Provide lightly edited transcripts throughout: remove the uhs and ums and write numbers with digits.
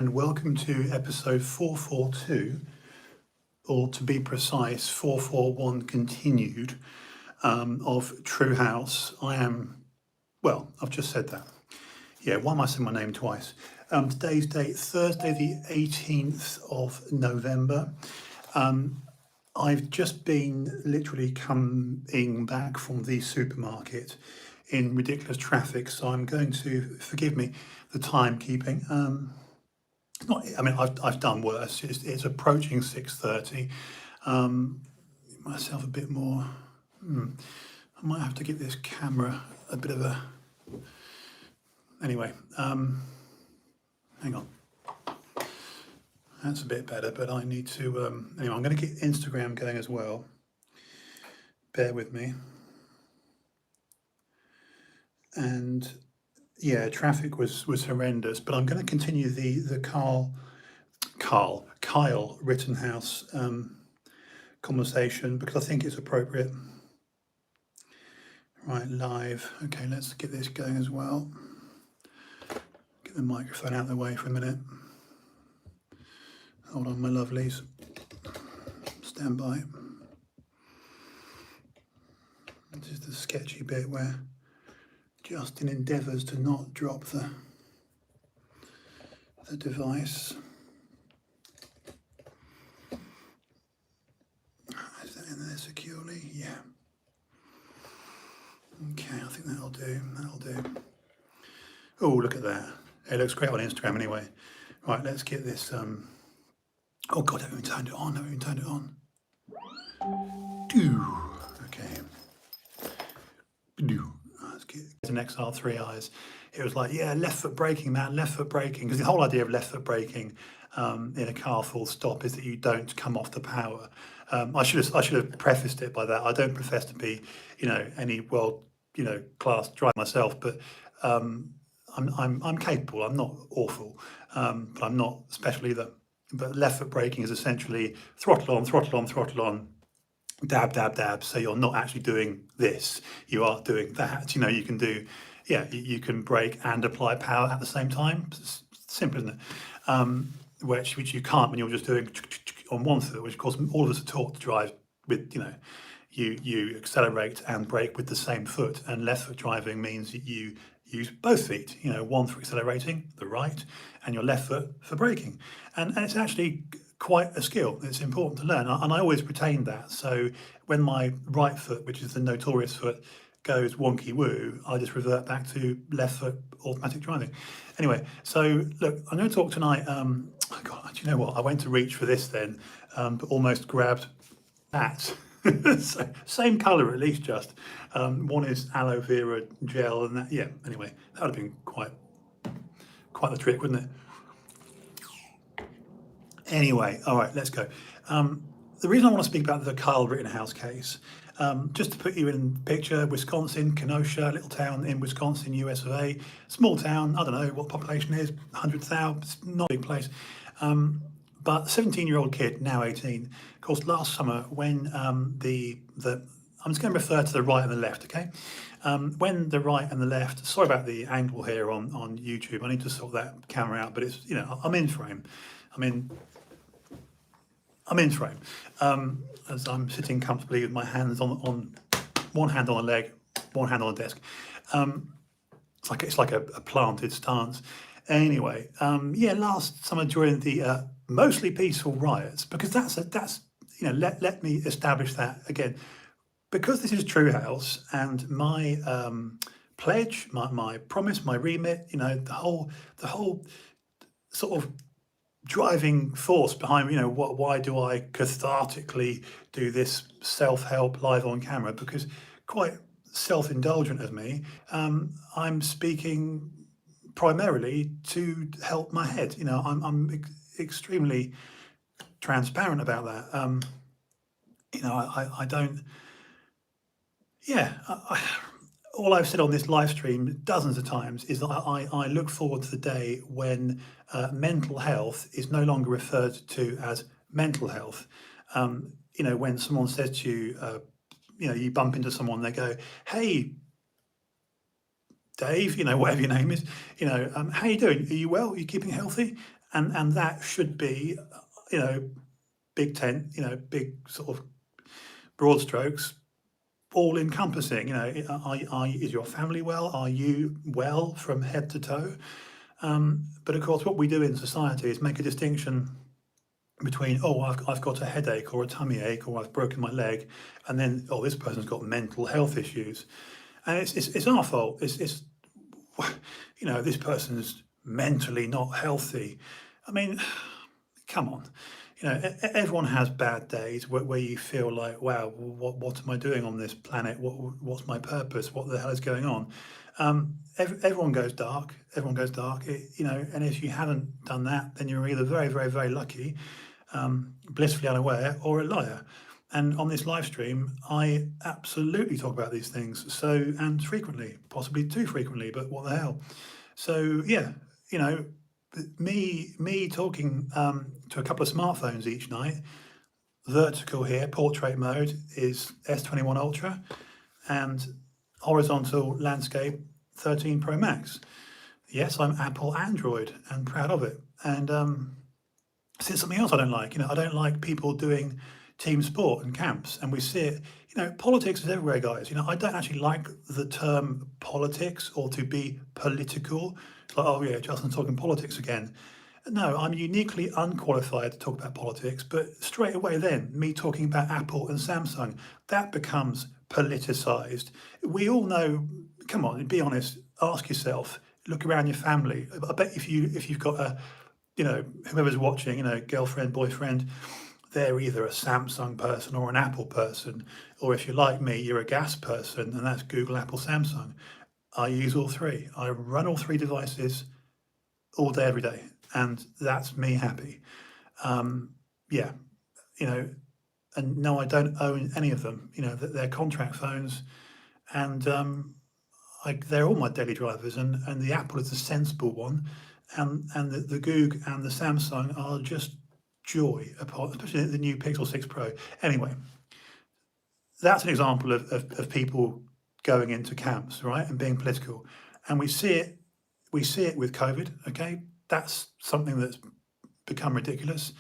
And welcome to episode 442, or to be precise, 441 continued, of TrueHouse. I've just said that. Yeah, why am I saying my name twice? Today's date, Thursday the 18th of November. I've just been literally coming back from the supermarket in ridiculous traffic, so I'm going to, forgive me, the timekeeping. I've done worse. It's approaching 6:30. Myself a bit more. I might have to give this camera a bit of a. Anyway, hang on. That's a bit better, but I need to. Anyway, I'm going to get Instagram going as well. Bear with me. And yeah, traffic was horrendous, but I'm going to continue the Kyle Rittenhouse conversation because I think it's appropriate. Right, live. Okay, let's get this going as well. Get the microphone out of the way for a minute. Hold on, my lovelies. Stand by. This is the sketchy bit where Justin endeavours to not drop the device. Is that in there securely? Yeah. Okay, I think that'll do. Oh, look at that. It looks great on Instagram anyway. Right, let's get this. Oh God, I haven't even turned it on. Okay. Let's get an XR3 eyes. It was like, yeah, left foot braking, man, left foot braking. Because the whole idea of left foot braking in a car full stop is that you don't come off the power. I should have prefaced it by that. I don't profess to be, any world, class driver myself, but I'm capable. I'm not awful, but I'm not special either. But left foot braking is essentially throttle on, dab, dab, dab. So you're not actually doing this, you are doing that. You can do, you can brake and apply power at the same time. It's simple, isn't it? Which you can't when you're just doing on one foot, which of course all of us are taught to drive with, you accelerate and brake with the same foot, and left foot driving means that you use both feet, one for accelerating, the right, and your left foot for braking. And it's actually quite a skill. It's important to learn, and I always retained that. So when my right foot, which is the notorious foot, goes wonky woo, I just revert back to left foot automatic driving. Anyway, so look, I'm going to talk tonight. God, do you know what? I went to reach for this then, but almost grabbed that. So, same colour at least, just one is aloe vera gel, and that. Yeah. Anyway, that would have been quite the trick, wouldn't it? Anyway, all right, let's go. The reason I want to speak about the Kyle Rittenhouse case, just to put you in picture, Wisconsin, Kenosha, little town in Wisconsin, US of A, small town. I don't know what population is, 100,000. It's not a big place. But 17-year-old kid, now 18, of course, last summer when I'm just going to refer to the right and the left, okay? When the right and the left, sorry about the angle here on YouTube, I need to sort that camera out, but it's, I'm in frame. I'm in frame, as I'm sitting comfortably with my hands on one hand on the leg, one hand on the desk. It's like a planted stance. Anyway, last summer during the mostly peaceful riots, because that's let me establish that again, because this is TrueHouse and my pledge, my promise, my remit, the whole sort of driving force behind, why do I cathartically do this self-help live on camera? Because quite self-indulgent of me, I'm speaking primarily to help my head. I'm extremely transparent about that. I don't. Yeah. All I've said on this live stream dozens of times is that I look forward to the day when mental health is no longer referred to as mental health. When someone says to you, you bump into someone, they go, "Hey, Dave, whatever your name is, how you doing? Are you well? Are you keeping healthy?" and that should be, big tent, big sort of broad strokes, all encompassing. Is your family well? Are you well from head to toe? But of course, what we do in society is make a distinction between, oh, I've got a headache or a tummy ache or I've broken my leg, and then, oh, this person's got mental health issues, and it's our fault. It's this person's mentally not healthy. I mean, come on. Everyone has bad days where you feel like, wow, what am I doing on this planet? What's my purpose? What the hell is going on? Everyone goes dark. Everyone goes dark. And if you haven't done that, then you're either very, very, very lucky, blissfully unaware, or a liar. And on this live stream, I absolutely talk about these things, and frequently, possibly too frequently, but what the hell? So yeah, me talking to a couple of smartphones each night. Vertical here, portrait mode is S21 Ultra, and horizontal landscape 13 Pro Max. Yes, I'm Apple Android and proud of it. And it's something else I don't like. I don't like people doing team sport and camps, and we see it. Politics is everywhere, guys. I don't actually like the term politics or to be political. It's like, oh yeah, Justin's talking politics again. No, I'm uniquely unqualified to talk about politics, but straight away then, me talking about Apple and Samsung, that becomes politicized. We all know, come on, be honest, ask yourself, look around your family. I bet if you've got whoever's watching, girlfriend, boyfriend, they're either a Samsung person or an Apple person, or if you're like me, you're a gas person, and that's Google, Apple, Samsung. I use all three. I run all three devices all day, every day, and that's me happy. Yeah, and no, I don't own any of them. They're contract phones, and they're all my daily drivers, and the Apple is the sensible one, and the Google and the Samsung are just joy, especially the new Pixel 6 Pro. Anyway, that's an example of people going into camps, right, and being political, and we see it with COVID. Okay, that's something that's become ridiculous.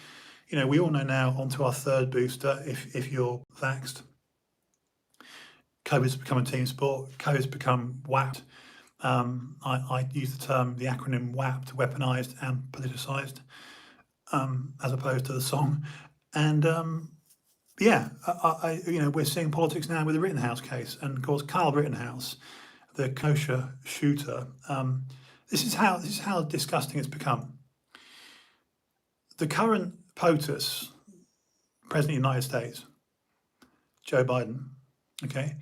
We all know now, onto our third booster, if you're vaxxed, COVID's become a team sport. COVID's become WAPT. I use the acronym WAPT, weaponized and politicized, as opposed to the song. And we're seeing politics now with the Rittenhouse case, and of course Carl Rittenhouse, the kosher shooter. This is how disgusting it's become. The current POTUS, President of the United States, Joe Biden, okay,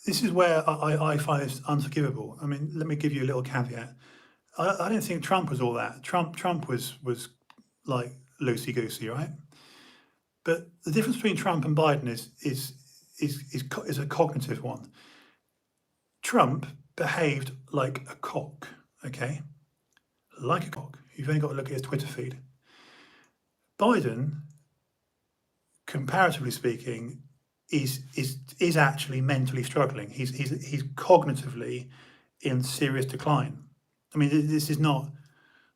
this is where I find this unforgivable. I mean, let me give you a little caveat. I don't think Trump was all that. Trump was like loosey-goosey, right? But the difference between Trump and Biden is a cognitive one. Trump behaved like a cock, okay? Like a cock. You've only got to look at his Twitter feed. Biden, comparatively speaking, is actually mentally struggling. He's cognitively in serious decline. I mean, this is not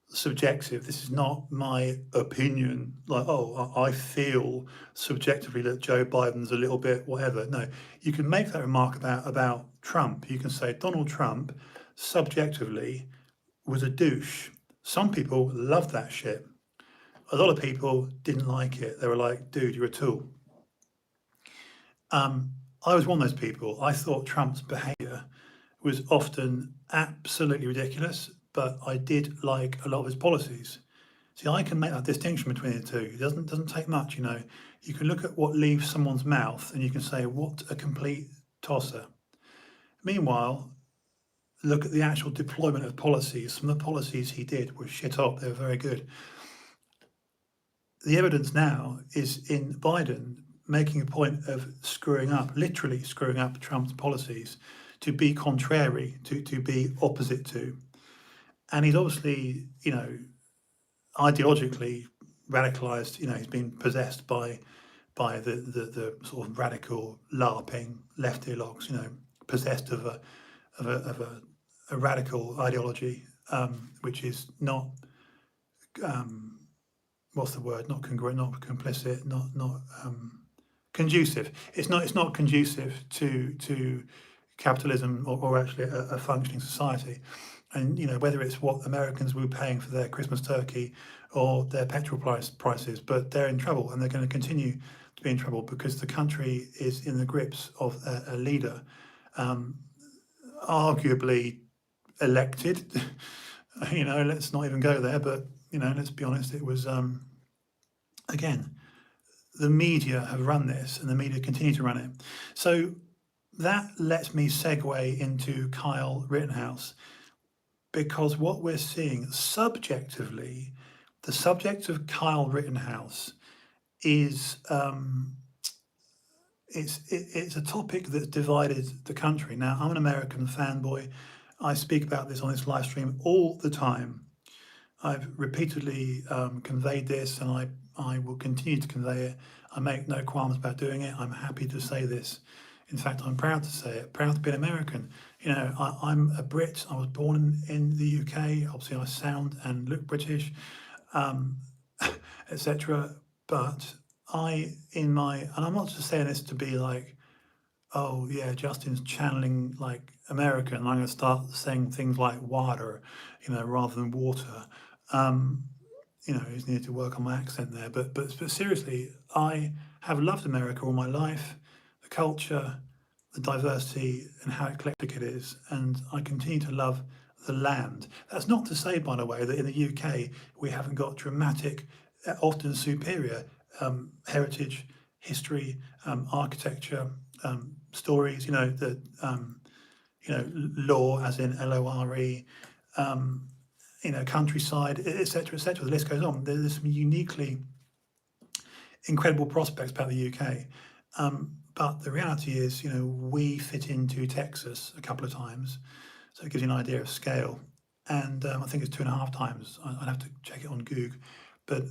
subjective. This is not my opinion. Like, oh, I feel subjectively that Joe Biden's a little bit whatever. No, you can make that remark about Trump. You can say Donald Trump subjectively was a douche. Some people loved that shit. A lot of people didn't like it. They were like, dude, you're a tool. I was one of those people. I thought Trump's behaviour was often absolutely ridiculous, but I did like a lot of his policies. See, I can make that distinction between the two. It doesn't take much, You can look at what leaves someone's mouth and you can say, what a complete tosser. Meanwhile, look at the actual deployment of policies. Some of the policies he did were shit up. They were very good. The evidence now is in Biden making a point of literally screwing up Trump's policies to be contrary, to be opposite to. And he's obviously, ideologically radicalized. He's been possessed by the sort of radical LARPing left ideologues, possessed of a radical ideology, which is not what's the word? Not congruent, not complicit, not conducive. It's not conducive to capitalism or actually a functioning society. And whether it's what Americans were paying for their Christmas turkey or their petrol prices, but they're in trouble, and they're going to continue to be in trouble because the country is in the grips of a leader, arguably elected. Let's not even go there, but let's be honest, it was again, the media have run this, and the media continue to run it. So that lets me segue into Kyle Rittenhouse, because what we're seeing subjectively, the subject of Kyle Rittenhouse is it's a topic that's divided the country. Now, I'm an American fanboy. I speak about this on this live stream all the time. I've repeatedly conveyed this, and I will continue to convey it. I make no qualms about doing it. I'm happy to say this. In fact, I'm proud to say it, proud to be an American. I'm a Brit. I was born in the UK. Obviously, I sound and look British, etc. But and I'm not just saying this to be like, oh yeah, Justin's channeling like American, and I'm going to start saying things like water, rather than water. He's needed to work on my accent there. But seriously, I have loved America all my life, the culture, the diversity, and how eclectic it is, and I continue to love the land. That's not to say, by the way, that in the UK we haven't got dramatic, often superior heritage, history, architecture, stories. Law, as in LORE. Countryside, etc., etc. The list goes on. There's some uniquely incredible prospects about the UK. But the reality is, we fit into Texas a couple of times, so it gives you an idea of scale. And I think it's 2.5 times. I'd have to check it on Google. But,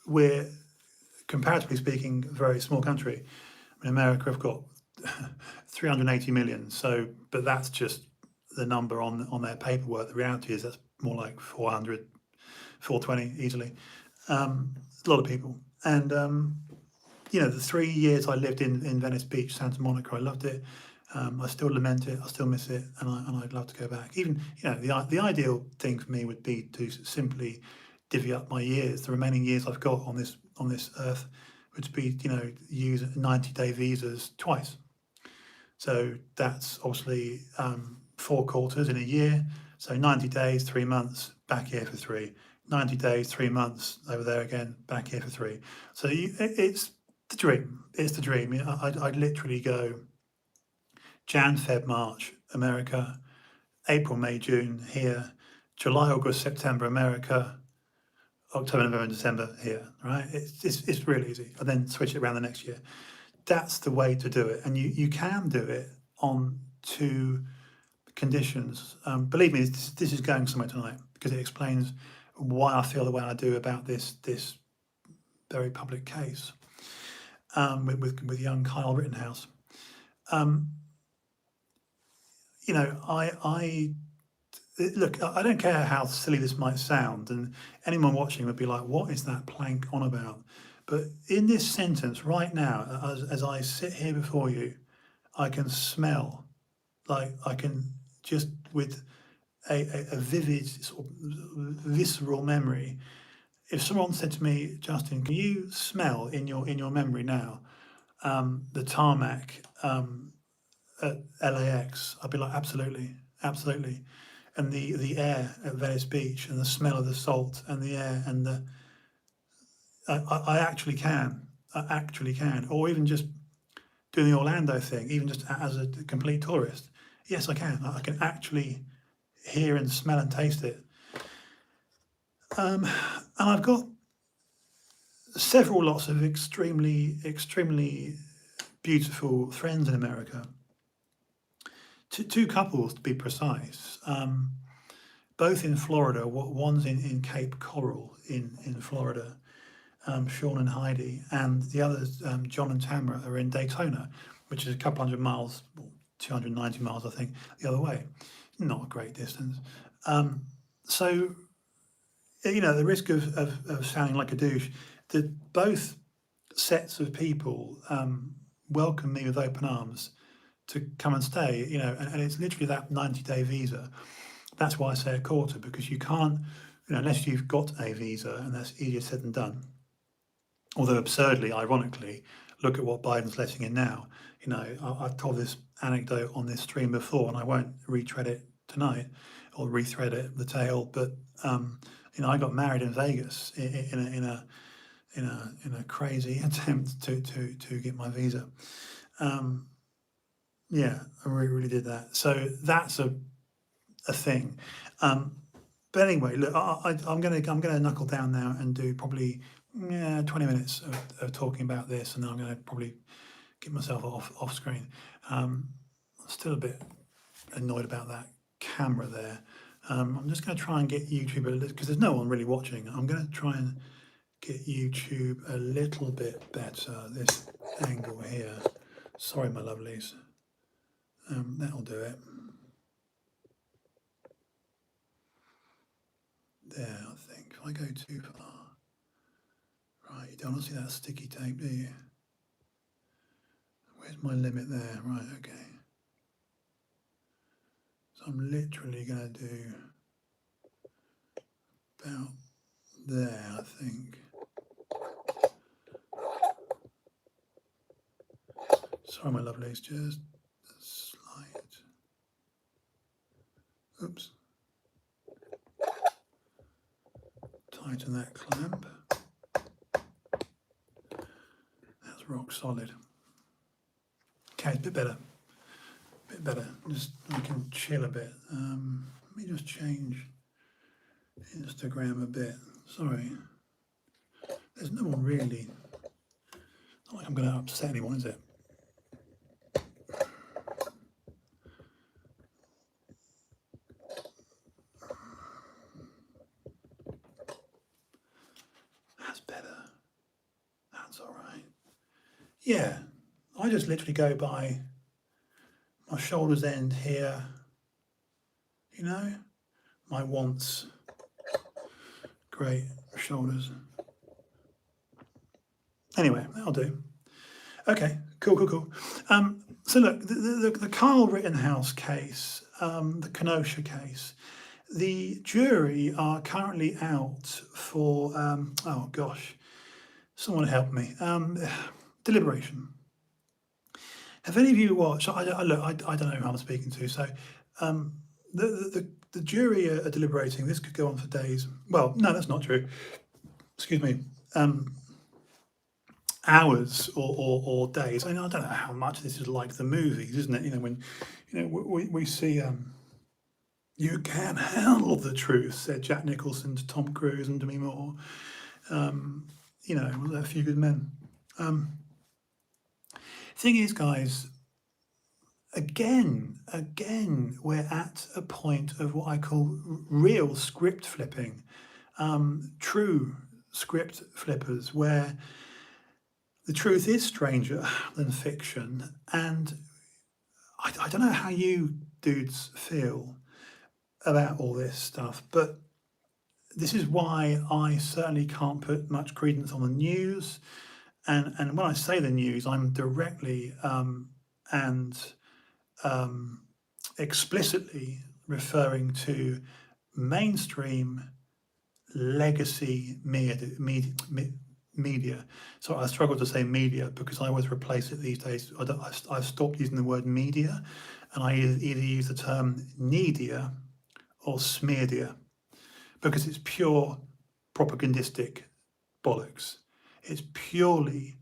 we're comparatively speaking, a very small country. I mean, America have got 380 million. So, but that's just the number on their paperwork. The reality is that's more like 400, 420 easily. A lot of people. And, the 3 years I lived in Venice Beach, Santa Monica, I loved it. I still lament it. I still miss it, and I'd love to go back. Even the ideal thing for me would be to simply divvy up my years, the remaining years I've got on this earth, would be use 90-day visas twice. So that's obviously 4 quarters in a year. So 90 days, 3 months, back here for 3. 90 days, 3 months, over there again, back here for 3. So it's the dream. It's the dream. I'd literally go Jan, Feb, March, America, April, May, June, here, July, August, September, America, October, November, December, here, right? It's really easy. And then switch it around the next year. That's the way to do it. And you can do it on 2 conditions. Believe me, this is going somewhere tonight, because it explains why I feel the way I do about this very public case with young Kyle Rittenhouse. Look, I don't care how silly this might sound, and anyone watching would be like, what is that plank on about? But in this sentence right now, as I sit here before you, I can smell, like I can just with a vivid, sort of visceral memory. If someone said to me, Justin, can you smell in your memory now the tarmac at LAX? I'd be like, absolutely, absolutely. And the air at Venice Beach, and the smell of the salt, and the air, and I actually can. I actually can. Or even just doing the Orlando thing, even just as a complete tourist. Yes, I can. I can actually hear and smell and taste it. And I've got several lots of extremely, extremely beautiful friends in America. 2 couples, to be precise, both in Florida. One's in Cape Coral in Florida, Sean and Heidi, and the others, John and Tamara, are in Daytona, which is a couple hundred miles, 290 miles, I think, the other way. Not a great distance. So, at the risk of sounding like a douche, both sets of people welcome me with open arms to come and stay, and it's literally that 90-day visa. That's why I say a quarter, because you can't, unless you've got a visa, and that's easier said than done. Although absurdly, ironically, look at what Biden's letting in now. I've told this anecdote on this stream before, and I won't retread it tonight or rethread it, the tale. But I got married in Vegas in a crazy attempt to get my visa. Yeah, I really did that. So that's a thing. But anyway, look, I'm gonna knuckle down now and do probably 20 minutes of talking about this, and then I'm gonna probably get myself off screen. I'm still a bit annoyed about that camera there. I'm just gonna try and get YouTube because there's no one really watching. I'm gonna try and get YouTube a little bit better. This angle here. Sorry, my lovelies. That'll do it. There, I think. If I go too far. Right, you don't want to see that sticky tape, do you? Where's my limit there? Right, okay. So I'm literally going to do about there, I think. Sorry, my lovelies, just a slight. Oops. Tighten that clamp. That's rock solid. Okay, a bit better. Just I can chill a bit. Let me just change Instagram a bit. Sorry. There's no one really. Not like I'm going to upset anyone, is it? That's better. That's all right. Yeah, I just literally go by my shoulders end here, my wants. Great shoulders. Anyway, that'll do. Okay, cool. So look, the Carl Rittenhouse case, the Kenosha case, the jury are currently out for, oh gosh, someone help me, deliberation. Have any of you watched? I don't know who I'm speaking to. So, the jury are deliberating. This could go on for days. Well, no, that's not true. Excuse me. Hours or days. I don't know how much this is like the movies, isn't it? When we see you can't handle the truth, said Jack Nicholson to Tom Cruise and Demi Moore. A few good men. Thing is, guys, again, we're at a point of what I call real script flipping, true script flippers, where the truth is stranger than fiction. And I don't know how you dudes feel about all this stuff, but this is why I certainly can't put much credence on the news. And when I say the news, I'm directly and explicitly referring to mainstream legacy media. So I struggle to say media because I always replace it these days. I've stopped using the word media, and I either use the term needia or smeardia, because it's pure propagandistic bollocks. It's purely,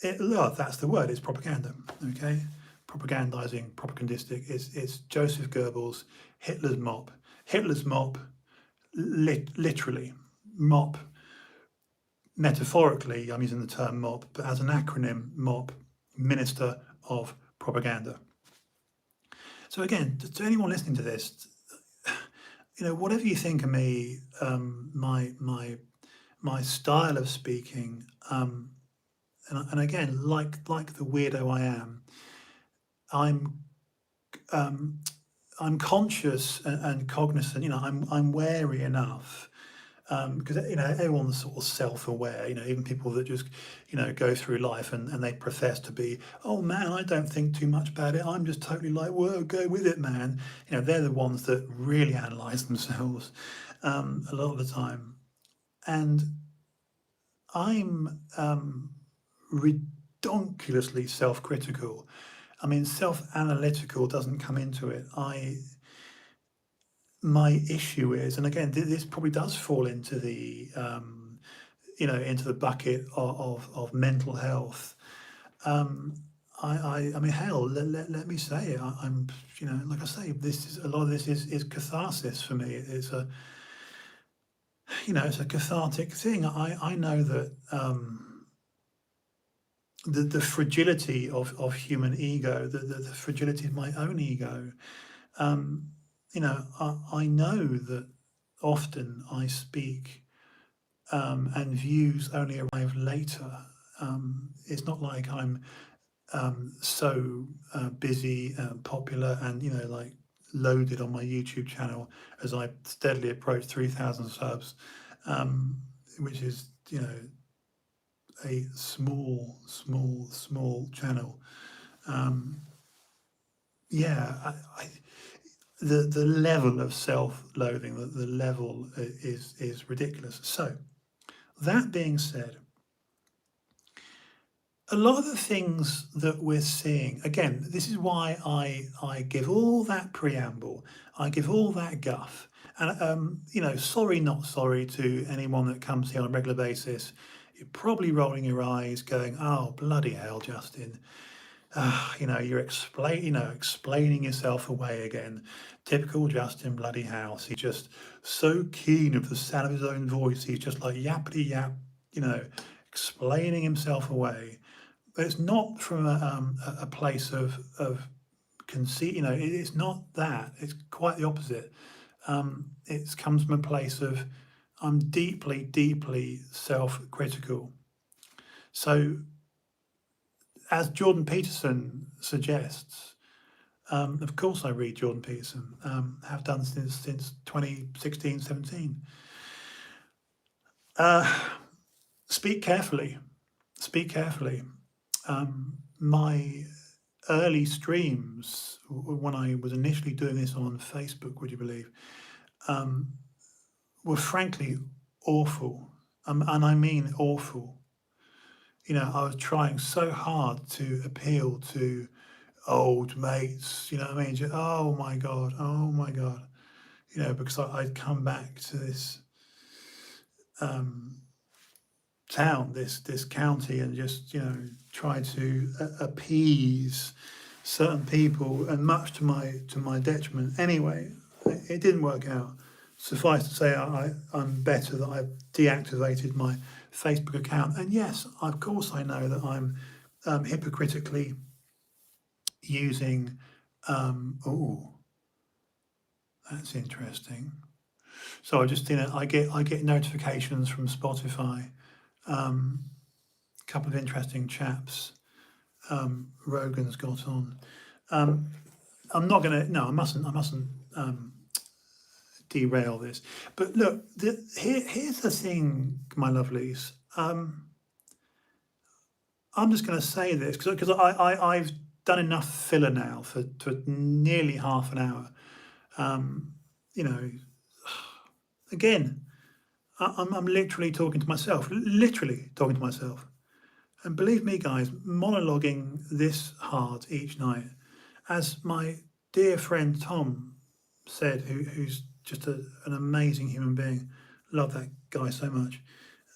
that's the word, it's propaganda, okay? Propagandizing, propagandistic. It's Joseph Goebbels, Hitler's mop. Hitler's mop, literally, mop. Metaphorically, I'm using the term mop, but as an acronym, mop, Minister of Propaganda. So again, to anyone listening to this, whatever you think of me, my style of speaking, and again, like the weirdo I am, I'm I'm conscious and cognizant. I'm wary enough, because everyone's sort of self-aware. Even people that just go through life and they profess to be, oh man, I don't think too much about it. I'm just totally like, whoa, go with it, man. They're the ones that really analyze themselves a lot of the time, and I'm redonkulously self-critical. I mean, self-analytical doesn't come into it. My issue is, and again, this probably does fall into the into the bucket of mental health. I mean, hell, let me say it. I'm, like I say, a lot of this is catharsis for me. It's a cathartic thing. I know that the fragility of human ego, the fragility of my own ego. I know that often I speak, and views only arrive later. It's not like I'm so busy, popular, and like loaded on my YouTube channel as I steadily approach 3,000 subs, which is a small channel. Yeah, the level of self-loathing, the level is ridiculous. So that being said, a lot of the things that we're seeing, again, this is why I give all that preamble, I give all that guff, and sorry, not sorry to anyone that comes here on a regular basis. You're probably rolling your eyes, going, "Oh bloody hell, Justin! You're explaining yourself away again. Typical Justin bloody House. He's just so keen of the sound of his own voice. He's just like yappity yap, explaining himself away." But it's not from a place of conceit. It's not that. It's quite the opposite. It comes from a place of I'm deeply, deeply self-critical. So, as Jordan Peterson suggests, of course I read Jordan Peterson, have done since 2016, 17. Speak carefully. Speak carefully. My early streams, when I was initially doing this on Facebook, would you believe, were frankly awful. And I mean awful. I was trying so hard to appeal to old mates, you know what I mean? Just, oh my God, because I'd come back to this town, this county, and just try to appease certain people, and much to my detriment. Anyway, it didn't work out. Suffice to say, I'm better that I've deactivated my Facebook account. And yes, of course, I know that I'm hypocritically using. Oh, that's interesting. So I get notifications from Spotify. A couple of interesting chaps. Rogan's got on. I'm not gonna. No, I mustn't derail this. But look, here's the thing, my lovelies. I'm just going to say this because I've done enough filler now for nearly half an hour. Again, I'm literally talking to myself, And believe me, guys, monologuing this hard each night, as my dear friend Tom said, who's just an amazing human being. Love that guy so much.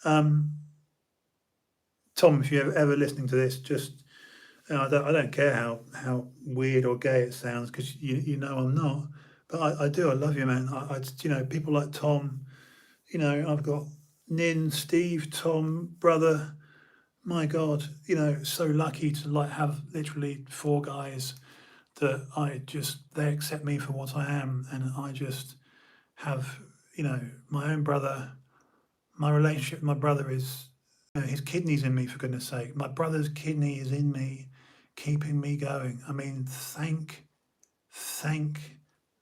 Tom, if you're ever listening to this, just I don't care how weird or gay it sounds, because I'm not. But I do. I love you, man. People like Tom. I've got Nin, Steve, Tom, brother. My God, so lucky to have literally 4 guys that they accept me for what I am, and I just have my own brother. My relationship with my brother is his kidney's in me, for goodness sake. My brother's kidney is in me, keeping me going. I mean, thank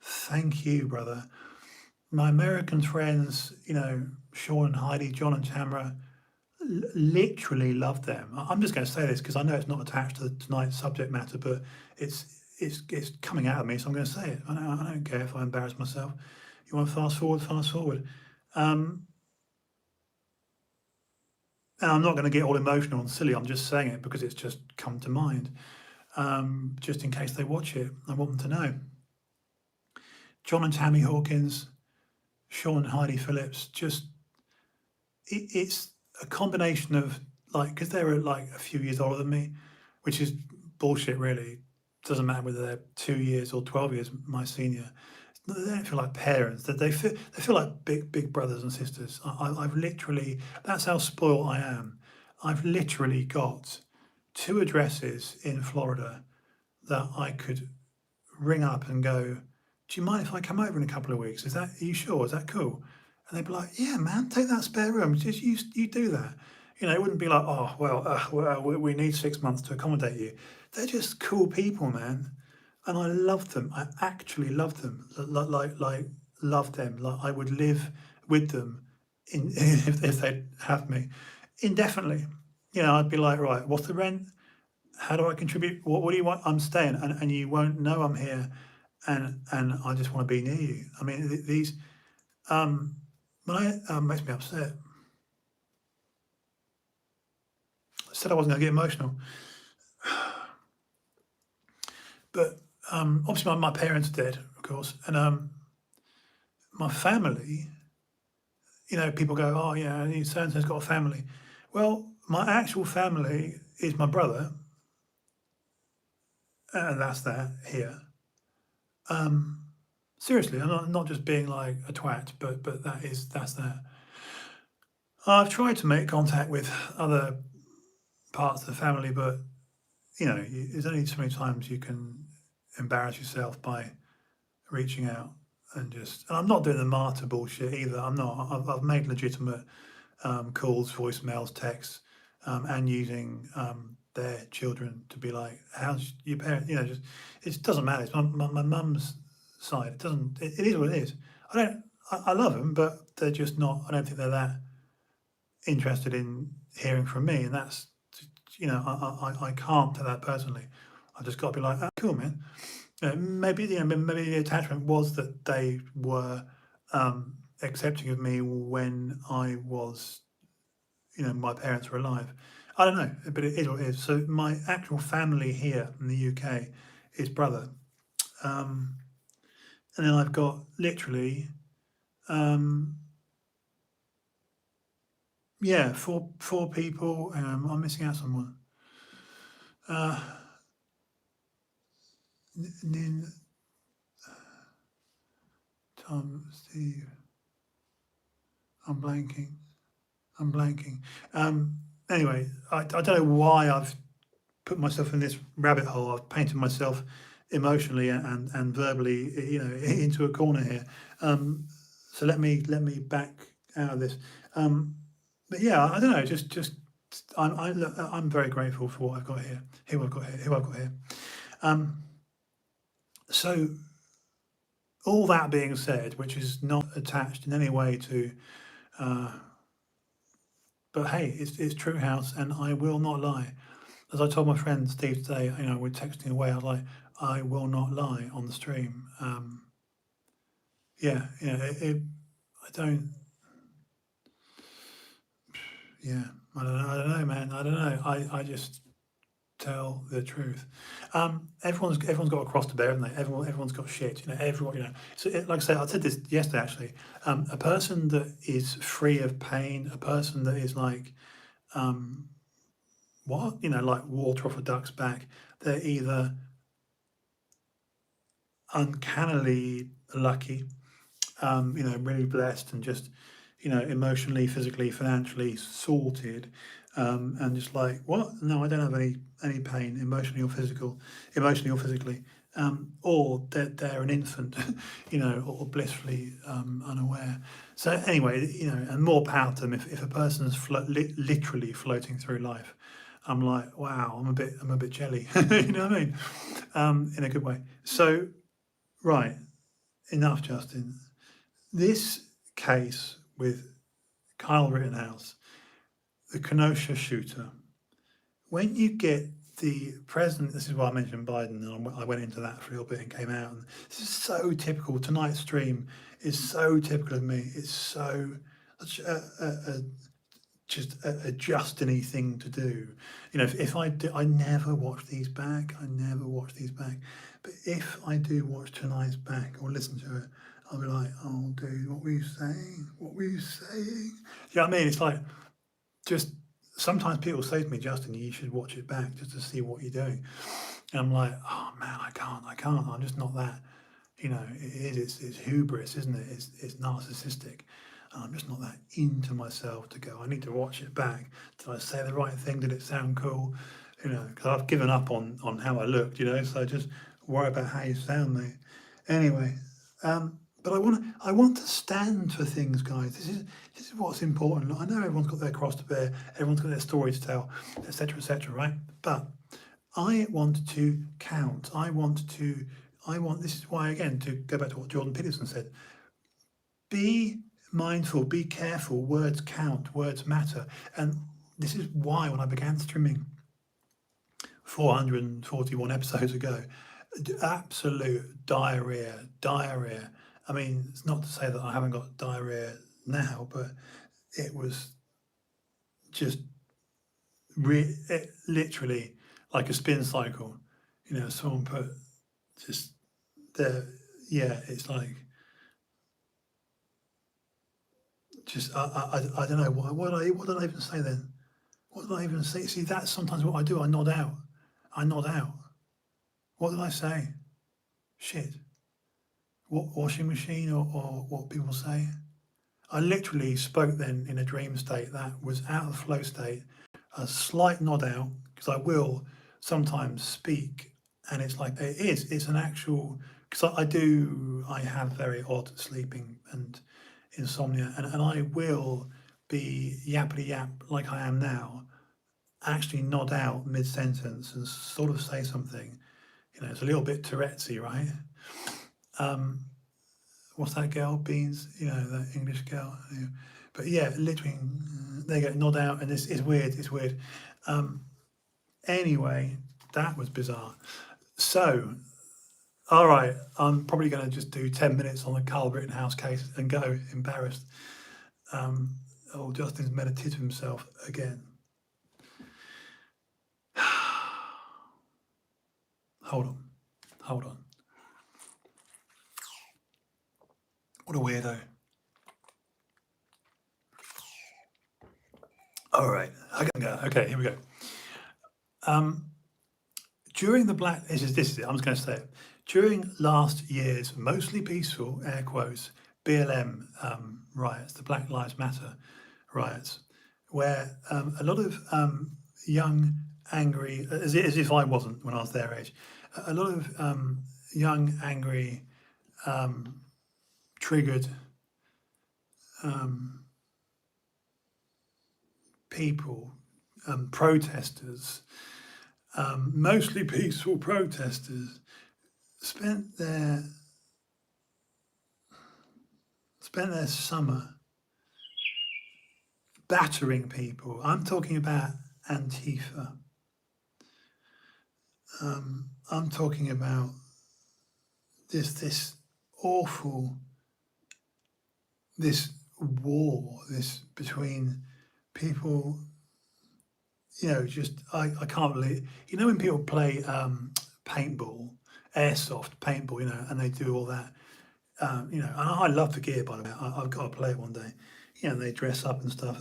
Thank you, brother. My American friends, Sean and Heidi, John and Tamara, literally love them. I'm just going to say this because I know it's not attached to tonight's subject matter, but it's coming out of me, so I'm going to say it. I don't care if I embarrass myself. You want to fast forward, fast forward. Um, and I'm not going to get all emotional and silly. I'm just saying it because it's just come to mind. Just in case they watch it, I want them to know. John and Tammy Hawkins, Sean and Heidi Phillips, just it's a combination of like because they were like a few years older than me, which is bullshit. Really, doesn't matter whether they're 2 years or 12 years my senior. They don't feel like parents. That they feel like big brothers and sisters. I've literally that's how spoiled I am. I've literally got two addresses in Florida that I could ring up and go, "Do you mind if I come over in a couple of weeks? Are you sure? Is that cool?" And they'd be like, "Yeah, man, take that spare room. Just you do that." It wouldn't be like, "Oh, well, we need 6 months to accommodate you." They're just cool people, man, and I love them. I actually love them. Like love them. Like I would live with them in if they'd have me indefinitely. I'd be like, right, what's the rent? How do I contribute? What do you want? I'm staying, and you won't know I'm here, and I just want to be near you. I mean, these when I makes me upset. I said I wasn't going to get emotional, but obviously my parents are dead, of course, and my family. People go, "Oh, yeah, so and so's got a family." Well, my actual family is my brother, and that's that here. Um, Seriously, I'm not just being like a twat, but that's that. I've tried to make contact with other parts of the family, but there's only so many times you can embarrass yourself by reaching out and I'm not doing the martyr bullshit either. I'm not. I've made legitimate calls, voicemails, texts, and using their children to be like, "How's your parent?" Just it doesn't matter. It's my mum's side. It doesn't. It is what it is. I don't. I love them, but they're just not. I don't think they're that interested in hearing from me, and that's I can't take that personally. I just got to be like, oh, cool, man. Maybe the attachment was that they were accepting of me when I was, my parents were alive. I don't know, but it is what it is. So my actual family here in the UK is brother, um, and then I've got literally, um, yeah, four people. I'm missing out someone. Uh, Nin, Tom, Steve. I'm blanking. I'm blanking. Anyway, I don't know why I've put myself in this rabbit hole. I've painted myself emotionally and verbally, into a corner here. So let me back out of this. But yeah, I don't know. Just I'm very grateful for what I've got here. Who I've got here. Um, so all that being said, which is not attached in any way to. Uh, but hey, it's TrueHouse, and I will not lie. As I told my friend Steve today, we're texting away. I was like, I will not lie on the stream. Yeah, I don't. Yeah, I don't know, man. I don't know. I just tell the truth. Everyone's got a cross to bear, haven't they? Everyone's got shit. Everyone. So like I said, I said this yesterday actually. A person that is free of pain, a person that is like, what like water off a duck's back. They're either uncannily lucky, really blessed and just, emotionally, physically, financially sorted, and just like, what? No, I don't have any pain, emotionally or physically, or they're an infant, or blissfully unaware. So anyway, and more power to them if a person's literally floating through life. I'm like, wow, I'm a bit jelly, you know what I mean, in a good way. So right. enough, Justin. This case with Kyle Rittenhouse, the Kenosha shooter, when you get the president, this is why I mentioned Biden, and I went into that for a little bit and came out. And this is so typical. Tonight's stream is so typical of me. It's so such just a Justin-y thing to do. You know, if I do, I never watch these back. I never watch these back. But if I do watch tonight's back or listen to it, I'll be like, oh, dude, what were you saying? What were you saying? You know what I mean? It's like, just sometimes people say to me, Justin, you should watch it back just to see what you're doing. And I'm like, oh man, I can't. I'm just not that. You know, it's hubris, isn't it? It's narcissistic. I'm just not that into myself to go, I need to watch it back. Did I say the right thing? Did it sound cool? You know, because I've given up on how I looked, you know, so just worry about how you sound, mate. Anyway, but I want to stand for things, guys. This is what's important. I know everyone's got their cross to bear, everyone's got their story to tell, etc., right? But I want to count. This is why, again, to go back to what Jordan Peterson said, be mindful, be careful, words count, words matter. And this is why when I began streaming 441 episodes ago, absolute diarrhea. I mean, it's not to say that I haven't got diarrhea now, but it was just literally like a spin cycle. You know, someone put just there, yeah, it's like, just, I don't know, what did I even say then? What did I even say? See, that's sometimes what I do, I nod out. What did I say? Shit. What, washing machine or what people say? I literally spoke then in a dream state that was out of flow state, a slight nod out, because I will sometimes speak, and it's like, it's an actual, because I have very odd sleeping and insomnia, and I will be yappity yap like I am now, actually nod out mid-sentence and sort of say something. You know, it's a little bit Tourette'sy, right? What's that girl, Beans? You know, that English girl. But yeah, literally, there you go, nod out, and it's weird. It's weird. Anyway, that was bizarre. So, all right, I'm probably going to just do 10 minutes on the Carl Rittenhouse case and go, embarrassed. Justin's meditated himself again. Hold on. What a weirdo. All right, I can go. Okay, here we go. During the this is it, I'm just going to say it. During last year's mostly peaceful, air quotes, BLM riots, the Black Lives Matter riots, where a lot of young, angry, as if I wasn't when I was their age, a lot of young, angry, triggered people, protesters, mostly peaceful protesters, spent their summer battering people. I'm talking about Antifa. I'm talking about this awful, this war, this between people, you know, just, I can't believe, you know, when people play paintball, airsoft paintball, you know, and they do all that, you know, and I love the gear, by the way. I've got to play it one day. You know, they dress up and stuff.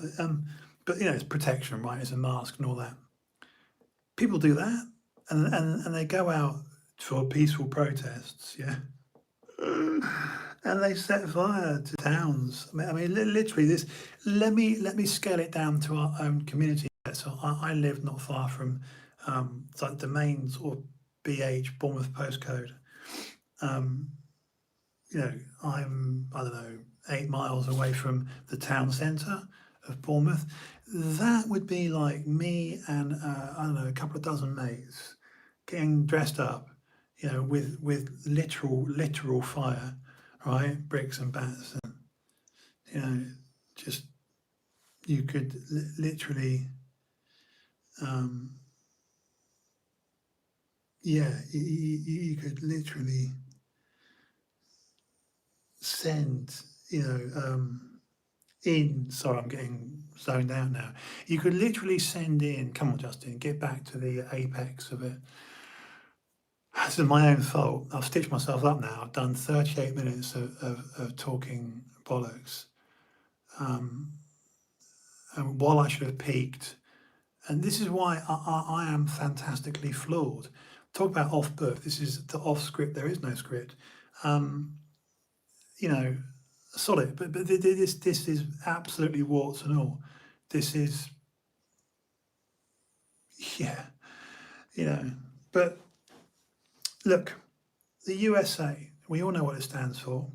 But you know, it's protection, right? It's a mask and all that. People do that, and they go out for peaceful protests, yeah. And they set fire to towns. I mean, literally, this. Let me scale it down to our own community. So I live not far from, it's like the main sort of BH Bournemouth postcode. You know, I don't know, 8 miles away from the town centre of Bournemouth. That would be like me and I don't know, a couple of dozen mates getting dressed up, you know, with literal fire, right? Bricks and bats, and just you could literally, yeah, you could literally send, in. Sorry, I'm getting zoned out now. You could literally send in. Come on, Justin, get back to the apex of it. This is my own fault. I've stitched myself up now. I've done 38 minutes of talking bollocks. And while I should have peaked, and this is why I am fantastically flawed. Talk about off book. This is the off script. There is no script. Um, you know, solid. But this is absolutely warts and all. This is, yeah, But look, the USA. We all know what it stands for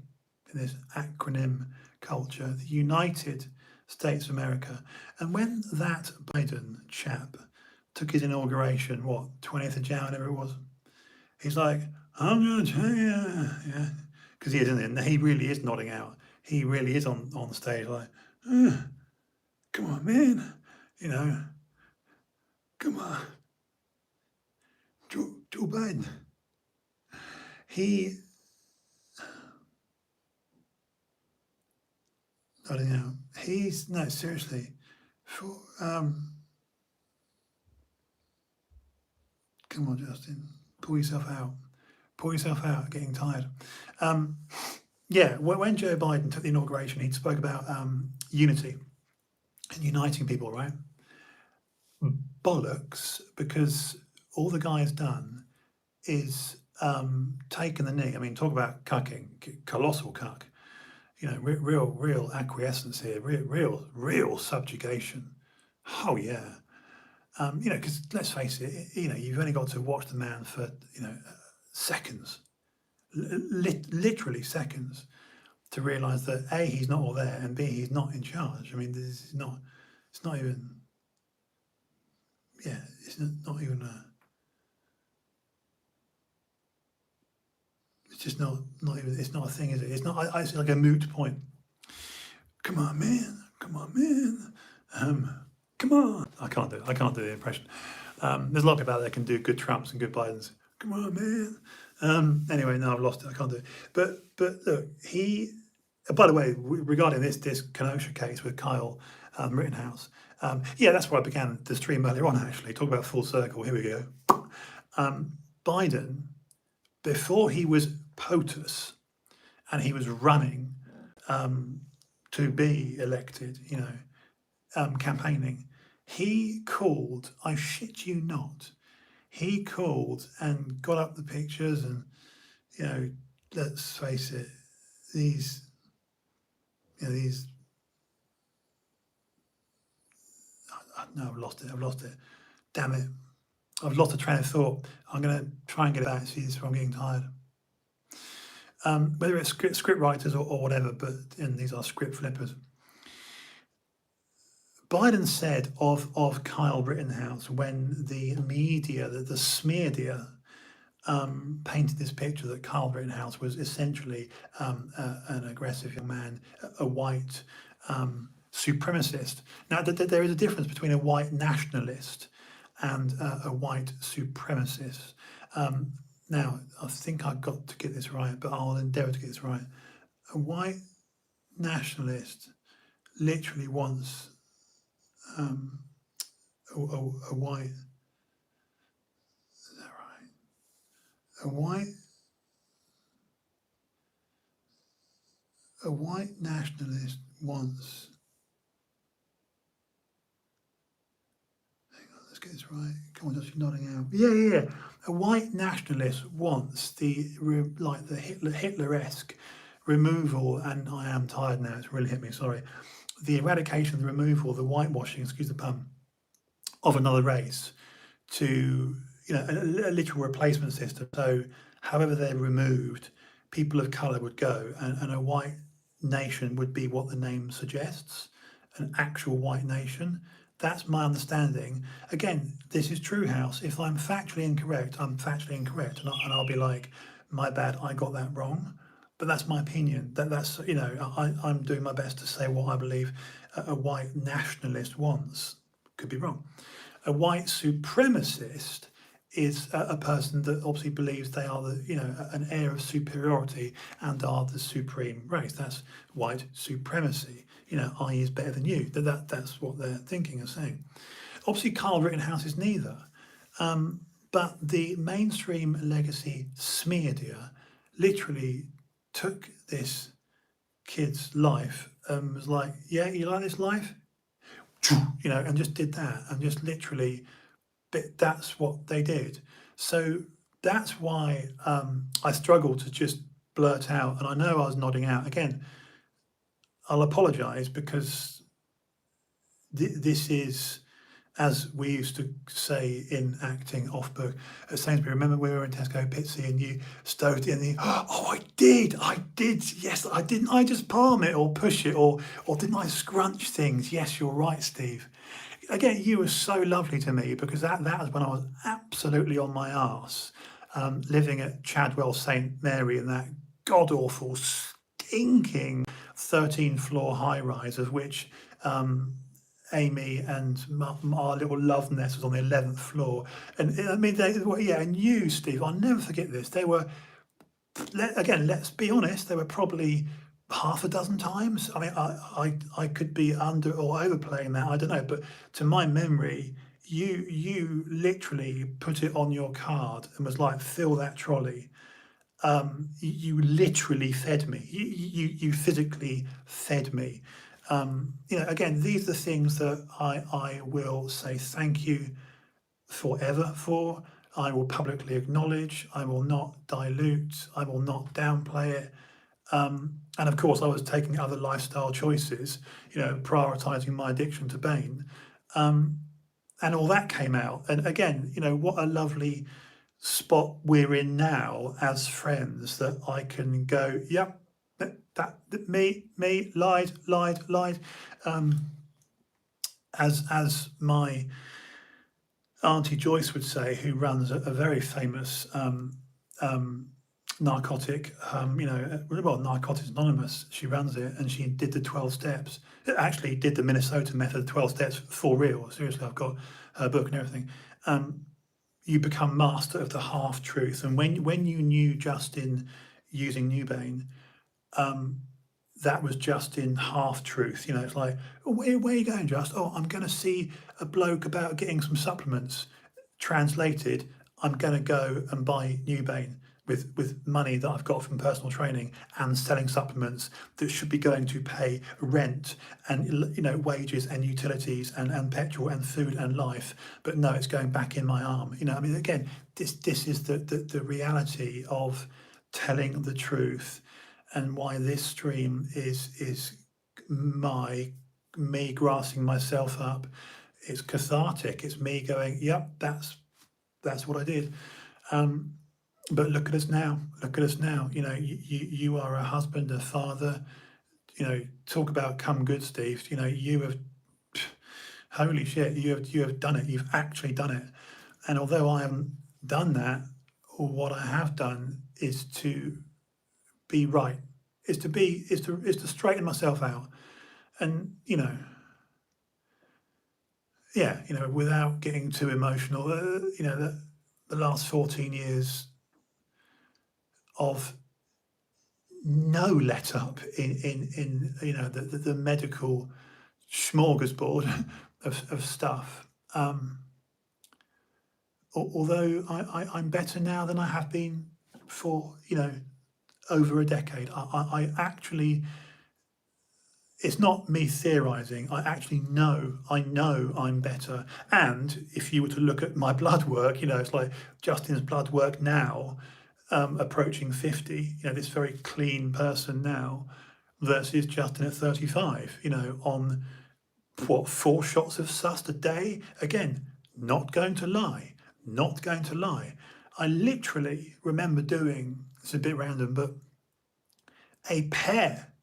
in this acronym culture. The United States of America. And when that Biden chap took his inauguration, 20th of January, whatever it was, he's like, I'm going to tell you, yeah, because he isn't. He really is nodding out. He really is on stage like, come on, man, come on, Joe Biden. He nodding out. He's no, seriously. For come on, Justin, pull yourself out. Pull yourself out. Getting tired. Yeah, when Joe Biden took the inauguration, he spoke about unity and uniting people, right? Bollocks, because all the guy's done is taken the knee. I mean, talk about cucking, colossal cuck. Real acquiescence here, real subjugation. Oh yeah. Because let's face it, you've only got to watch the man for seconds, literally seconds, to realise that A, he's not all there, and B, he's not in charge. I mean, this is not. It's not even. Yeah, it's not even a. It's just not even. It's not a thing, is it? It's not. It's like a moot point. Come on, man. Come on, man. Come on. I can't do it. I can't do the impression. There's a lot of people out there that can do good Trumps and good Bidens. Come on, man. Anyway, no, I've lost it. I can't do it. But look, he. By the way, regarding this Kenosha case with Kyle Rittenhouse, yeah, that's where I began the stream earlier on. Actually, talk about full circle. Here we go. Biden, before he was POTUS, and he was running to be elected, campaigning, he called, I shit you not, he called and got up the pictures and, let's face it, these, no, I've lost it. Damn it. I've lost a train of thought. I'm going to try and get it back. See, this is where I'm getting tired. Whether it's script writers or whatever, and these are script flippers. Biden said of Kyle Rittenhouse when the media, the smeardia, painted this picture that Kyle Rittenhouse was essentially an aggressive young man, a white supremacist. Now, there is a difference between a white nationalist and a white supremacist. Now, I think I've got to get this right, but I'll endeavour to get this right. A white nationalist literally wants a white. Is that right? A white nationalist wants. Hang on, let's get this right. Come on, just nodding out. Yeah. A white nationalist wants the Hitler-esque removal, and I am tired now. It's really hit me. Sorry. The eradication, the removal, the whitewashing, excuse the pun, of another race to a literal replacement system. So however they're removed, people of colour would go, and a white nation would be what the name suggests, an actual white nation. That's my understanding. Again, this is TrueHouse. If I'm factually incorrect, I'm factually incorrect, and I'll be like, my bad, I got that wrong. but that's my opinion. That's, you know, I'm doing my best to say what I believe a white nationalist wants. Could be wrong. A white supremacist is a person that obviously believes they are the, you know, an air of superiority and are the supreme race. That's white supremacy. You know, I is better than you. That's what they're thinking and saying. Obviously, Carl Rittenhouse is neither. But the mainstream legacy smeardia literally took this kid's life and was like, yeah, you like this life? You know, and just did that and just literally, that's what they did. So that's why I struggle to just blurt out, and I know I was nodding out. Again, I'll apologise because this is, as we used to say in acting off book at Sainsbury. Remember we were in Tesco Pitsy and you stowed it in the, oh, I did, yes, I didn't I just palm it or push it or didn't I scrunch things? Yes, you're right, Steve. Again, you were so lovely to me because that was when I was absolutely on my arse, living at Chadwell St Mary in that god-awful, stinking 13th floor high-rise, of which Amy and our little love nest was on the 11th floor. And I mean, and you, Steve, I'll never forget this. They were, again, let's be honest, they were probably half a dozen times. I mean, I could be under or overplaying that, I don't know, but to my memory, you literally put it on your card and was like, fill that trolley. You literally fed me. You physically fed me. You know, again, these are the things that I will say thank you forever for. I will publicly acknowledge. I will not dilute. I will not downplay it. And of course, I was taking other lifestyle choices, you know, prioritising my addiction to Bane. And all that came out. And again, you know, what a lovely spot we're in now as friends that I can go, yep, me, lied. As my Auntie Joyce would say, who runs a very famous narcotic, you know, well, Narcotics Anonymous, she runs it, and she did the 12 steps. Actually did the Minnesota method, 12 steps for real. Seriously, I've got her book and everything. You become master of the half truth. And when you knew Justin using Nubane, that was Justin half truth. You know, it's like, oh, where are you going, Just? Oh, I'm going to see a bloke about getting some supplements. Translated, I'm going to go and buy Nubane with money that I've got from personal training and selling supplements that should be going to pay rent and, you know, wages and utilities and petrol and food and life. But no, it's going back in my arm. You know, I mean, again, this is the reality of telling the truth, and why this stream is me grassing myself up. It's cathartic. It's me going, yep, that's what I did. But look at us now. Look at us now. You know, you are a husband, a father. You know, talk about come good, Steve. You know, you have, holy shit, you have done it. You've actually done it. And although I haven't done that, what I have done is to be right. Is to straighten myself out. And you know, yeah, you know, without getting too emotional. You know, the last 14 years of no let up in you know the medical smorgasbord of stuff. Although I'm better now than I have been for, you know, over a decade. I actually, it's not me theorising. I actually know I'm better. And if you were to look at my blood work, you know, it's like Justin's blood work now, approaching 50, you know, this very clean person now versus Justin at 35, you know, on what, 4 shots of sus a day? Again, not going to lie. I literally remember doing, it's a bit random, but a pair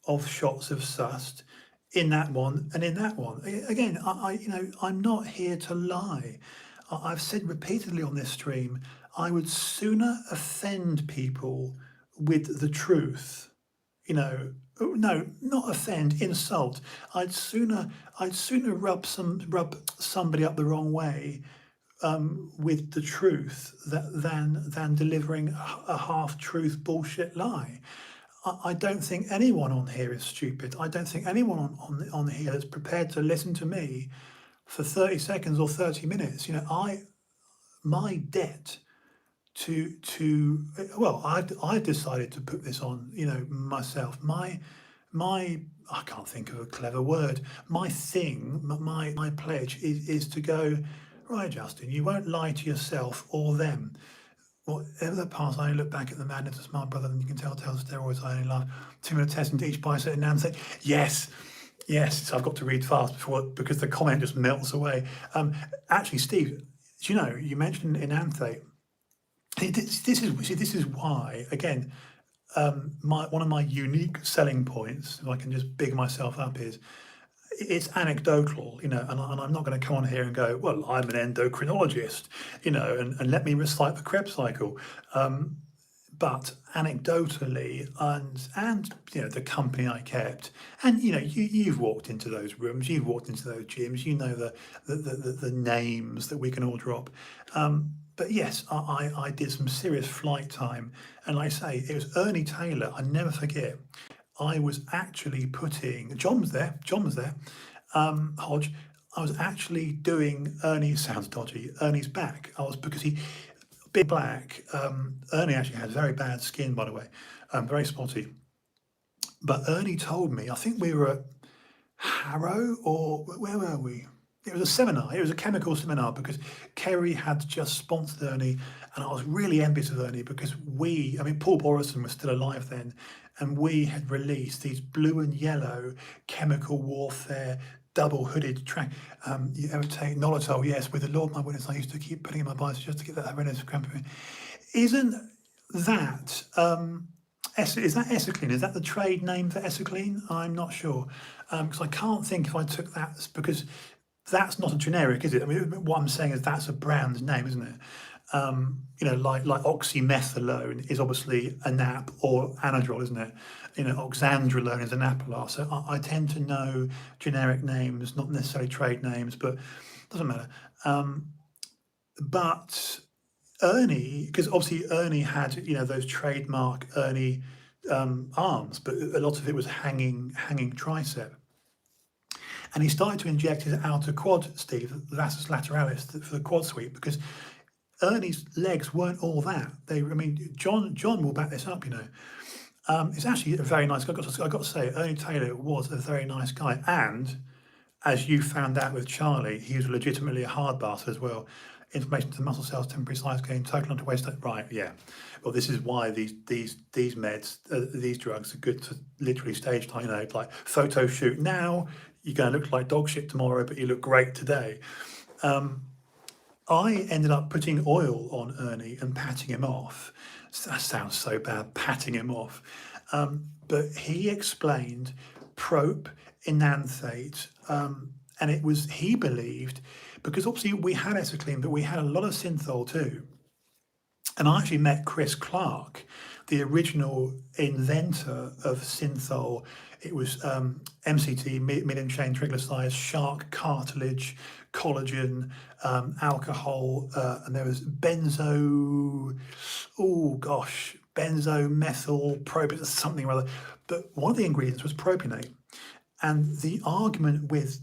of shots of sus in that one and in that one. Again, you know, I'm not here to lie. I've said repeatedly on this stream, I would sooner offend people with the truth, no, not offend, insult. I'd sooner rub somebody up the wrong way with the truth than delivering a half-truth bullshit lie. I don't think anyone on here is stupid. I don't think anyone on here that's prepared to listen to me for 30 seconds or 30 minutes. My debt well, I decided to put this on, myself. My I can't think of a clever word. My thing, my pledge is to go, right, Justin, you won't lie to yourself or them. Whatever the past, I only look back at the madness of my brother, and you can tell steroids, I only laugh. 2-minute test into each bicep and say, yes, so I've got to read fast because the comment just melts away. Actually, Steve, do you know, you mentioned enanthate. This is why, again, one of my unique selling points, if I can just big myself up, is it's anecdotal, and I'm not going to come on here and go, well, I'm an endocrinologist, and let me recite the Krebs cycle. But anecdotally, and the company I kept, and you've walked into those rooms, you've walked into those gyms, the names that we can all drop. But yes, I did some serious flight time, and like I say, it was Ernie Taylor. I never forget. I was actually putting John was there, Hodge. I was actually doing Ernie. Sounds dodgy. Ernie's back. Because he big black. Ernie actually had very bad skin, by the way, very spotty. But Ernie told me, I think we were at Harrow, or where were we? It was a seminar. It was a chemical seminar because Kerry had just sponsored Ernie, and I was really envious of Ernie because Paul Borison was still alive then, and we had released these blue and yellow chemical warfare double-hooded track. You ever take Nolotol? Yes, with the Lord my witness, I used to keep putting in my biceps just to get that horrendous cramp. Isn't that is that Esicline? Is that the trade name for Esicline? I'm not sure, because I can't think if I took that, because that's not a generic, is it? I mean, what I'm saying is that's a brand name, isn't it? Like oxymethylone is obviously a NAP or Anadrol, isn't it? Oxandrolone is a NAPOLAR. So I tend to know generic names, not necessarily trade names, but doesn't matter. But Ernie, because obviously Ernie had those trademark Ernie arms, but a lot of it was hanging tricep. And he started to inject his outer quad, Steve, the vastus lateralis, for the quad sweep, because Ernie's legs weren't all that. John will back this up. It's actually a very nice guy. I got to say, Ernie Taylor was a very nice guy, and as you found out with Charlie, he was legitimately a hard bastard as well. Inflammation to the muscle cells, temporary size gain, total onto waist. Right, yeah. Well, this is why these meds, these drugs are good to literally stage time. Like photo shoot now, you're going to look like dog shit tomorrow, but you look great today. I ended up putting oil on Ernie and patting him off. That sounds so bad, patting him off. But he explained prop, enanthate, and it was, he believed, because obviously we had Esicline, but we had a lot of synthol too. And I actually met Chris Clark, the original inventor of synthol. It was MCT, medium chain triglycerides, shark cartilage, collagen, alcohol, and there was benzomethyl propionate, something or other. But one of the ingredients was propionate. And the argument with,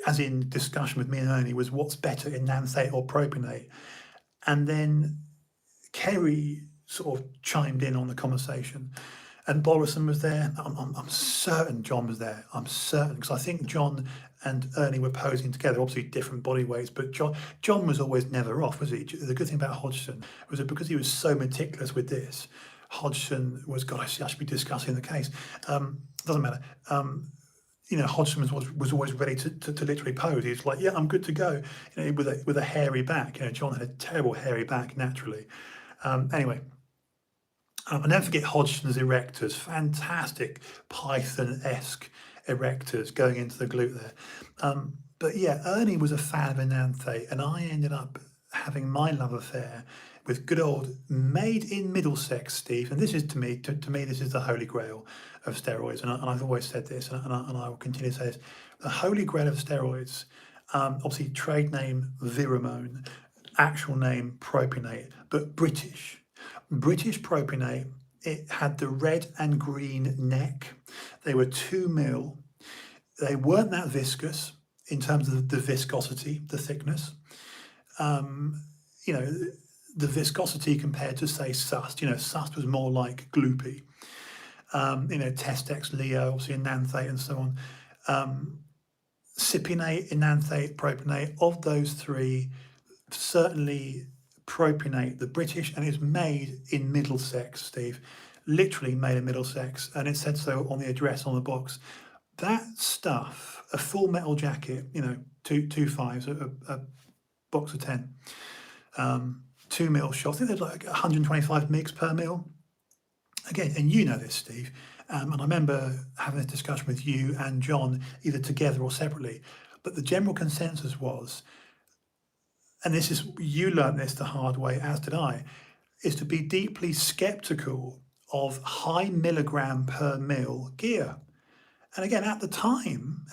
as in discussion with me and Ernie, was what's better, enanthate or propionate? And then Kerry sort of chimed in on the conversation, and Borison was there. I'm certain John was there. I'm certain, because I think John and Ernie were posing together, obviously different body weights, but John was always never off, was he? The good thing about Hodgson was that because he was so meticulous with this, Hodgson was, God, I should be discussing the case. Doesn't matter. Hodgson was always ready to literally pose. He's like, yeah, I'm good to go, with a hairy back. John had a terrible hairy back naturally. Anyway, I'll never forget Hodgson's erectors, fantastic Python-esque erectors going into the glute there. But yeah, Ernie was a fan of enanthate, and I ended up having my love affair with good old made in Middlesex, Steve. And this is to me, this is the holy grail of steroids. And I've always said this, and I will continue to say this. The holy grail of steroids, obviously trade name Viramone, actual name propionate, but British propionate. It had the red and green neck. They were 2 mil. They weren't that viscous in terms of the viscosity, the thickness. You know, the viscosity compared to, say, Sust. You know, Sust was more like gloopy. You know, Testex, Leo, obviously enanthate and so on. Cypionate, enanthate, propionate, of those three, certainly propionate, the British, and it's made in Middlesex, Steve. Literally made in Middlesex, and it said so on the address on the box. That stuff, a full metal jacket, you know, two fives, a box of 10, 2 mil shots. I think there's like 125 mgs per mil. Again, and you know this, Steve, and I remember having this discussion with you and John, either together or separately, but the general consensus was, and this is, you learnt this the hard way, as did I, is to be deeply skeptical of high milligram per mil gear. And again, at the time,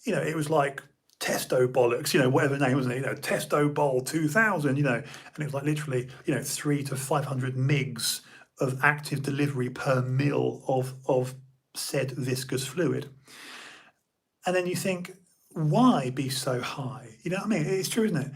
you know, it was like Testo bollocks, you know, whatever the name was, you know, Testo Bowl 2000, you know, and it was like literally, you know, 300 to 500 mgs of active delivery per mil of said viscous fluid. And then you think, why be so high? You know what I mean? It's true, isn't it?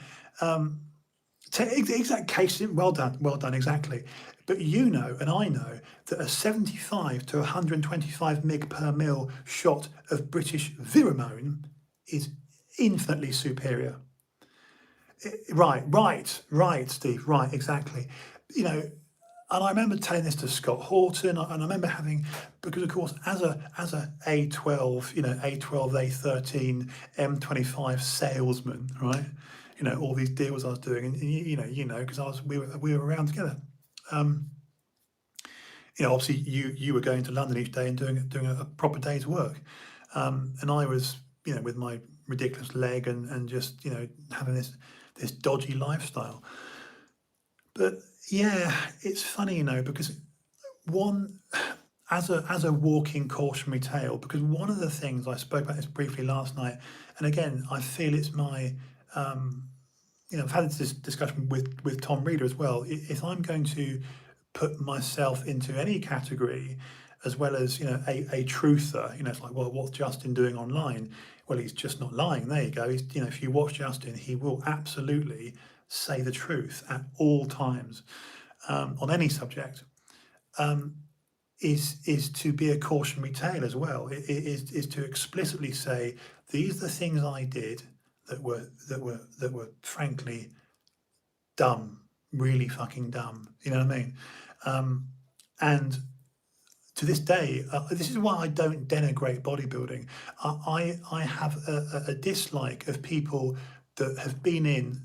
Exact case, well done, exactly. But you know, and I know, that a 75 to 125 mg per mil shot of British Viramone is infinitely superior. Right, Steve, right, exactly. You know, and I remember telling this to Scott Horton, and I remember having, because of course, as a A12, you know, A12, A13, M25 salesman, right? You know, all these deals I was doing, and you know, because we were around together. You know, obviously you were going to London each day and doing a proper day's work, and I was, you know, with my ridiculous leg and just, you know, having this dodgy lifestyle. But yeah, it's funny, you know, because as a walking cautionary tale, because one of the things, I spoke about this briefly last night, and again, I feel it's my, you know, I've had this discussion with Tom Reeder as well. If I'm going to put myself into any category, as well as, you know, a truther, you know, it's like, well, what's Justin doing online? Well, he's just not lying. There you go. He's, you know, if you watch Justin, he will absolutely say the truth at all times, on any subject. Is to be a cautionary tale as well. It is to explicitly say, these are the things I did that were frankly dumb, really fucking dumb. You know what I mean? And to this day, this is why I don't denigrate bodybuilding. I have a dislike of people that have been in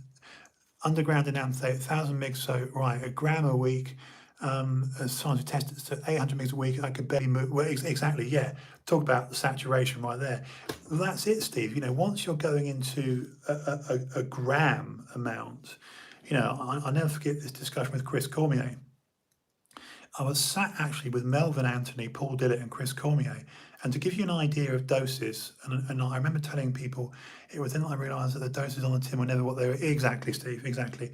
underground enanthate, 1,000 mgs, so right, a gram a week, as science tested, so 800 mgs a week, I could barely move. Well, exactly, yeah. Talk about the saturation right there. That's it, Steve. You know, once you're going into a gram amount, you know, I never forget this discussion with Chris Cormier. I was sat actually with Melvin Anthony, Paul Dillett, and Chris Cormier. And to give you an idea of doses, and I remember telling people, it was then I realised that the doses on the tin were never what they were. Exactly, Steve, exactly.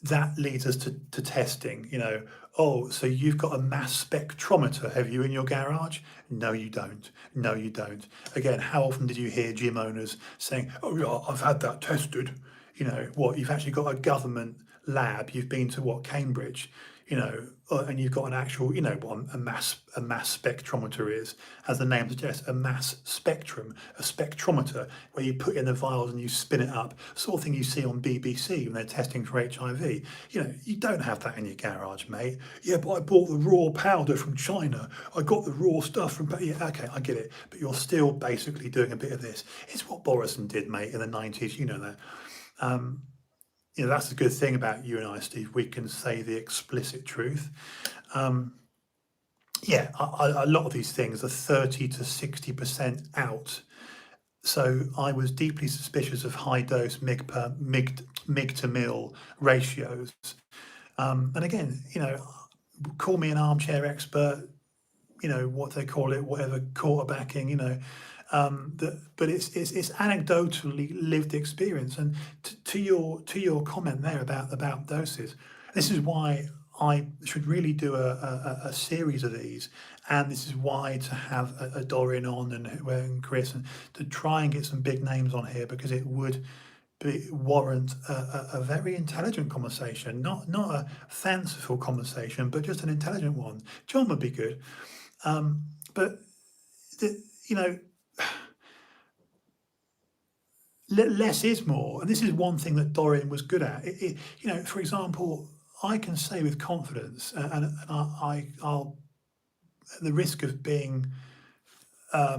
That leads us to testing, you know. Oh, so you've got a mass spectrometer, have you, in your garage? No, you don't. No, you don't. Again, how often did you hear gym owners saying, oh yeah, I've had that tested? You know, what, you've actually got a government lab, you've been to what, Cambridge, you know, and you've got an actual, you know, what a mass spectrometer is, as the name suggests, a mass spectrum, a spectrometer, where you put in the vials and you spin it up, sort of thing you see on BBC when they're testing for HIV. You know, you don't have that in your garage, mate. Yeah, but I bought the raw powder from China. I got the raw stuff from, yeah, okay, I get it. But you're still basically doing a bit of this. It's what Borison did, mate, in the 90s, you know that. You know, that's the good thing about you and I, Steve. We can say the explicit truth. Yeah, a lot of these things are 30 to 60% out. So I was deeply suspicious of high dose mig to mil ratios. And again, call me an armchair expert, what they call it, whatever, quarterbacking, but it's anecdotally lived experience. And to your comment there about doses, this is why I should really do a series of these, and this is why to have a Dorian on and Chris, and to try and get some big names on here, because it would warrant a very intelligent conversation, not a fanciful conversation, but just an intelligent one. John would be good. But less is more, and this is one thing that Dorian was good at. For example, I can say with confidence, and I'll, at the risk of being, I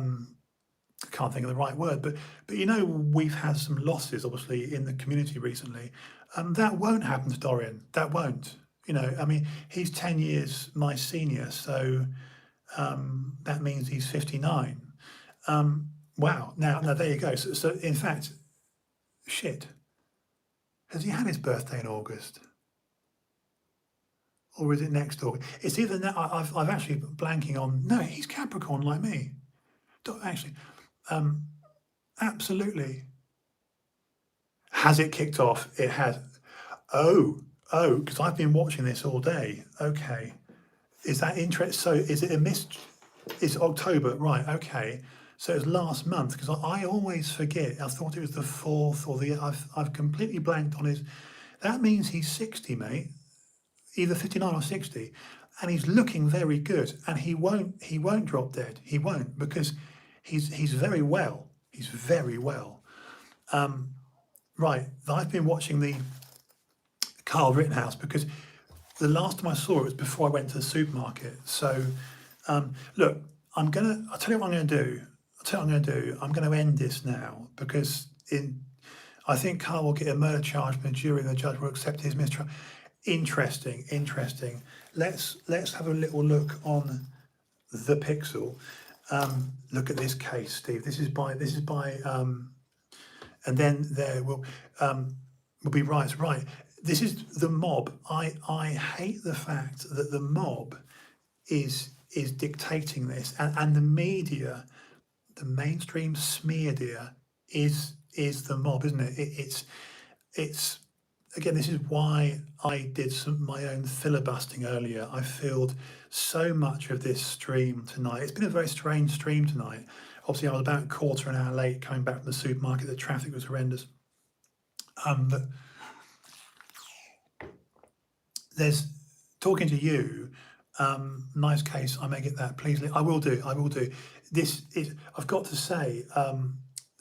can't think of the right word, but we've had some losses, obviously, in the community recently. That won't happen to Dorian. That won't. He's 10 years my senior, so that means he's 59. Wow. Now there you go. So in fact, shit. Has he had his birthday in August? Or is it next August? It's either now. I've actually blanking on. No, he's Capricorn like me. Actually, absolutely. Has it kicked off? It has. Oh, because I've been watching this all day. Okay. Is that interest? So is it a missed? It's October, right? Okay. So it's last month, because I always forget. I thought it was the 4th or the. I've completely blanked on his. That means he's 60, mate. Either 59 or 60, and he's looking very good. And he won't drop dead. He won't, because he's very well. He's very well. Right. I've been watching the Carl Rittenhouse, because the last time I saw it was before I went to the supermarket. So, look, I'll tell you what I'm going to do. I'm going to end this now, because I think Carl will get a murder charge from the jury, and the judge will accept his mistrial. Interesting. Let's have a little look on the Pixel. Look at this case, Steve. This is by, and then there will be rights. Right. This is the mob. I hate the fact that the mob is dictating this, and the media, the mainstream smeardia is the mob, isn't it? It's again, this is why I did my own filibustering earlier. I filled so much of this stream tonight. It's been a very strange stream tonight. Obviously, I was about a quarter an hour late coming back from the supermarket. The traffic was horrendous. But there's talking to you. Nice case. I may get that. Please, I will do. This is. I've got to say.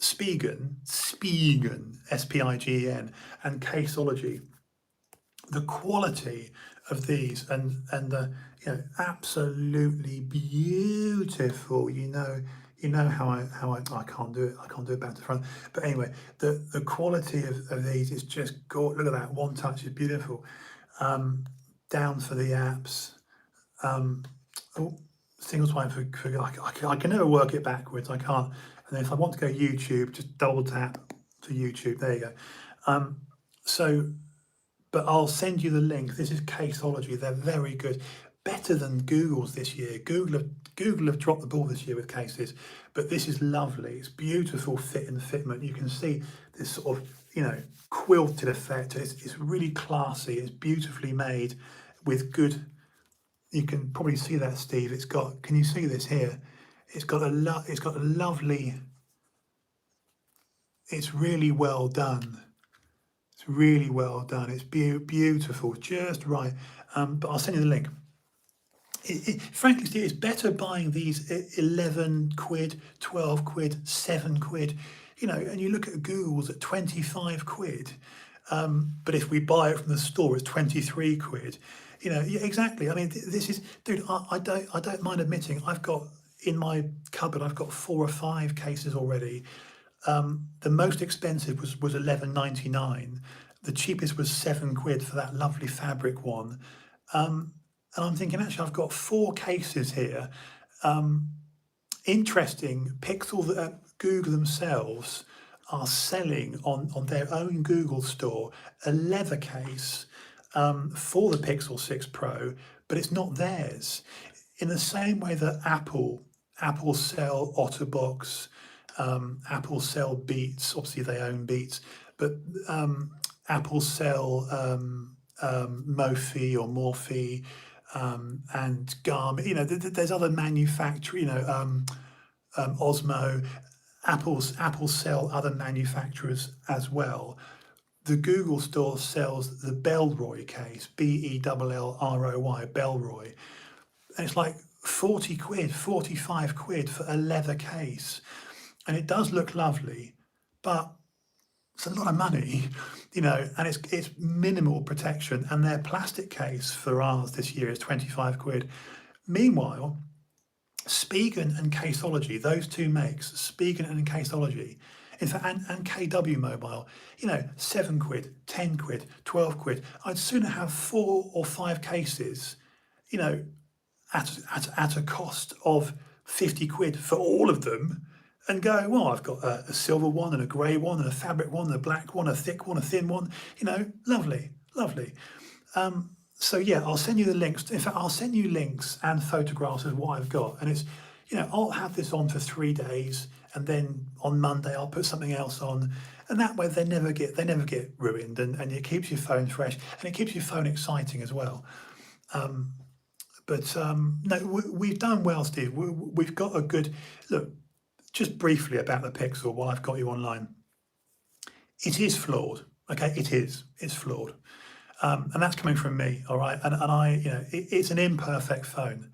Spigen, Spigen, and Caseology, the quality of these, and absolutely beautiful. You know how I can't do it. I can't do it back to front. But anyway, the quality of these is just gorgeous. Look at that. One touch is beautiful. Down for the apps. Single swipe for I can never work it backwards. I can't. And then if I want to go YouTube, just double tap to YouTube. There you go. But I'll send you the link. This is Caseology. They're very good. Better than Google's this year. Google have dropped the ball this year with cases, but this is lovely. It's beautiful fit and fitment. You can see this sort of, quilted effect. It's really classy. It's beautifully made with good. You can probably see that, Steve. Can you see this here? It's got a lovely. It's really well done. It's really well done. It's beautiful, just right. But I'll send you the link. Frankly, Steve, it's better buying these 11 quid, 12 quid, 7 quid. And you look at Google's at 25 quid. But if we buy it from the store, it's 23 quid. Yeah, exactly. I mean, this is, dude. I don't mind admitting, I've got in my cupboard, I've got 4 or 5 cases already. The most expensive was £11.99. The cheapest was 7 quid for that lovely fabric one. And I'm thinking, actually, I've got 4 cases here. interesting, Pixel, Google themselves are selling on their own Google store a leather case for the Pixel 6 Pro, but it's not theirs. In the same way that Apple sell OtterBox, Apple sell Beats, obviously they own Beats, but Apple sell Mophie or Morphe and Garmin. You know, there's other manufacturers. You know, Osmo. Apple sell other manufacturers as well. The Google store sells the Bellroy case, Bellroy, Bellroy, and it's like 40 quid, 45 quid for a leather case. And it does look lovely, but it's a lot of money, you know, and it's minimal protection. And their plastic case for ours this year is 25 quid. Meanwhile, Spigen and Caseology, those two makes, Spigen and Caseology, in fact, and KW Mobile, you know, 7 quid, 10 quid, 12 quid. I'd sooner have 4 or 5 cases, you know, at a cost of 50 quid for all of them, and go, well, I've got a silver one and a grey one and a fabric one and a black one, a thick one, a thin one, you know, lovely, lovely. So yeah, I'll send you the links. In fact, I'll send you links and photographs of what I've got. And it's, you know, I'll have this on for 3 days, and then on Monday I'll put something else on, and that way they never get ruined, and it keeps your phone fresh, and it keeps your phone exciting as well. No, we've done well, Steve. We've got a good look. Just briefly about the Pixel while I've got you online. It is flawed. Okay, it is. It's flawed. And that's coming from me, all right? And I, you know, it's an imperfect phone.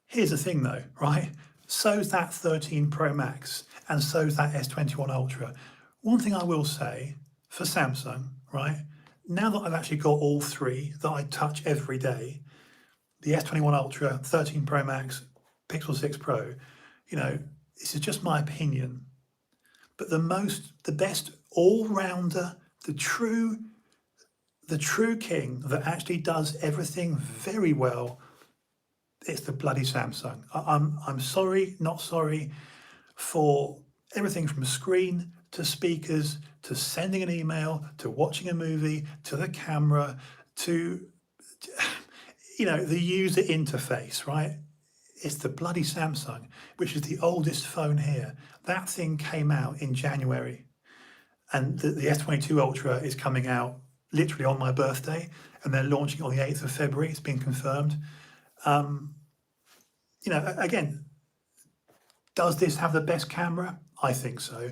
Here's the thing though, right? So's that 13 Pro Max, and so's that S21 Ultra. One thing I will say for Samsung, right? Now that I've actually got all three that I touch every day, the S21 Ultra, 13 Pro Max, Pixel 6 Pro, you know, this is just my opinion, but the best all-rounder, the true king that actually does everything very well, it's the bloody Samsung. I'm sorry, not sorry, for everything from screen to speakers to sending an email to watching a movie to the camera to, you know, the user interface, right? It's the bloody Samsung, which is the oldest phone here. That thing came out in January, and the S22 Ultra is coming out literally on my birthday, and they're launching on the 8th of February. It's been confirmed. You know, again, does this have the best camera? I think so.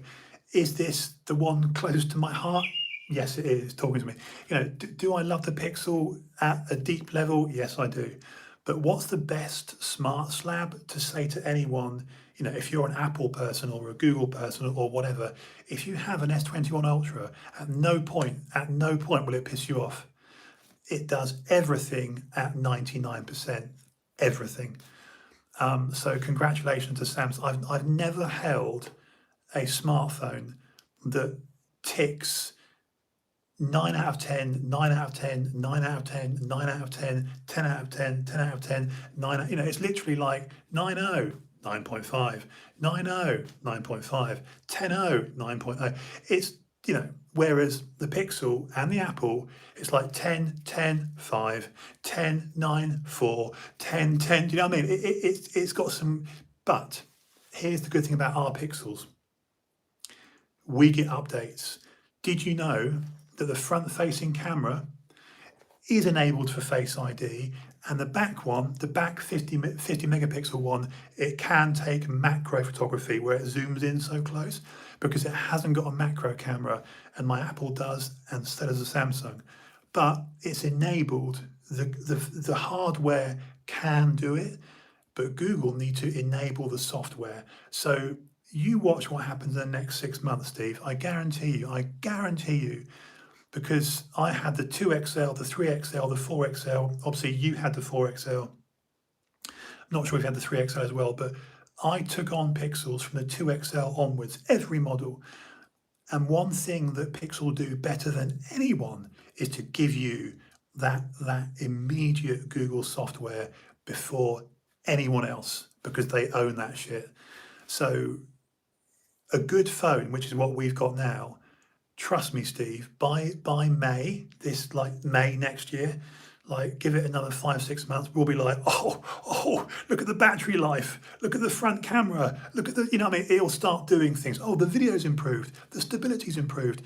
Is this the one close to my heart? Yes, it is, talking to me. You know, do I love the Pixel at a deep level? Yes, I do. But what's the best smart slab to say to anyone, you know, if you're an Apple person or a Google person or whatever, if you have an S21 Ultra, at no point will it piss you off. It does everything at 99%, everything. So congratulations to Samsung. I've never held a smartphone that ticks 9 out of 10, 9 out of 10, 9 out of 10, 9 out of 10, 10 out of 10, 10 out of 10, 9 out, you know, it's literally like 9.0, 9.5, 9.0, 9.5, 10.0, 9.0. It's, you know, whereas the Pixel and the Apple, it's like 10, 10, 5, 10, 9, 4, 10, 10, do you know what I mean? It's got some, but here's the good thing about our Pixels. We get updates. Did you know that the front-facing camera is enabled for Face ID, and the back one, the back 50 megapixel one, it can take macro photography where it zooms in so close, because it hasn't got a macro camera, and my Apple does, and so does the Samsung. But it's enabled, the hardware can do it, but Google need to enable the software. So you watch what happens in the next 6 months, Steve. I guarantee you, because I had the 2XL, the 3XL, the 4XL. Obviously, you had the 4XL. I'm not sure if you had the 3XL as well, but I took on Pixels from the 2XL onwards, every model. And one thing that Pixel do better than anyone is to give you that immediate Google software before anyone else. because they own that shit. So a good phone, which is what we've got now, trust me, Steve, by May, May next year, like give it another 5-6 months, we'll be like, oh, look at the battery life, look at the front camera, look at the, you know what I mean? It'll start doing things. Oh, the video's improved, the stability's improved.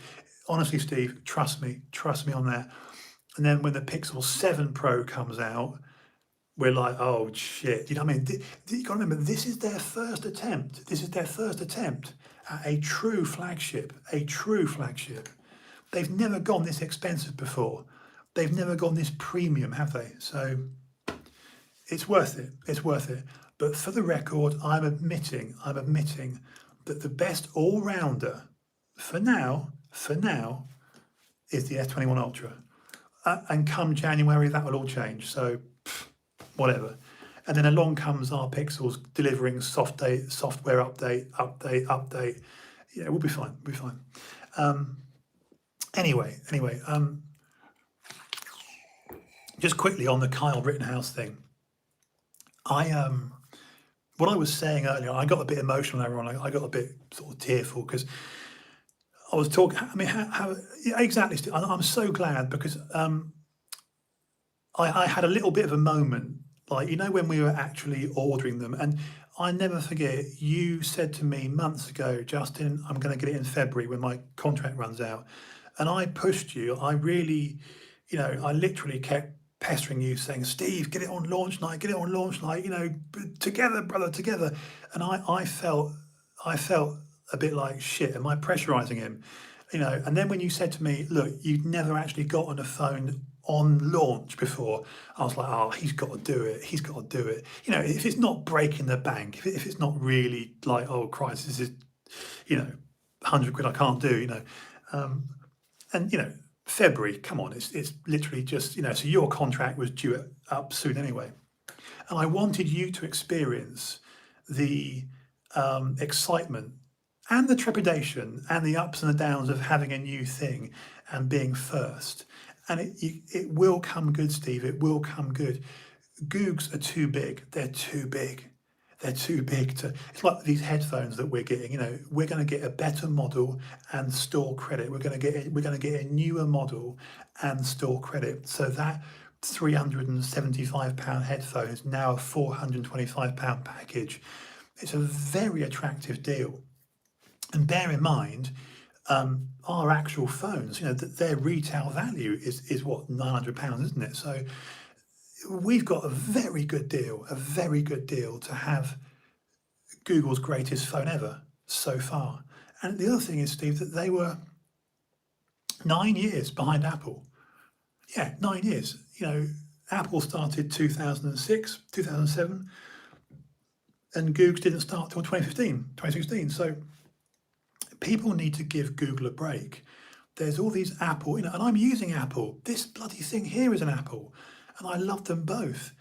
Honestly, Steve, trust me on that. And then when the Pixel 7 Pro comes out, we're like, oh shit, you know what I mean? You got to remember, this is their first attempt. This is their first attempt at a true flagship, They've never gone this expensive before. They've never gone this premium, have they? So it's worth it. It's worth it. But for the record, I'm admitting that the best all-rounder for now is the S21 Ultra. And come January, that will all change. So whatever. And then along comes our Pixels delivering software update. Yeah, we'll be fine. Anyway, just quickly on the Kyle Rittenhouse thing. What I was saying earlier, I got a bit emotional, everyone. I got a bit sort of tearful because I was talking. I mean, how yeah, exactly. Steve, I'm so glad because I had a little bit of a moment, like, you know, when we were actually ordering them. And I never forget, you said to me months ago, Justin, I'm going to get it in February when my contract runs out. And I pushed you. I really, you know, I literally kept pestering you saying, Steve, get it on launch night, you know, together, brother, together. And I felt a bit like shit. Am I pressurizing him? You know, and then when you said to me, look, you'd never actually got on a phone on launch before, I was like, oh, he's got to do it. You know, if it's not breaking the bank, if it's not really like, oh Christ, this is, you know, 100 quid I can't do, you know. And, you know, February, come on, it's literally just, you know, so your contract was due up soon anyway. And I wanted you to experience the excitement and the trepidation and the ups and the downs of having a new thing and being first. And it will come good, Steve. It will come good. Googs are too big. They're too big. It's like these headphones that we're getting. You know, we're going to get a better model and store credit. We're going to get a newer model and store credit. So that £375 headphone is now a £425 package. It's a very attractive deal. And bear in mind, our actual phones, you know, their retail value is what, £900, isn't it? So we've got a very good deal to have Google's greatest phone ever so far. And the other thing is, Steve, that they were 9 years behind Apple. Yeah, 9 years. You know, Apple started 2006, 2007, and Google didn't start till 2016. So people need to give Google a break. There's all these Apple, you know, and I'm using Apple. This bloody thing here is an Apple, and I love them both.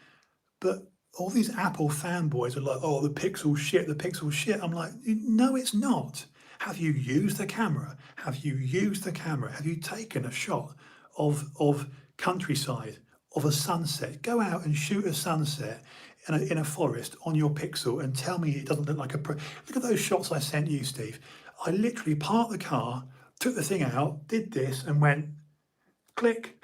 But all these Apple fanboys are like, oh, the Pixel shit. I'm like, no, it's not. Have you used the camera? Have you taken a shot of countryside, of a sunset? Go out and shoot a sunset in a forest on your Pixel and tell me it doesn't look like a pro. Look at those shots I sent you, Steve. I literally parked the car, took the thing out, did this and went, click.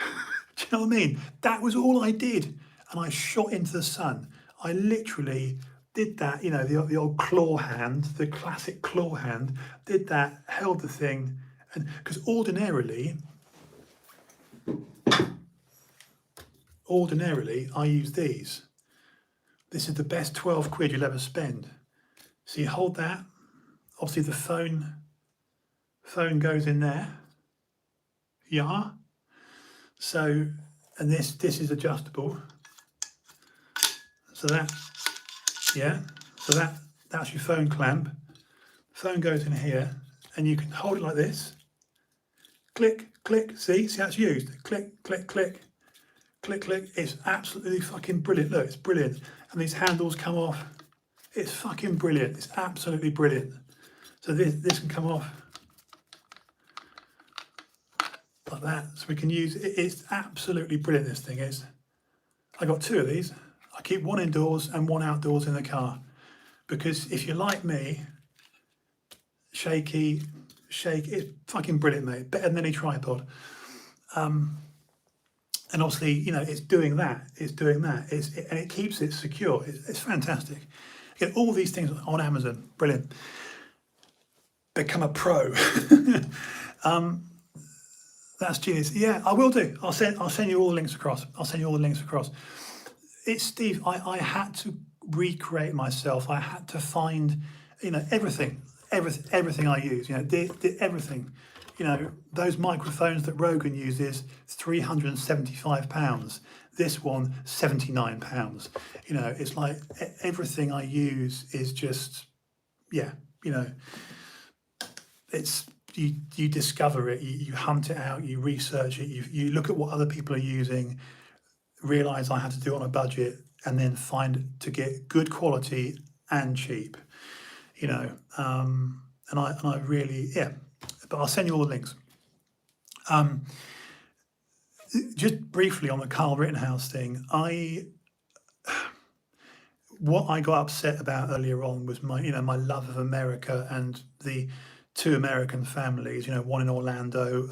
Do you know what I mean? That was all I did. And I shot into the sun. I literally did that, you know, the old claw hand, the classic claw hand, did that, held the thing. And because ordinarily, I use these. This is the best 12 quid you'll ever spend. So you hold that. Obviously the phone goes in there. Yeah. So, and this is adjustable. So that, yeah. So that's your phone clamp. Phone goes in here, and you can hold it like this. Click, click. See how it's used. Click, click, click, click, click. It's absolutely fucking brilliant. Look, it's brilliant. And these handles come off. It's fucking brilliant. It's absolutely brilliant. So this can come off like that. So we can use it. It's absolutely brilliant, this thing is. I got two of these. I keep one indoors and one outdoors in the car. because if you're like me, shaky, it's fucking brilliant, mate. Better than any tripod. And obviously, it's doing that. And it keeps it secure. It's fantastic. You get all these things on Amazon. Brilliant. Become a pro. That's genius. Yeah, I will do. I'll send you all the links across. It's Steve. I had to recreate myself. I had to find, everything I use. Everything. Those microphones that Rogan uses, £375. This one, £79. It's like everything I use is just, it's you discover it, you hunt it out, you research it, you look at what other people are using, realize I had to do it on a budget, and then find to get good quality and cheap. And I really, but I'll send you all the links. Just briefly on the Carl Rittenhouse thing, what I got upset about earlier on was my love of America and the two American families, one in Orlando,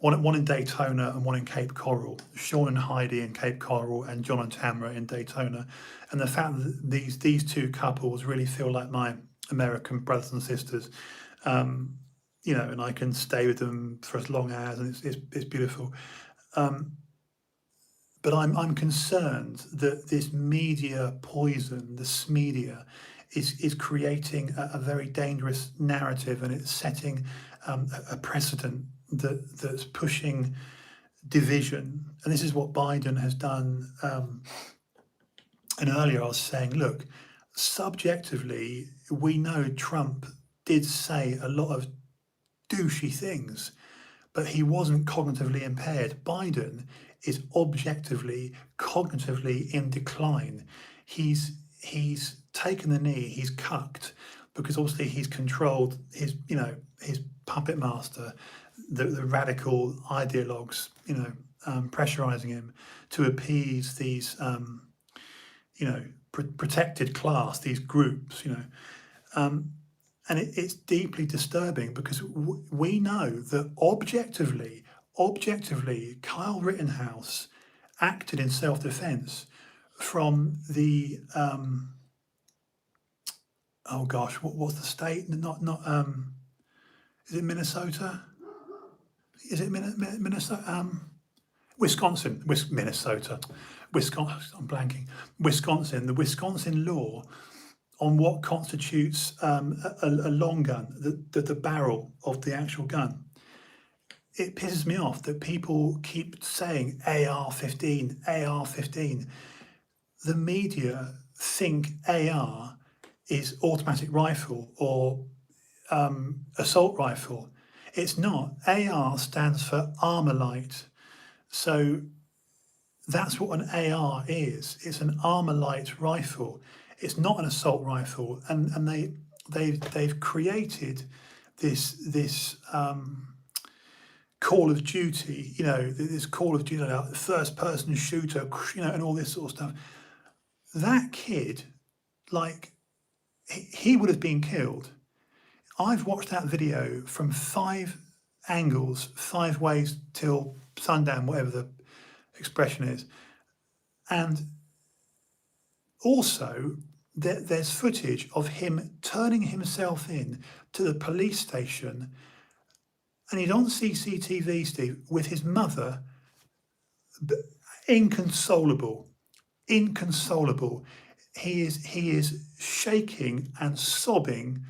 one in Daytona and one in Cape Coral, Sean and Heidi in Cape Coral and John and Tamara in Daytona. And the fact that these two couples really feel like my American brothers and sisters, and I can stay with them for as long as, and it's beautiful. But I'm concerned that this media poison, this media, is creating a very dangerous narrative, and it's setting a precedent that's pushing division. And this is what Biden has done. And earlier I was saying, look, subjectively, we know Trump did say a lot of douchey things, but he wasn't cognitively impaired. Biden is objectively, cognitively in decline. He's taken the knee, he's cucked, because obviously he's controlled his puppet master, the radical ideologues, pressurizing him to appease these, protected class, these groups, and it's deeply disturbing, because we know that objectively, Kyle Rittenhouse acted in self-defense from the oh gosh, what was the state? Not is it Minnesota? Is it Minnesota? Wisconsin. Minnesota. Wisconsin. I'm blanking. Wisconsin. The Wisconsin law on what constitutes a long gun, the barrel of the actual gun. It pisses me off that people keep saying AR-15, AR-15. The media think AR is automatic rifle or assault rifle. It's not. AR stands for Armalite. So that's what an AR is. It's an Armalite rifle. It's not an assault rifle. And they've created this Call of Duty, this Call of Duty, first person shooter, and all this sort of stuff. That kid, he would have been killed. I've watched that video from 5 angles, 5 ways till sundown, whatever the expression is. And also, there's footage of him turning himself in to the police station, and he's on CCTV, Steve, with his mother, inconsolable. He is shaking and sobbing.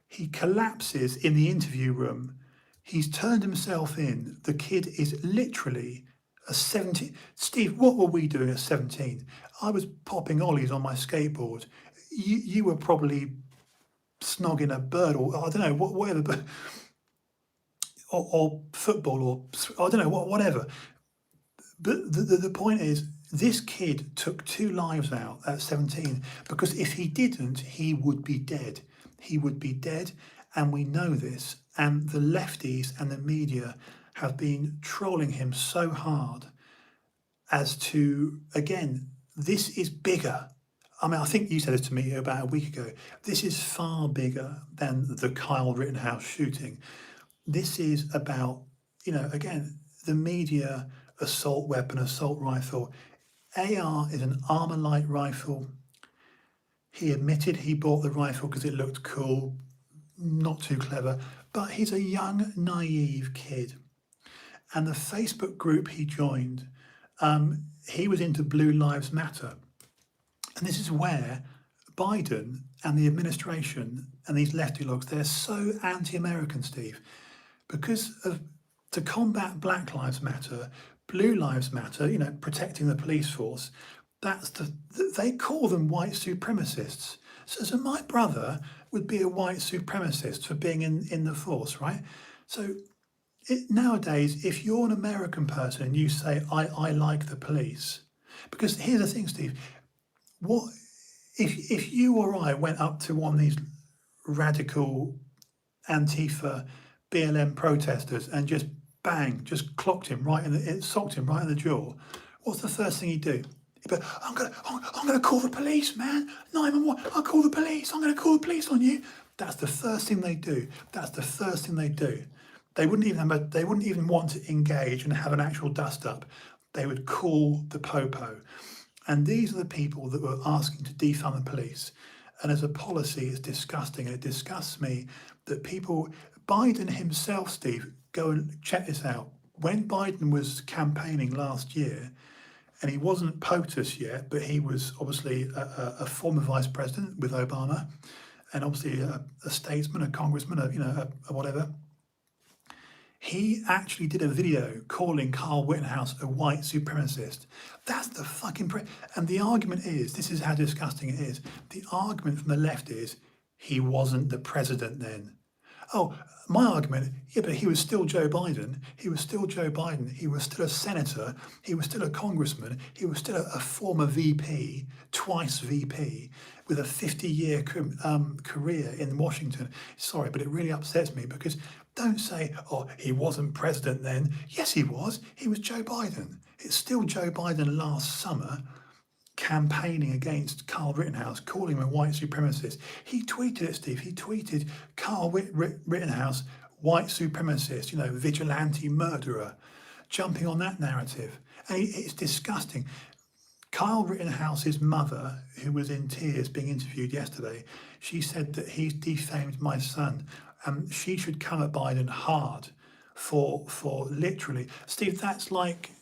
He collapses in the interview room. He's turned himself in. The kid is literally a 17. Steve, what were we doing at 17? I was popping ollies on my skateboard. You were probably snogging a bird, or I don't know, whatever, but or football, or I don't know, whatever. But the point is, this kid took 2 lives out at 17, because if he didn't, he would be dead. He would be dead, and we know this. And the lefties and the media have been trolling him so hard as to, again, this is bigger. I mean, I think you said this to me about a week ago. This is far bigger than the Kyle Rittenhouse shooting. This is about, again, the media assault weapon, assault rifle. AR is an armor-light rifle. He admitted he bought the rifle because it looked cool, not too clever, but he's a young, naive kid. And the Facebook group he joined, he was into Blue Lives Matter. And this is where Biden and the administration and these lefty logs, they're so anti-American, Steve, because to combat Black Lives Matter, Blue Lives Matter, protecting the police force, they call them white supremacists. So my brother would be a white supremacist for being in the force, right? So nowadays, if you're an American person and you say, I like the police, because here's the thing, Steve, what if you or I went up to one of these radical Antifa BLM protesters and just bang, just socked him right in the jaw, what's the first thing he'd do? He'd be, I'm gonna call the police, man. 911, I'll call the police. I'm gonna call the police on you. That's the first thing they do. They wouldn't even want to engage and have an actual dust up. They would call the popo. And these are the people that were asking to defund the police. And as a policy, it's disgusting. And it disgusts me that Biden himself, Steve, go and check this out. When Biden was campaigning last year, and he wasn't POTUS yet, but he was obviously a former vice president with Obama, and obviously a statesman, a congressman, a whatever. He actually did a video calling Kyle Rittenhouse a white supremacist. That's the fucking... And the argument is, this is how disgusting it is, the argument from the left is, he wasn't the president then. Oh, my argument, yeah, but he was still Joe Biden. He was still Joe Biden. He was still a senator. He was still a congressman. He was still a former VP, twice VP, with a 50-year career in Washington. Sorry, but it really upsets me because don't say, oh, he wasn't president then. Yes, he was. He was Joe Biden. It's still Joe Biden last summer campaigning against Kyle Rittenhouse, calling him a white supremacist. He tweeted it, Steve. He tweeted Kyle Rittenhouse, white supremacist, vigilante murderer, jumping on that narrative. And it's disgusting. Kyle Rittenhouse's mother, who was in tears being interviewed yesterday, she said that he's defamed my son. She should come at Biden hard for literally. Steve, that's like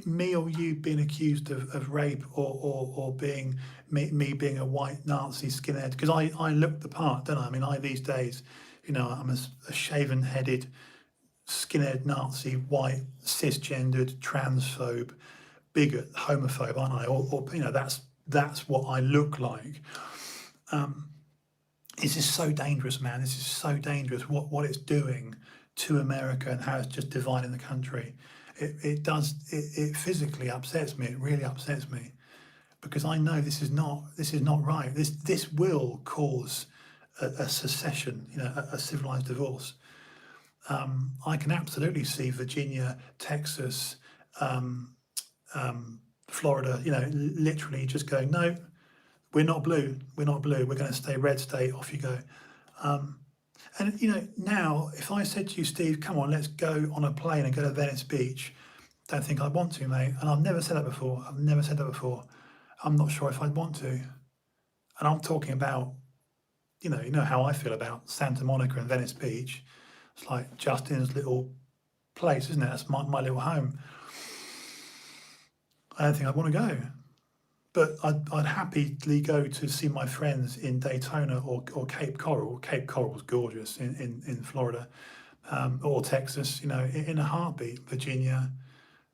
me or you being accused of rape or being me being a white Nazi skinhead, because I look the part, don't I? I mean, these days, I'm a shaven-headed skinhead Nazi, white, cisgendered, transphobe, bigot, homophobe, aren't I? Or that's what I look like. This is so dangerous, man. This is so dangerous. What it's doing to America and how it's just dividing the country. It physically upsets me. It really upsets me, because I know this is not right. This will cause a secession, a civilized divorce. I can absolutely see Virginia, Texas, Florida, literally just going, no, we're not blue. We're going to stay red state. Off you go. And now, if I said to you, Steve, come on, let's go on a plane and go to Venice Beach, don't think I'd want to, mate. And I've never said that before. I'm not sure if I'd want to. And I'm talking about, you know how I feel about Santa Monica and Venice Beach. It's like Justin's little place, isn't it? That's my little home. I don't think I'd want to go. But I'd happily go to see my friends in Daytona or Cape Coral. Cape Coral's gorgeous in Florida, or Texas, in a heartbeat. Virginia,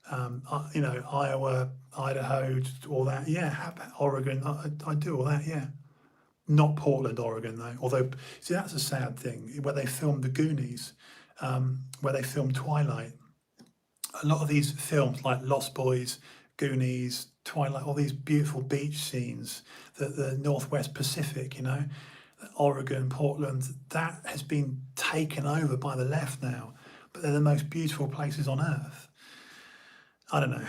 Iowa, Idaho, all that. Yeah, Oregon, I do all that, yeah. Not Portland, Oregon, though. Although, see, that's a sad thing. Where they filmed The Goonies, where they filmed Twilight. A lot of these films, like Lost Boys, Goonies, Twilight, all these beautiful beach scenes, the Northwest Pacific, Oregon, Portland, that has been taken over by the left now, but they're the most beautiful places on earth. I don't know.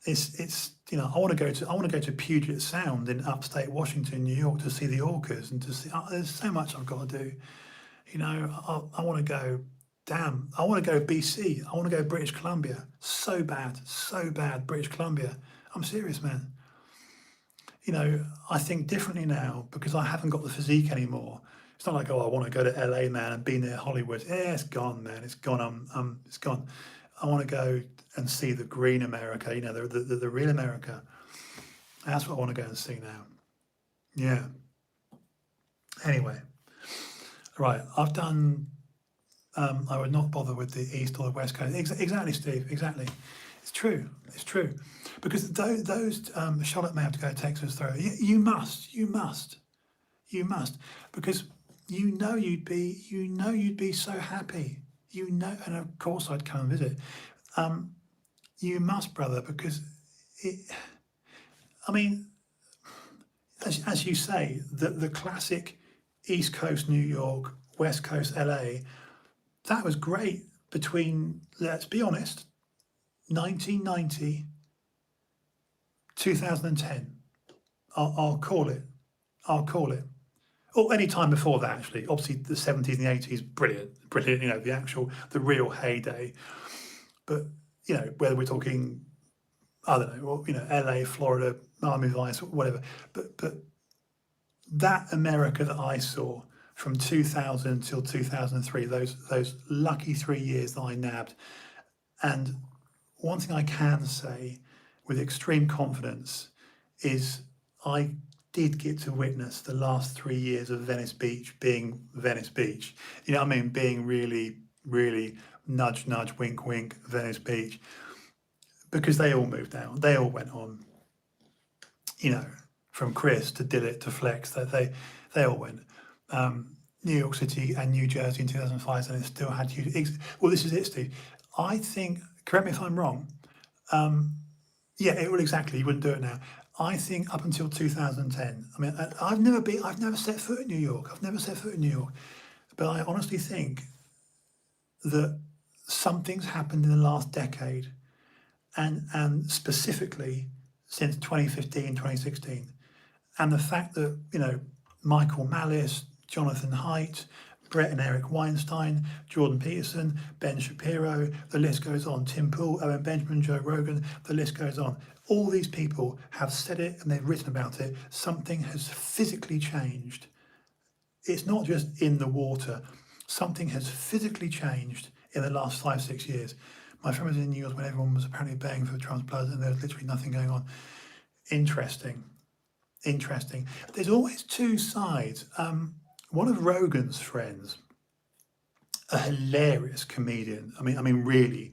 It's I want to go to Puget Sound in upstate Washington, New York, to see the orcas and to see. There's so much I've got to do. I want to go. Damn, I want to go BC. I want to go British Columbia. So bad, British Columbia. I'm serious, man. I think differently now because I haven't got the physique anymore. It's not like, oh, I want to go to LA, man, and be near Hollywood. Yeah, it's gone, man. It's gone. It's gone. I want to go and see the green America. The real America. That's what I want to go and see now. Yeah. Anyway, right. I've done. I would not bother with the East or the West Coast. Exactly, Steve. Exactly. It's true. It's true. Because those Charlotte may have to go to Texas though. You must. Because you'd be so happy. And of course I'd come and visit. You must, brother, because as you say, the classic East Coast New York, West Coast LA, that was great between, let's be honest, 1990, 2010. I'll call it. Or any time before that, actually. Obviously, the 70s and the 80s, brilliant. The real heyday. But, whether we're talking, I don't know, LA, Florida, Miami Vice, whatever. But that America that I saw from 2000 till 2003, those lucky 3 years that I nabbed. And one thing I can say with extreme confidence is I did get to witness the last 3 years of Venice Beach being Venice Beach. Being really, really nudge, nudge, wink, wink, Venice Beach. Because they all moved out. They all went on, from Chris to Dillet to Flex. They all went. New York City and New Jersey in 2005, and it still had huge. Well, this is it, Steve. I think, correct me if I'm wrong. Exactly. You wouldn't do it now. I think up until 2010. I've never set foot in New York. But I honestly think that something's happened in the last decade, and specifically since 2015, 2016, and the fact that Michael Malice, Jonathan Haidt, Brett and Eric Weinstein, Jordan Peterson, Ben Shapiro, the list goes on, Tim Pool, Owen Benjamin, Joe Rogan, the list goes on. All these people have said it and they've written about it. Something has physically changed. It's not just in the water. Something has physically changed in the last 5-6 years. My friend was in New York when everyone was apparently begging for Trump's blood and there was literally nothing going on. Interesting. There's always two sides. One of Rogan's friends, a hilarious comedian, really,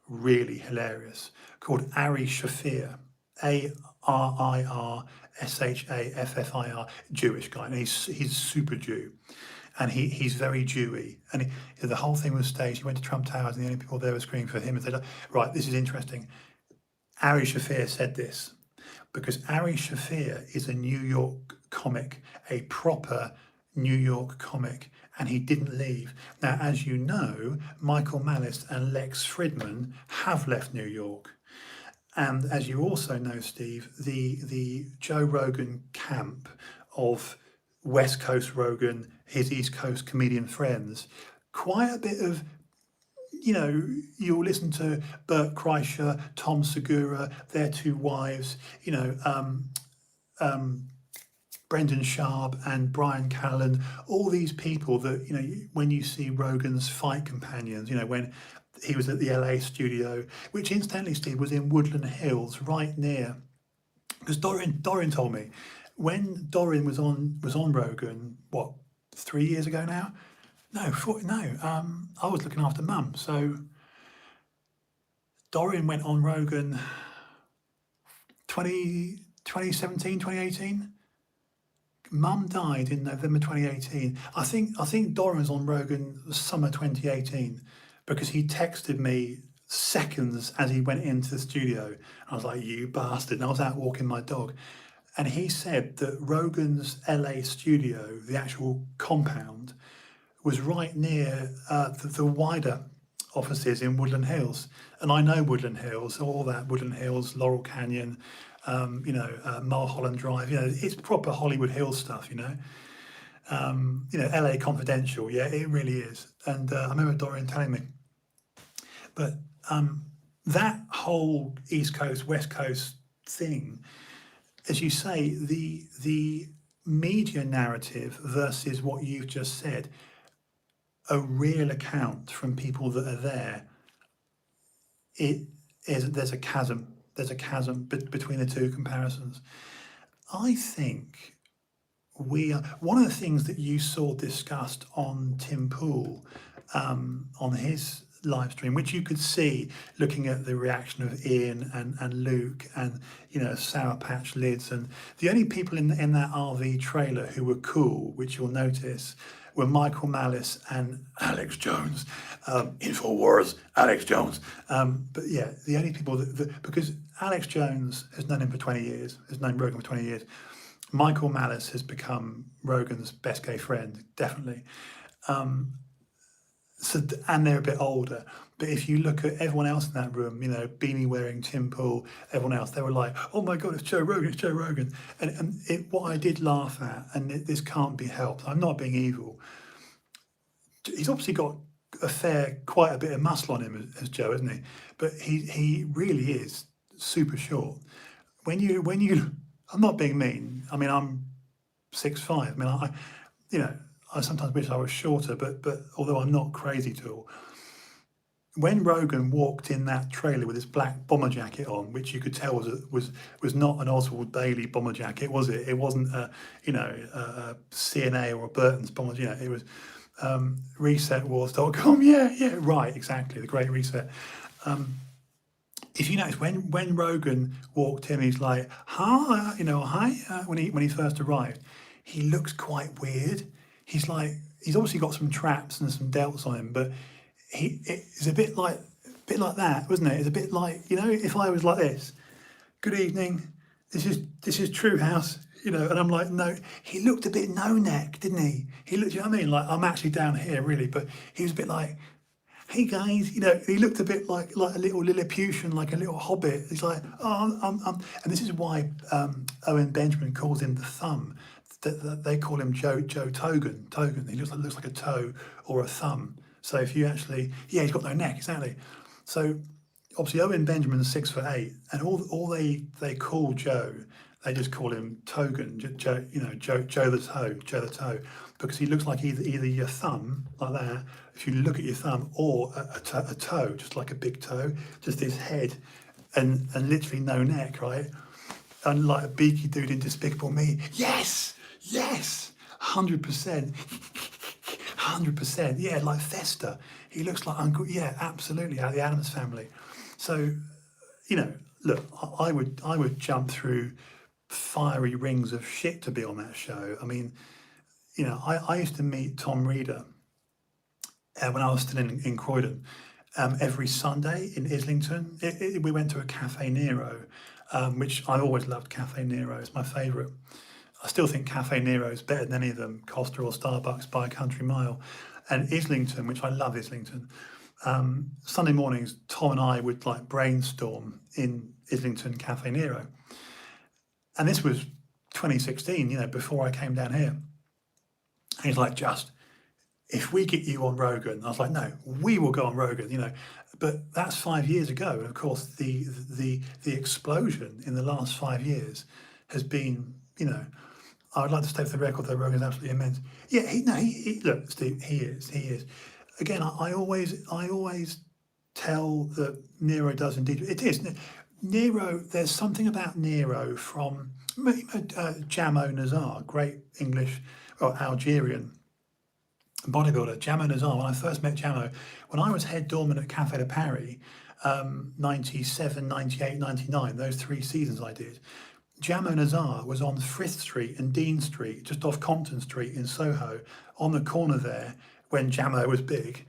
really hilarious, called Ari Shafir, ARIRSHAFFIR, Jewish guy, and he's super Jew, and he's very Jewy, and the whole thing was staged. He went to Trump Towers, and the only people there were screaming for him, and they're like, right, this is interesting. Ari Shafir said this, because Ari Shafir is a New York comic, a proper New York comic, and he didn't leave. Now, as you know, Michael Malice and Lex Fridman have left New York. And as you also know, Steve, the Joe Rogan camp of West Coast Rogan, his East Coast comedian friends, quite a bit of, you'll listen to Bert Kreischer, Tom Segura, their two wives, Brendan Sharp and Brian Callen, all these people that, when you see Rogan's fight companions, when he was at the LA studio, which incidentally, Steve, was in Woodland Hills, right near, because Dorian told me, when Dorian was on Rogan, 3 years ago now? I was looking after Mum. So Dorian went on Rogan 2017, 2018. Mum died in November 2018. I think Dorian was on Rogan summer 2018 because he texted me seconds as he went into the studio. I was like, you bastard. And I was out walking my dog. And he said that Rogan's LA studio, the actual compound, was right near the wider offices in Woodland Hills. And I know Woodland Hills, all that, Woodland Hills, Laurel Canyon, Mulholland Drive. It's proper Hollywood Hills stuff. LA Confidential. Yeah, it really is. And I remember Dorian telling me, but that whole East Coast West Coast thing, as you say, the media narrative versus what you've just said, a real account from people that are there, there's a chasm. There's a chasm between the two comparisons. I think one of the things that you saw discussed on Tim Pool, on his live stream, which you could see looking at the reaction of Ian and Luke and Sour Patch Lids, and the only people in that RV trailer who were cool, which you'll notice, were Michael Malice and Alex Jones. Infowars, Alex Jones. But yeah, the only people because Alex Jones has known him for 20 years, has known Rogan for 20 years. Michael Malice has become Rogan's best gay friend, definitely. And they're a bit older. But if you look at everyone else in that room, beanie wearing Tim Pool, everyone else, they were like, oh my God, it's Joe Rogan, it's Joe Rogan. And what I did laugh at, and this can't be helped, I'm not being evil, he's obviously got quite a bit of muscle on him as Joe, isn't he? But he really is super short. When you, I'm not being mean. I mean, I'm 6'5". I mean, I sometimes wish I was shorter, but although I'm not crazy tall. When Rogan walked in that trailer with his black bomber jacket on, which you could tell was not an Oswald Bailey bomber jacket, was it? It wasn't a CNA or a Burton's bomber. It was resetwars.com. Yeah, right, exactly, the Great Reset. If you notice, when Rogan walked in, he's like, hi, when he first arrived, he looks quite weird. He's obviously got some traps and some delts on him, but it's a bit like that, wasn't it? It's a bit like, if I was like this, good evening, this is TrueHouse, and I'm like, no, he looked a bit no-neck, didn't he? He looked, what I mean? Like, I'm actually down here, really, but he was a bit like, hey guys, he looked a bit like a little Lilliputian, like a little hobbit. He's like, and this is why Owen Benjamin calls him the thumb. They call him Joe Togan. He looks like a toe or a thumb. So if you actually, he's got no neck, exactly. So obviously Owen Benjamin's 6'8", and all they call Joe, they just call him Togan, Joe the toe, because he looks like either your thumb, like that, if you look at your thumb, or a toe, just like a big toe, just his head, and literally no neck, right? And like a beaky dude in Despicable Me. Yes, 100%. 100%, yeah, like Fester. He looks like Uncle, yeah, absolutely, out of the Addams Family. So, look, I would jump through fiery rings of shit to be on that show. I mean, I used to meet Tom Reeder when I was still in Croydon every Sunday in Islington. We went to a Cafe Nero, which I always loved. Cafe Nero, it's my favourite. I still think Cafe Nero is better than any of them, Costa or Starbucks by a country mile. And Islington, which I love Islington, Sunday mornings, Tom and I would brainstorm in Islington Cafe Nero. And this was 2016, before I came down here. And he's like, just, if we get you on Rogan, I was like, no, we will go on Rogan, But that's 5 years ago. And of course, the explosion in the last 5 years has been, I would like to state for the record that Rogan's absolutely immense. Yeah, look, Steve, he is. Again, I always tell that Nero does indeed. It is. Nero, there's something about Nero from Jamo Nazar, great English, or Algerian bodybuilder, Jamo Nazar. When I first met Jamo, when I was head doorman at Café de Paris, 97, 98, 99, those 3 seasons I did, Jamo Nazar was on Frith Street and Dean Street, just off Compton Street in Soho, on the corner there when Jamo was big.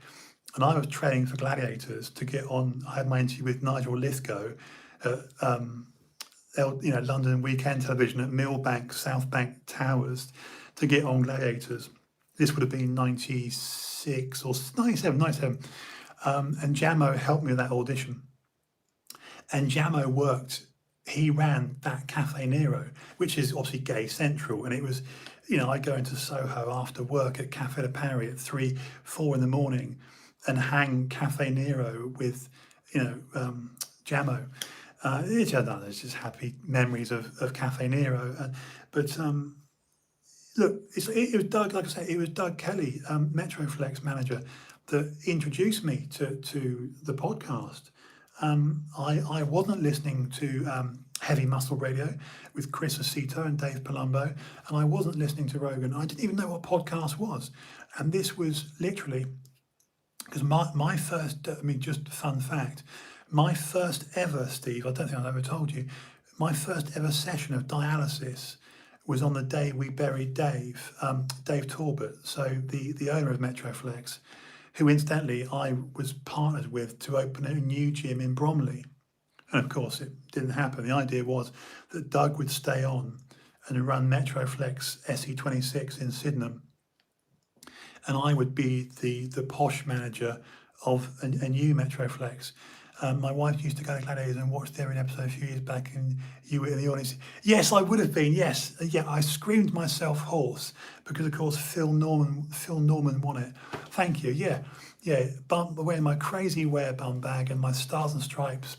And I was training for Gladiators to get on. I had my interview with Nigel Lithgow at London Weekend Television at Millbank, South Bank Towers to get on Gladiators. This would have been 96 or 97. And Jamo helped me with that audition. And Jamo worked he ran that Cafe Nero, which is obviously gay central, and it was, I'd go into Soho after work at Cafe de Paris at 3, 4 in the morning, and hang Cafe Nero with, Jamo. It's just happy memories of Cafe Nero. But look, it was Doug, like I say, it was Doug Kelly, Metroflex manager, that introduced me to the podcast. I wasn't listening to Heavy Muscle Radio with Chris Aceto and Dave Palumbo, and I wasn't listening to Rogan. I didn't even know what podcast was. And this was literally, because my first, just fun fact, my first ever, Steve, I don't think I've ever told you, my first ever session of dialysis was on the day we buried Dave, Dave Talbot, so the owner of Metroflex, who incidentally I was partnered with to open a new gym in Bromley. And of course it didn't happen. The idea was that Doug would stay on and run Metroflex SE26 in Sydenham, and I would be the posh manager of a new Metroflex. My wife used to go to Gladiators and watch their episode a few years back, and you were in the audience. Yes, I would have been. Yes, yeah, I screamed myself hoarse because, of course, Phil Norman won it. Thank you. Yeah. Wearing my crazy wear bum bag and my Stars and Stripes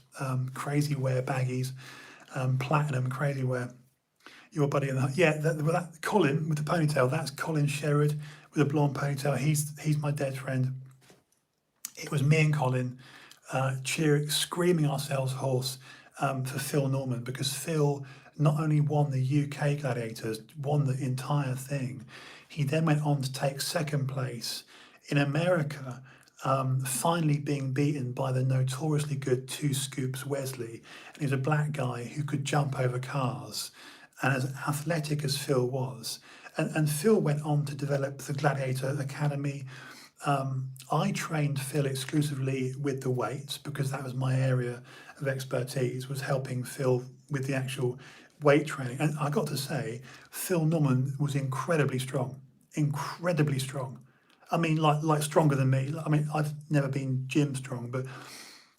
crazy wear baggies, platinum crazy wear. Your buddy that Colin with the ponytail. That's Colin Sherrod with a blonde ponytail. He's my dead friend. It was me and Colin cheering, screaming ourselves hoarse for Phil Norman, because Phil not only won the UK Gladiators, won the entire thing. He then went on to take second place in America, finally being beaten by the notoriously good Two Scoops Wesley. And he was a black guy who could jump over cars, and as athletic as Phil was. And Phil went on to develop the Gladiator Academy. I trained Phil exclusively with the weights because that was my area of expertise, was helping Phil with the actual weight training. And I got to say, Phil Norman was incredibly strong. I mean, like stronger than me. I mean, I've never been gym strong, but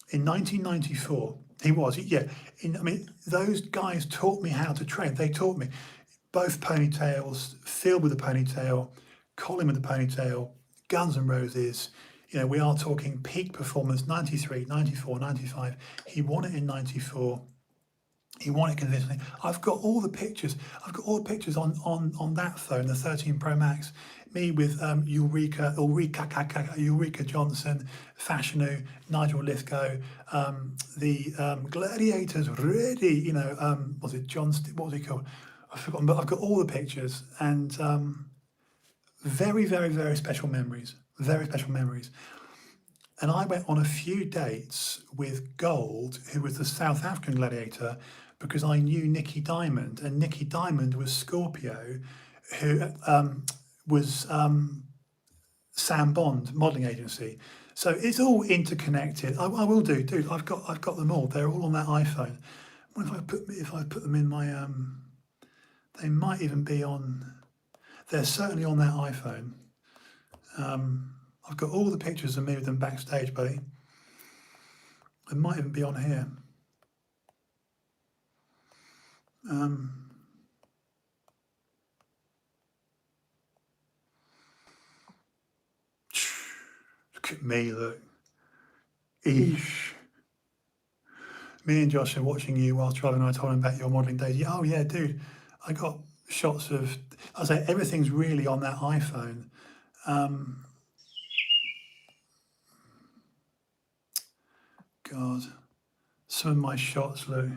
in 1994, he was, yeah. Those guys taught me how to train. They taught me both ponytails, Phil with a ponytail, Colin with a ponytail, Guns N' Roses. We are talking peak performance, 93, 94, 95. He won it in 94. He won it convincingly. I've got all the pictures. On that phone, the 13 Pro Max. Me with Ulrika Johnson, Fashionu, Nigel Lithgow, the Gladiators ready. Was it John? What was he called? I've forgotten. But I've got all the pictures, and very, very, very special memories. Very special memories. And I went on a few dates with Gold, who was the South African gladiator, because I knew Nicky Diamond, and Nicky Diamond was Scorpio, who was Sam Bond modelling agency. So it's all interconnected. I will do, dude. I've got them all. They're all on that iPhone. What if I put them in my they might even be on. They're certainly on that iPhone. I've got all the pictures of me with them backstage, buddy. They might even be on here. Look at me, look. Eesh. Me and Josh are watching you whilst driving. I told him about your modelling days. Oh yeah, dude. I got shots of, I say everything's really on that iPhone. God, some of my shots, look,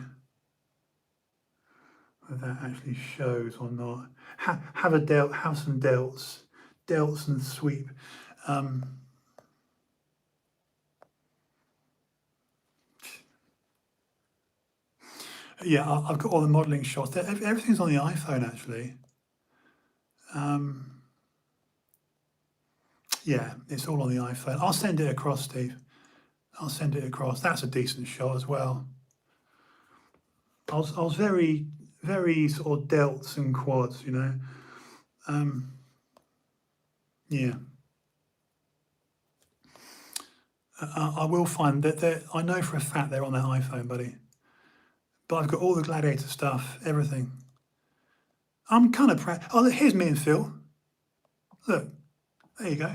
whether that actually shows or not. Have some delts and sweep. Yeah, I've got all the modelling shots. Everything's on the iPhone, actually. Yeah, it's all on the iPhone. I'll send it across, Steve. I'll send it across. That's a decent shot as well. I was very, very sort of delts and quads, Yeah. I will find that I know for a fact they're on that iPhone, buddy. But I've got all the Gladiator stuff, everything. I'm kind of proud. Oh, look, here's me and Phil. Look, there you go.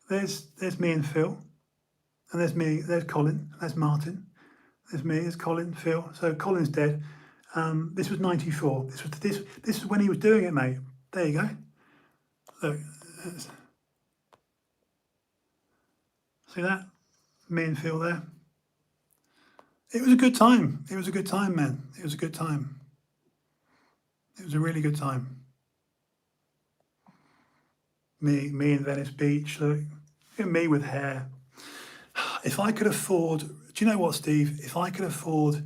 There's me and Phil, and there's me. There's Colin. There's Martin. There's me. There's Colin. Phil. So Colin's dead. This was '94. This is when he was doing it, mate. There you go. Look, see that? Me and Phil there. It was a good time. It was a good time, man. It was a good time. It was a really good time. Me in Venice Beach. Look, me with hair. If I could afford, do you know what, Steve? If I could afford,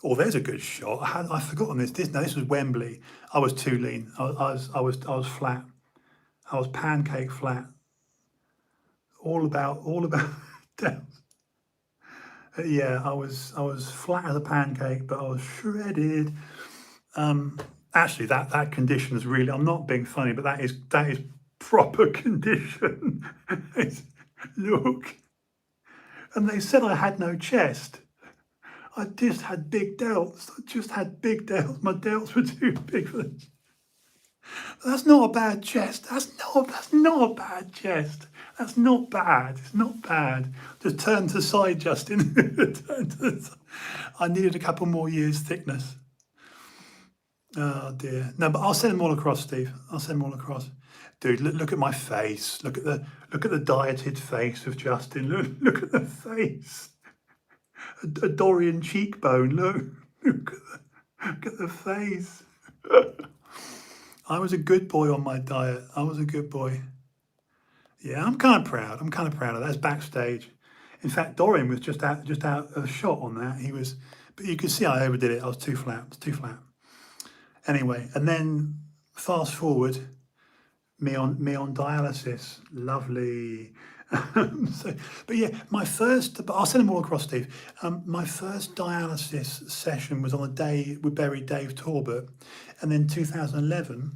oh, there's a good shot. I've forgotten this. No, this was Wembley. I was too lean. I was flat. I was pancake flat. All about yeah, I was flat as a pancake, but I was shredded. Actually, that condition is really. I'm not being funny, but that is proper condition. Look, and they said I had no chest. I just had big delts. I just had big delts. My delts were too big for this. That's not a bad chest. That's not a bad chest. That's not bad. It's not bad. Just turn to the side, Justin. Turn to the side. I needed a couple more years thickness. Oh dear. No, but I'll send them all across, Steve. I'll send them all across. Dude, look at my face. Look at the dieted face of Justin. Look at the face. A Dorian cheekbone. Look at the face. I was a good boy on my diet. I was a good boy. Yeah, I'm kind of proud. I'm kind of proud of that. That's backstage. In fact, Dorian was just out of shot on that. He was, but you could see I overdid it. I was too flat. It was too flat. Anyway, and then fast forward, me on dialysis. Lovely. But yeah, but I'll send them all across, Steve. My first dialysis session was on the day we buried Dave Talbot, and then 2011,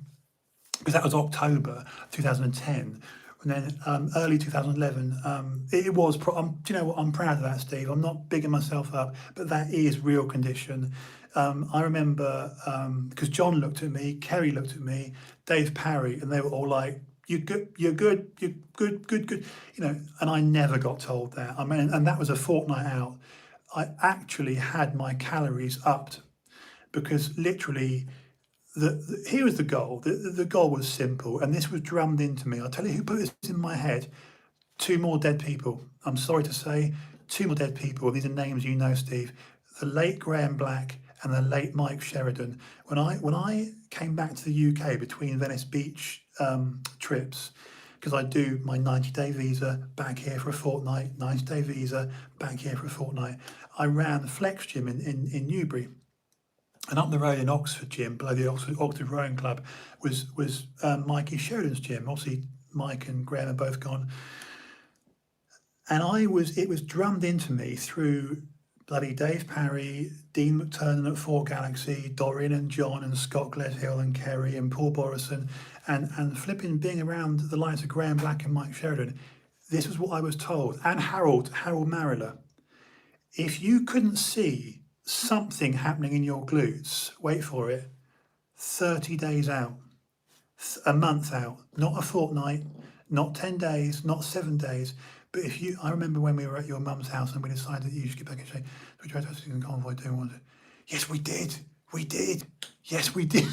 because that was October 2010, and then early 2011, it was. Do you know what? I'm proud of that, Steve. I'm not bigging myself up, but that is real condition. I remember because John looked at me, Kerry looked at me, Dave Parry, and they were all like, "You're good, you're good, you're good." You know, and I never got told that. I mean, and that was a fortnight out. I actually had my calories upped because literally, here was the goal. The goal was simple, and this was drummed into me. I'll tell you who put this in my head. 2 more dead people. I'm sorry to say, 2 more dead people. These are names you know, Steve. The late Graham Black and the late Mike Sheridan. When I came back to the UK between Venice Beach trips, because I do my 90-day visa back here for a fortnight, 90-day visa back here for a fortnight, I ran the Flex Gym in Newbury. And up the road in Oxford Gym, below the Oxford Rowing Club, was Mikey Sheridan's gym. Obviously, Mike and Graham are both gone. And it was drummed into me through bloody Dave Parry, Dean McTurnan at Fort Galaxy, Dorian and John and Scott Gledhill and Kerry and Paul Borison, and flipping being around the likes of Graham Black and Mike Sheridan. This was what I was told. And Harold Mariller. If you couldn't see something happening in your glutes, wait for it, 30 days out, a month out, not a fortnight, not 10 days, not 7 days. But I remember when we were at your mum's house and we decided that you should get back and say, we tried to in convoy doing one. Yes, we did. We did. Yes, we did.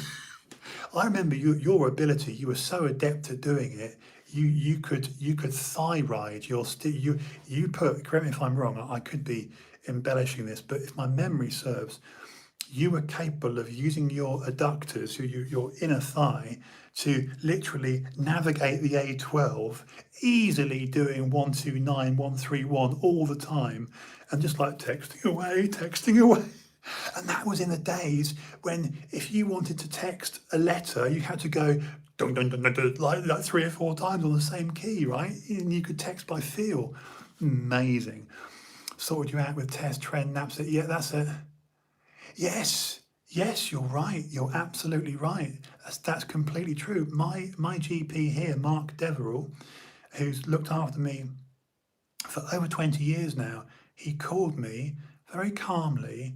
I remember your ability. You were so adept at doing it. You could thyroid you put. Correct me if I'm wrong. I could be embellishing this, but if my memory serves, you were capable of using your adductors, your inner thigh, to literally navigate the A12, easily doing 129, 131 all the time, and just like texting away. And that was in the days when if you wanted to text a letter, you had to go dun, dun, dun, dun, dun, like 3 or 4 times on the same key, right? And you could text by feel. Amazing. Sorted you out with test, trend, naps. Yeah, that's it. Yes, you're right. You're absolutely right. That's completely true. My GP here, Mark Deverell, who's looked after me for over 20 years now, he called me very calmly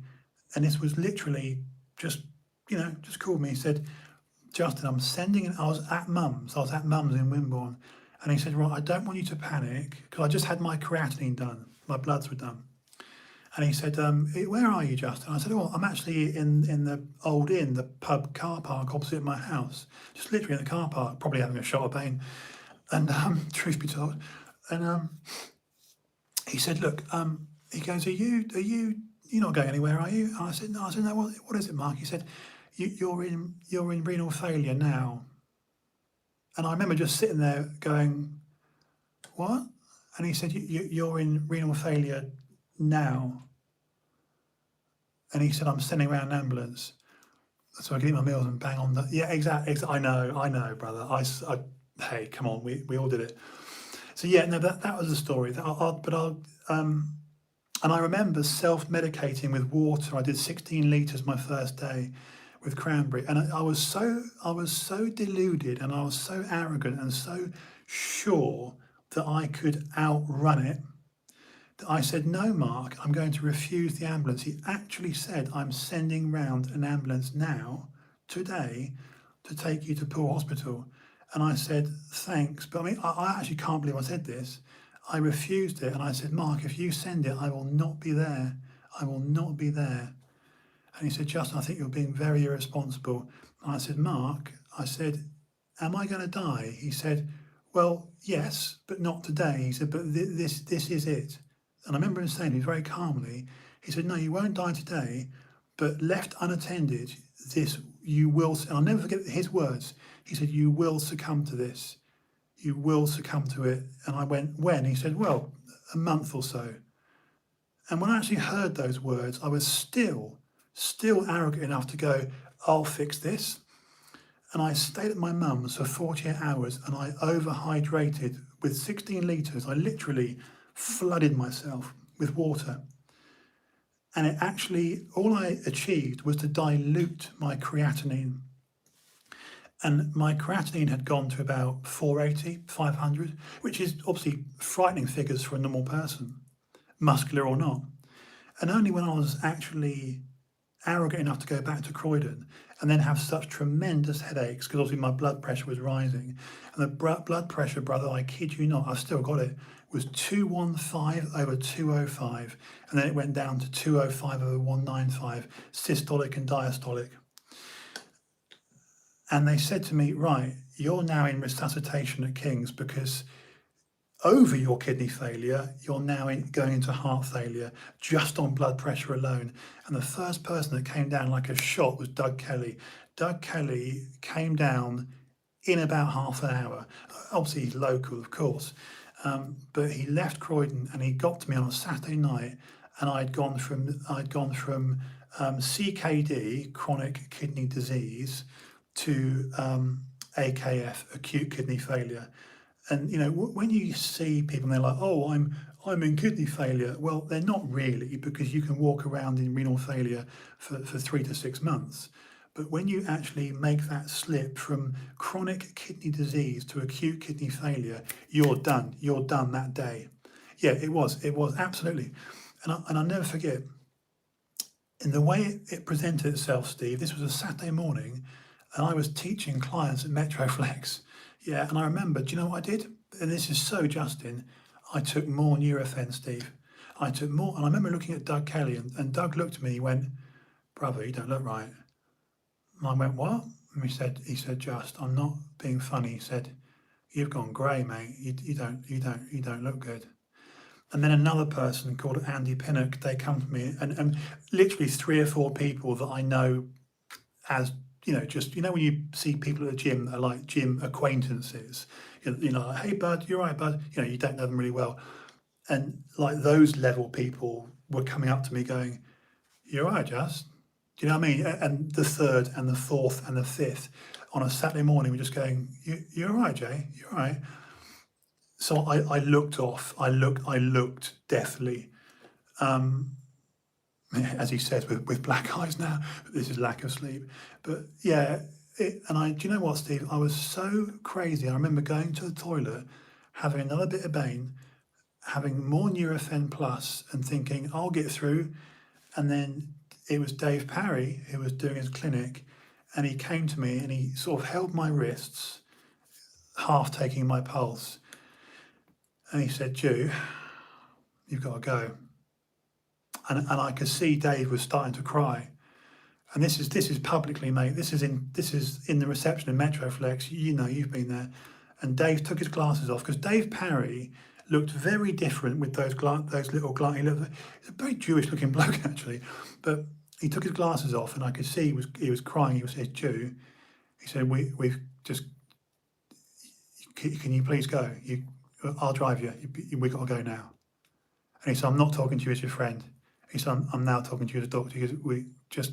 And this was literally just, just called me. He said, Justin, I'm sending, I was at Mum's in Wimborne. And he said, right, I don't want you to panic because I just had my creatinine done. My bloods were done. And he said, where are you, Justin? I said, well, I'm actually in the old inn, the pub car park opposite my house. Just literally in the car park, probably having a shot of Bane. And truth be told. And he said, look, he goes, you're not going anywhere, are you? And I said, no. I said, no, what is it, Mark? He said, you're in renal failure now. And I remember just sitting there going, what? And he said, you're in renal failure now. And he said, I'm sending around an ambulance so I can eat my meals and bang on the, yeah, exactly. I know, brother. Hey, come on, we all did it. So yeah, no, that was the story. And I remember self-medicating with water. I did 16 litres my first day with cranberry. And I was so deluded and I was so arrogant and so sure that I could outrun it that I said, no, Mark, I'm going to refuse the ambulance. He actually said, I'm sending round an ambulance now, today, to take you to Poole Hospital. And I said, thanks. But I mean, I actually can't believe I said this. I refused it. And I said, Mark, if you send it, I will not be there. I will not be there. And he said, Justin, I think you're being very irresponsible. And I said, Mark, I said, am I going to die? He said, well, yes, but not today. He said, but this is it. And I remember him saying, very calmly, he said, no, you won't die today, but left unattended, you will, and I'll never forget his words. He said, you will succumb to this. You will succumb to it. And I went, when? He said, well, a month or so. And when I actually heard those words, I was still arrogant enough to go, I'll fix this. And I stayed at my mum's for 48 hours and I overhydrated with 16 litres. I literally flooded myself with water. And it actually, all I achieved was to dilute my creatinine. And my creatinine had gone to about 480, 500, which is obviously frightening figures for a normal person, muscular or not. And only when I was actually arrogant enough to go back to Croydon and then have such tremendous headaches, because obviously my blood pressure was rising. And the blood pressure, brother, I kid you not, I've still got it, was 215/205. And then it went down to 205/195, systolic and diastolic. And they said to me, right, you're now in resuscitation at King's because over your kidney failure, you're now going into heart failure just on blood pressure alone. And the first person that came down like a shot was Doug Kelly. Doug Kelly came down in about half an hour. Obviously, he's local, of course. But he left Croydon and he got to me on a Saturday night, and I'd gone from CKD, chronic kidney disease, to AKF, acute kidney failure. And when you see people and they're like, oh, I'm in kidney failure. Well, they're not really, because you can walk around in renal failure for 3 to 6 months. But when you actually make that slip from chronic kidney disease to acute kidney failure, you're done. You're done that day. Yeah, it was absolutely. And I'll never forget, in the way it presented itself, Steve, this was a Saturday morning, and I was teaching clients at Metroflex. Yeah, and I remember, do you know what I did? And this is so Justin, I took more Nurofen, Steve. I took more, and I remember looking at Doug Kelly, and Doug looked at me, he went, brother, you don't look right. And I went, what? And he said, Just, I'm not being funny. He said, you've gone grey, mate. You don't look good. And then another person called Andy Pinnock, they come to me, and literally 3 or 4 people that I know as, just, when you see people at the gym that are like gym acquaintances, like, hey, bud, you're right, bud. You don't know them really well. And like those level people were coming up to me going, you're right, Just. Do you know what I mean? And the 3rd and the 4th and the 5th on a Saturday morning, we're just going, you're all right, Jay, you're all right. So I looked off. I looked deathly. As he says, with black eyes now, but this is lack of sleep. But yeah, do you know what, Steve? I was so crazy. I remember going to the toilet, having another bit of Bane, having more Nurofen Plus, and thinking, I'll get through. And then it was Dave Parry who was doing his clinic, and he came to me and he sort of held my wrists, half taking my pulse, and he said, "Jew, you've got to go." And I could see Dave was starting to cry. And this is publicly, mate. This is in the reception in Metroflex. You know, you've been there. And Dave took his glasses off because Dave Parry looked very different with those little glasses. He's a very Jewish-looking bloke actually, but he took his glasses off, and I could see he was crying. He said, "Jew," he said, "We've just. Can you please go? I'll drive you. We got to go now." And he said, "I'm not talking to you as your friend." He said, I'm now talking to you as a doctor because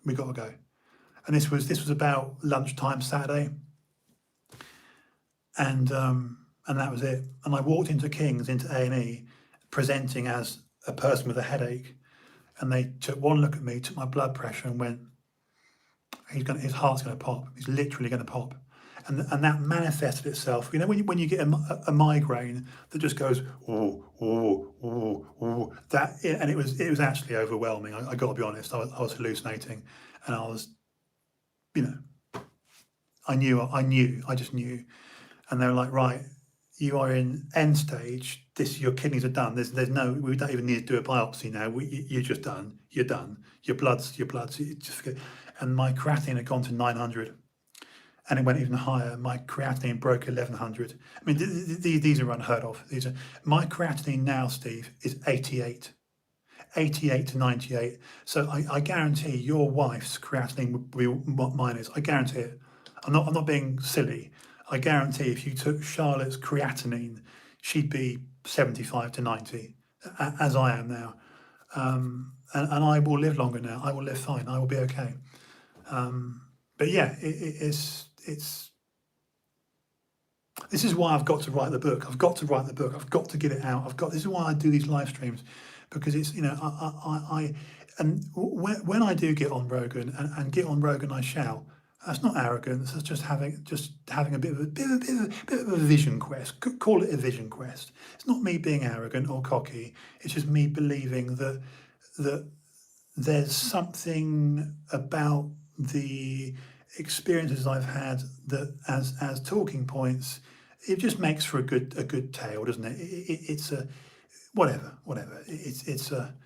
we got to go. And this was about lunchtime Saturday, and that was it. And I walked into King's, into A&E, presenting as a person with a headache, and they took one look at me, took my blood pressure, and went, his heart's going to pop. He's literally going to pop. And that manifested itself. You know, when you get a migraine that just goes, oh, oh, oh, oh, and it was actually overwhelming. I got to be honest. I was hallucinating, and I was, you know, I just knew. And they were like, "Right, you are in end stage. Your kidneys are done. There's no, we don't even need to do a biopsy now. You're just done. You're done. Your blood's. You just forget." And my creatinine had gone to 900. And it went even higher. My creatinine broke 1100. I mean, these are unheard of. My creatinine now, Steve, is 88 to 98. So I guarantee your wife's creatinine would be what mine is. I guarantee it. I'm not being silly. I guarantee if you took Charlotte's creatinine, she'd be 75 to 90, as I am now. And I will live longer now. I will live fine. I will be okay. But yeah, it's this is why I've got to write the book. I've got to write the book. I've got to get it out. This is why I do these live streams, because it's, you know, and when I do get on Rogan, and get on Rogan, I shall. That's not arrogance. That's just having a bit of a vision quest. Call it a vision quest. It's not me being arrogant or cocky. It's just me believing that there's something about the experiences I've had that as talking points, it just makes for a good tale, doesn't it? It's a whatever. It's a,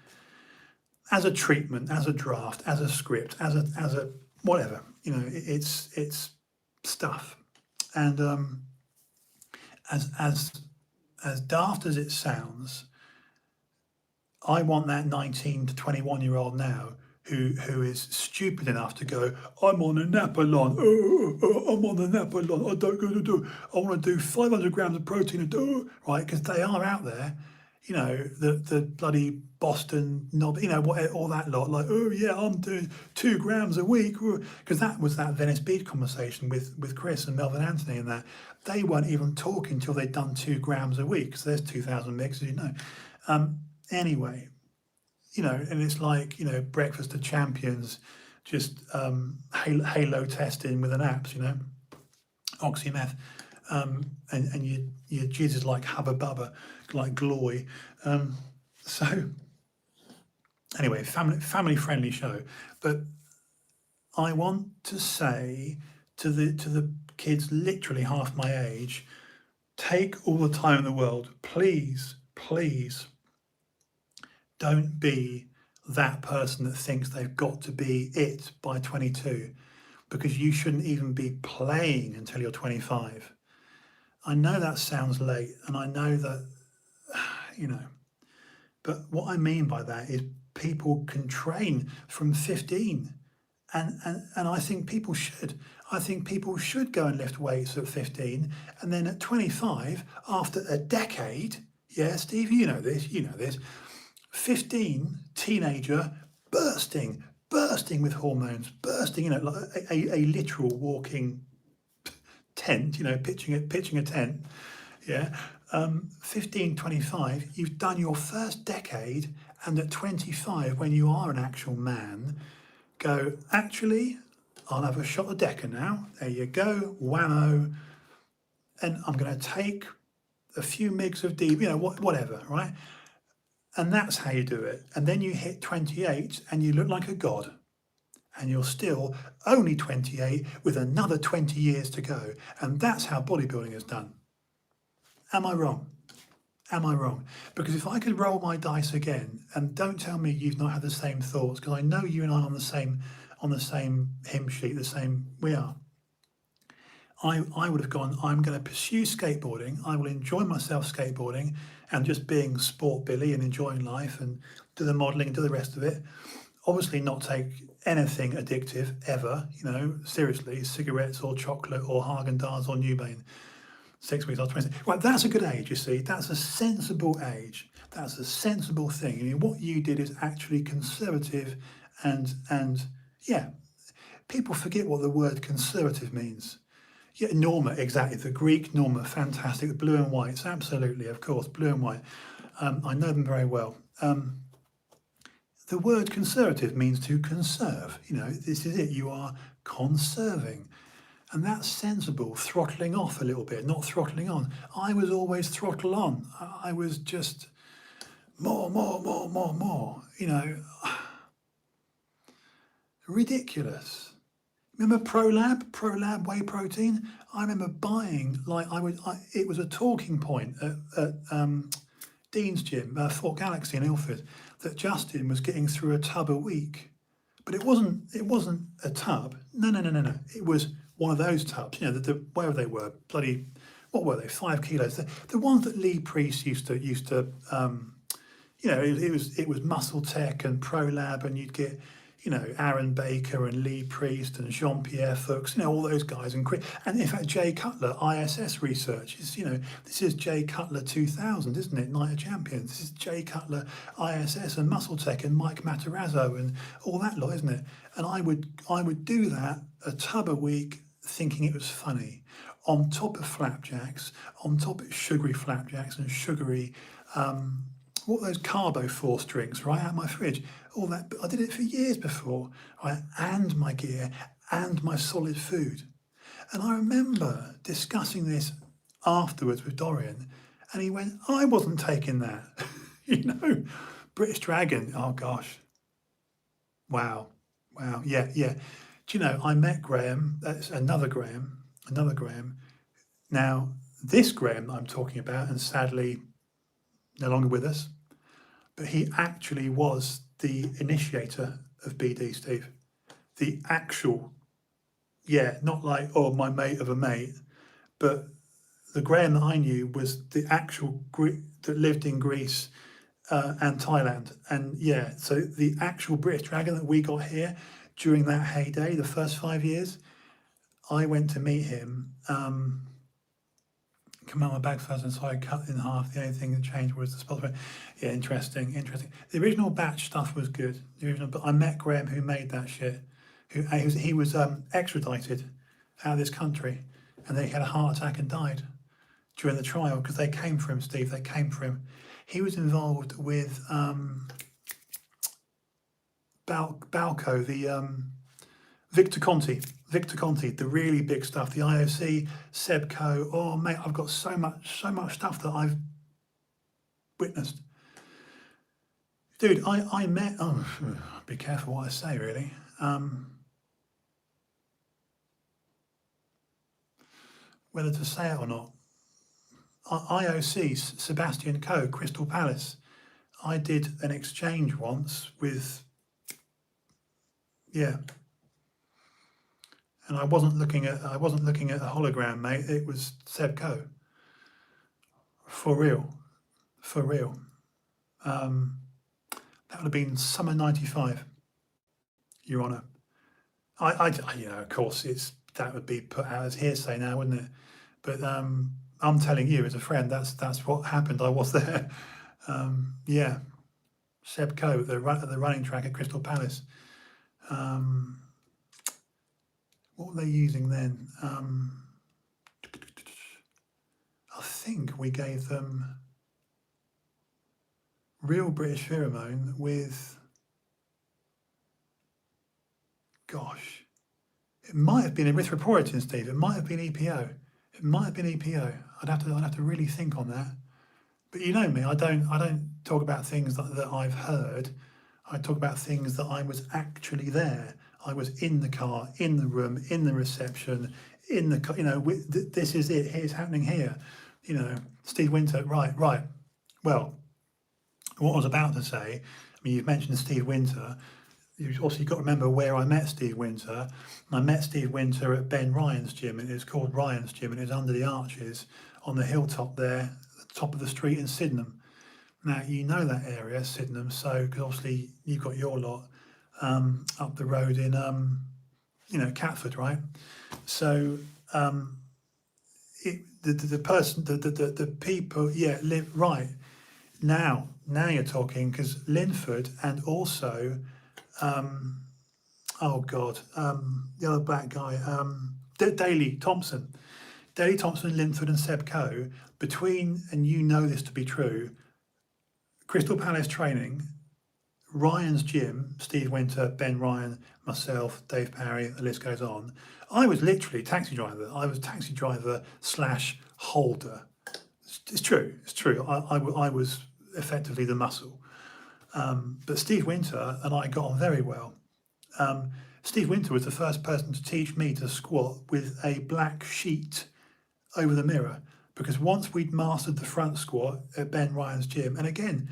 as a treatment, as a draft, as a script, as a whatever. You know, it's stuff. And as daft as it sounds, I want that 19 to 21-year-old now who is stupid enough to go, "I'm on a Napoleon, I'm on a Napoleon, I want to do 500 grams of protein a day," right? Because they are out there, you know, the bloody Boston knob, you know, what, all that lot, like, "Oh yeah, I'm doing 2 grams a week," because that was that Venice Beach conversation with Chris and Melvin Anthony, and that they weren't even talking until they'd done 2 grams a week. So there's 2,000 mgs, as you know. Anyway, you know, and it's like, you know, breakfast of champions, just halo testing with an apps, you know, oxymeth, and your jizz is like hubba bubba, like glory. So anyway, family friendly show. But I want to say to the kids literally half my age, take all the time in the world, please don't be that person that thinks they've got to be it by 22, because you shouldn't even be playing until you're 25. I know that sounds late, and I know that, you know, but what I mean by that is people can train from 15, and I think people should. I think people should go and lift weights at 15, and then at 25, after a decade, yeah, Steve, you know this, 15, teenager, bursting with hormones, bursting, you know, like a literal walking tent, you know, pitching a tent, yeah. 15, 25, you've done your first decade, and at 25, when you are an actual man, go, "Actually, I'll have a shot of Decker now. There you go, whammo, and I'm going to take a few mgs of D, you know, whatever, right?" And that's how you do it. And then you hit 28 and you look like a god. And you're still only 28 with another 20 years to go. And that's how bodybuilding is done. Am I wrong? Am I wrong? Because if I could roll my dice again, and don't tell me you've not had the same thoughts, because I know you and I are on the same hymn sheet, the same we are. I would have gone, I'm going to pursue skateboarding. I will enjoy myself skateboarding and just being sport Billy and enjoying life and do the modelling and do the rest of it. Obviously not take anything addictive ever, seriously, cigarettes or chocolate or Haagen-Dazs or Newbane. 6 weeks after 20. Right, that's a good age, you see. That's a sensible age. That's a sensible thing. I mean, what you did is actually conservative and yeah, people forget what the word conservative means. Yeah, norma, exactly. The Greek norma, fantastic. The blue and whites, absolutely, of course, blue and white. I know them very well. The word conservative means to conserve. This is it. You are conserving. And that's sensible, throttling off a little bit, not throttling on. I was always throttle on. I was just more. Ridiculous. Remember ProLab whey protein? I remember buying, it was a talking point at Dean's Gym, Fort Galaxy in Ilford, that Justin was getting through a tub a week. But it wasn't a tub. No. It was one of those tubs, wherever they were, bloody, what were they, 5 kilos? The ones that Lee Priest used to it was Muscle Tech and ProLab, and you'd get, Aaron Baker and Lee Priest and Jean-Pierre Fuchs, all those guys, and in fact Jay Cutler, ISS Research, this is Jay Cutler 2000, isn't it? Night of Champions. This is Jay Cutler, ISS and Muscle Tech and Mike Matarazzo and all that lot, isn't it? And I would do that, a tub a week, thinking it was funny, on top of flapjacks, on top of sugary flapjacks and sugary, what those Carbo Force drinks, right, out of my fridge, all that. I did it for years before, right, and my gear and my solid food. And I remember discussing this afterwards with Dorian, and he went, I wasn't taking that. British Dragon, oh gosh. Wow, yeah. Do you know, I met Graham, that's another Graham. Now, this Graham that I'm talking about, and sadly no longer with us, but he actually was the initiator of BD, Steve. The actual, not like, my mate of a mate, but the Graham that I knew was the actual that lived in Greece and Thailand. And so the actual British Dragon that we got here during that heyday, the first 5 years, I went to meet him. Come out my bag first, and so I cut it in half. The only thing that changed was the spot. Yeah, interesting. The original batch stuff was good. But I met Graham, who made that shit. He was extradited out of this country, and then he had a heart attack and died during the trial because they came for him, Steve. They came for him. He was involved with Balco, the Victor Conti, the really big stuff, the IOC, Sebco. Oh mate, I've got so much stuff that I've witnessed. Dude, I met, be careful what I say really. Whether to say it or not. IOC, Sebastian Coe, Crystal Palace. I did an exchange once with, and I wasn't looking at a hologram, mate. It was Sebco. For real. That would have been summer '95, Your Honour. I of course, that would be put out as hearsay now, wouldn't it? But I'm telling you, as a friend, that's what happened. I was there. Sebco, the running track at Crystal Palace. What were they using then? I think we gave them real British pheromone with, gosh, it might have been erythropoietin, Steve. It might have been EPO. I'd have to really think on that. But you know me, I don't talk about things that I've heard. I talk about things that I was actually there. I was in the car, in the room, in the reception, in the this is it. It's happening here. Steve Winter. Right. Well, what I was about to say. I mean, you've mentioned Steve Winter. You've got to remember where I met Steve Winter. I met Steve Winter at Ben Ryan's gym, and it's called Ryan's Gym, and it's under the arches on the hilltop there, top of the street in Sydenham. Now, you know that area, Sydenham, so because obviously you've got your lot up the road in, Catford, right? So the people, yeah, live right. Now you're talking, because Linford and also, oh God, the other black guy, Daley Thompson, Linford and Seb Coe, between, and you know this to be true, Crystal Palace training, Ryan's gym, Steve Winter, Ben Ryan, myself, Dave Parry, the list goes on. I was literally taxi driver. I was taxi driver / holder. It's true. I was effectively the muscle. But Steve Winter and I got on very well. Steve Winter was the first person to teach me to squat with a black sheet over the mirror, because once we'd mastered the front squat at Ben Ryan's gym, and again,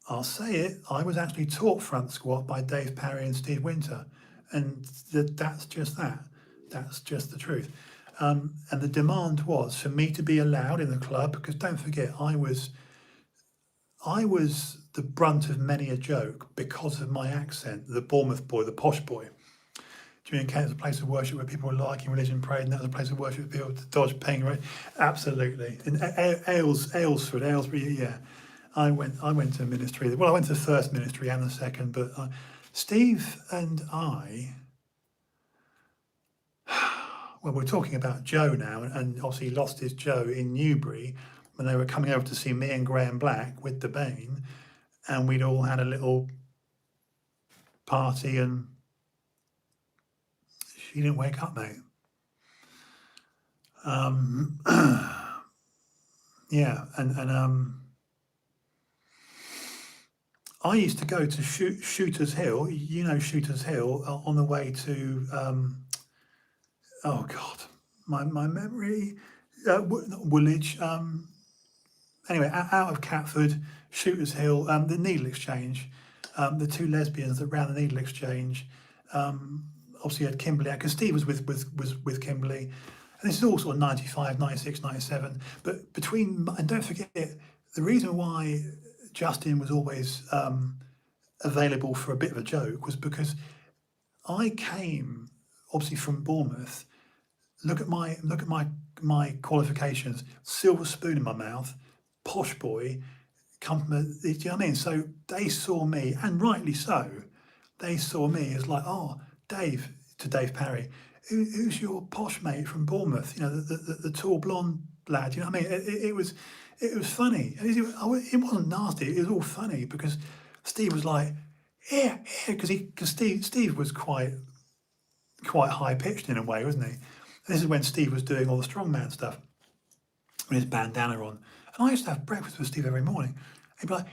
I'll say it, I was actually taught front squat by Dave Parry and Steve Winter, and that's just that. That's just the truth. And the demand was for me to be allowed in the club, because don't forget, I was the brunt of many a joke because of my accent, the Bournemouth boy, the posh boy. During Kent, was a place of worship where people were liking religion, praying. That was a place of worship where people to dodge paying rent. Absolutely. In Aylesbury, yeah. I went to ministry. Well, I went to the first ministry and the second, but Steve and I, well, we're talking about Joe now, and obviously he lost his Joe in Newbury when they were coming over to see me and Graham Black with Debane, and we'd all had a little party, and she didn't wake up, mate. Yeah, and I used to go to Shooters Hill, Shooters Hill, on the way to, oh God, my memory, Woolwich, anyway, out of Catford, Shooters Hill, the Needle Exchange, the two lesbians that ran the Needle Exchange, obviously had Kimberly, because Steve was with Kimberly, and this is all sort of 95, 96, 97, but and don't forget, the reason why Justin was always available for a bit of a joke was because I came obviously from Bournemouth. Look at my qualifications: silver spoon in my mouth, posh boy. Do you know what I mean? So they saw me, and rightly so. They saw me as like, oh, Dave, to Dave Parry, who's your posh mate from Bournemouth? The tall blonde lad. You know what I mean? It was funny. It wasn't nasty. It was all funny because Steve was like, yeah, because Steve was quite high pitched in a way, wasn't he? And this is when Steve was doing all the strongman stuff with his bandana on. And I used to have breakfast with Steve every morning. He'd be like,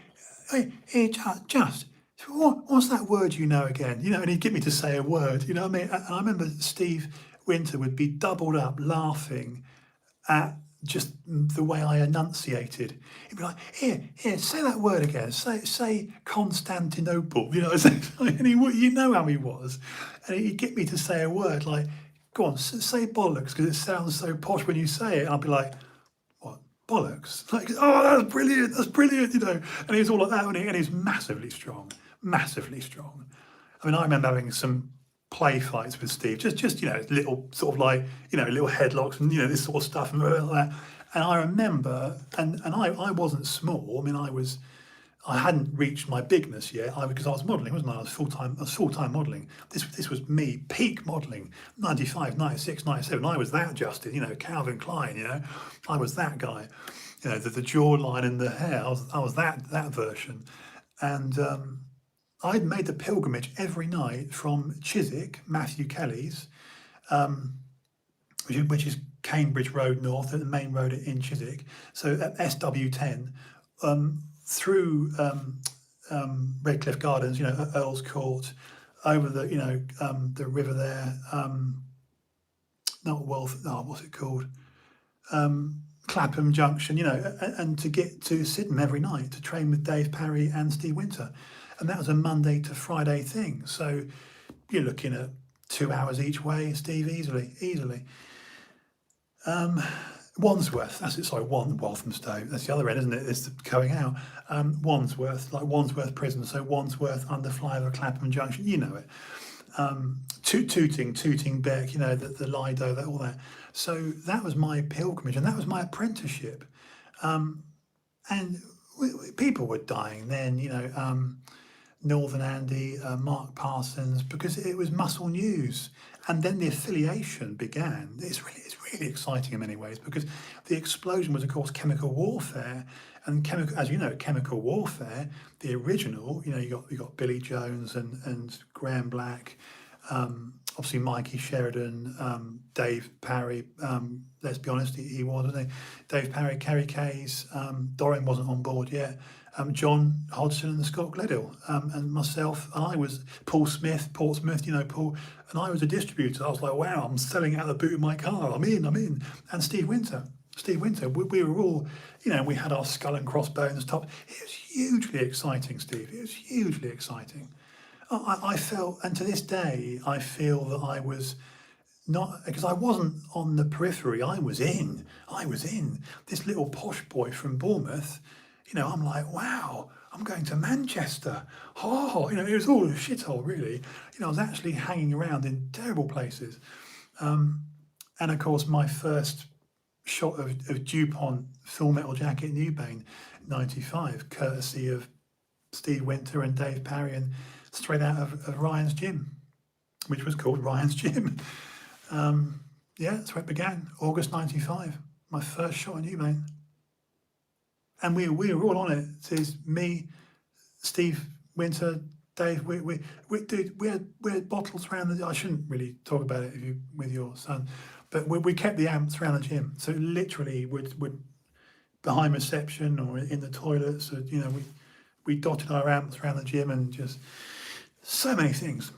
hey, just what's that word you know again? And he'd get me to say a word. You know what I mean? And I remember Steve Winter would be doubled up laughing at just the way I enunciated. He'd be like, here, say that word again. Say Constantinople. And you know how he was. And he'd get me to say a word like, go on, say bollocks, because it sounds so posh when you say it. And I'd be like, what, bollocks? Like, oh, that's brilliant, And he was all like that, and he's massively strong. I mean, I remember having some play fights with Steve, just little sort of like, little headlocks and, this sort of stuff and like that. And I remember, and I wasn't small. I mean, I hadn't reached my bigness yet, because I was modelling, wasn't I? I was full-time modelling. This was me, peak modelling, 95, 96, 97. I was that Justin, Calvin Klein, I was that guy. The jawline and the hair, I was that version. And I'd made the pilgrimage every night from Chiswick, Matthew Kelly's, which is Cambridge Road North, the main road in Chiswick. So at SW10, through Redcliffe Gardens, you know, Earl's Court, over the, you know, the river there, not Wealth, oh, what's it called? Clapham Junction, you know, and to get to Sydenham every night to train with Dave Parry and Steve Winter. And that was a Monday to Friday thing. So you're looking at 2 hours each way, Steve, easily. Wandsworth, that's it, sorry, Walthamstow, that's the other end, isn't it? It's going out. Wandsworth, like Wandsworth Prison, so Wandsworth under flyover Clapham Junction, you know it. Tooting Beck, you know, the Lido, all that. So that was my pilgrimage, and that was my apprenticeship. And people were dying then, you know, Northern Andy, Mark Parsons, because it was Muscle News. And then the affiliation began. It's really exciting in many ways, because the explosion was, of course, chemical warfare. And as you know, chemical warfare, the original, you know, you got Billy Jones and Graham Black, obviously Mikey Sheridan, Dave Parry, let's be honest, he was, wasn't he? Dave Parry, Kerry Kays, Doreen wasn't on board yet, John Hodgson and Scott Gledhill, and myself, and I was Paul Smith, Portsmouth, you know, Paul, and I was a distributor. I was like, wow, I'm selling out the boot of my car, I'm in. And Steve Winter, we were all, you know, we had our skull and crossbones top. It was hugely exciting, Steve, it was hugely exciting. I felt, and to this day, I feel that I was not, because I wasn't on the periphery, I was in. This little posh boy from Bournemouth, you know, I'm like, wow, I'm going to Manchester. Oh, you know, it was all a shithole, really. You know, I was actually hanging around in terrible places. And of course, my first shot of DuPont Full Metal Jacket Newbane, 95, courtesy of Steve Winter and Dave Parry, and straight out of Ryan's Gym, which was called Ryan's Gym. Yeah, that's where it began, August 95, my first shot in Newbane. And we were all on it. It's me, Steve Winter, Dave. We had bottles around. I shouldn't really talk about it with your son, but we kept the amps around the gym. So literally, would behind reception or in the toilets, or, you know, we dotted our amps around the gym, and just so many things.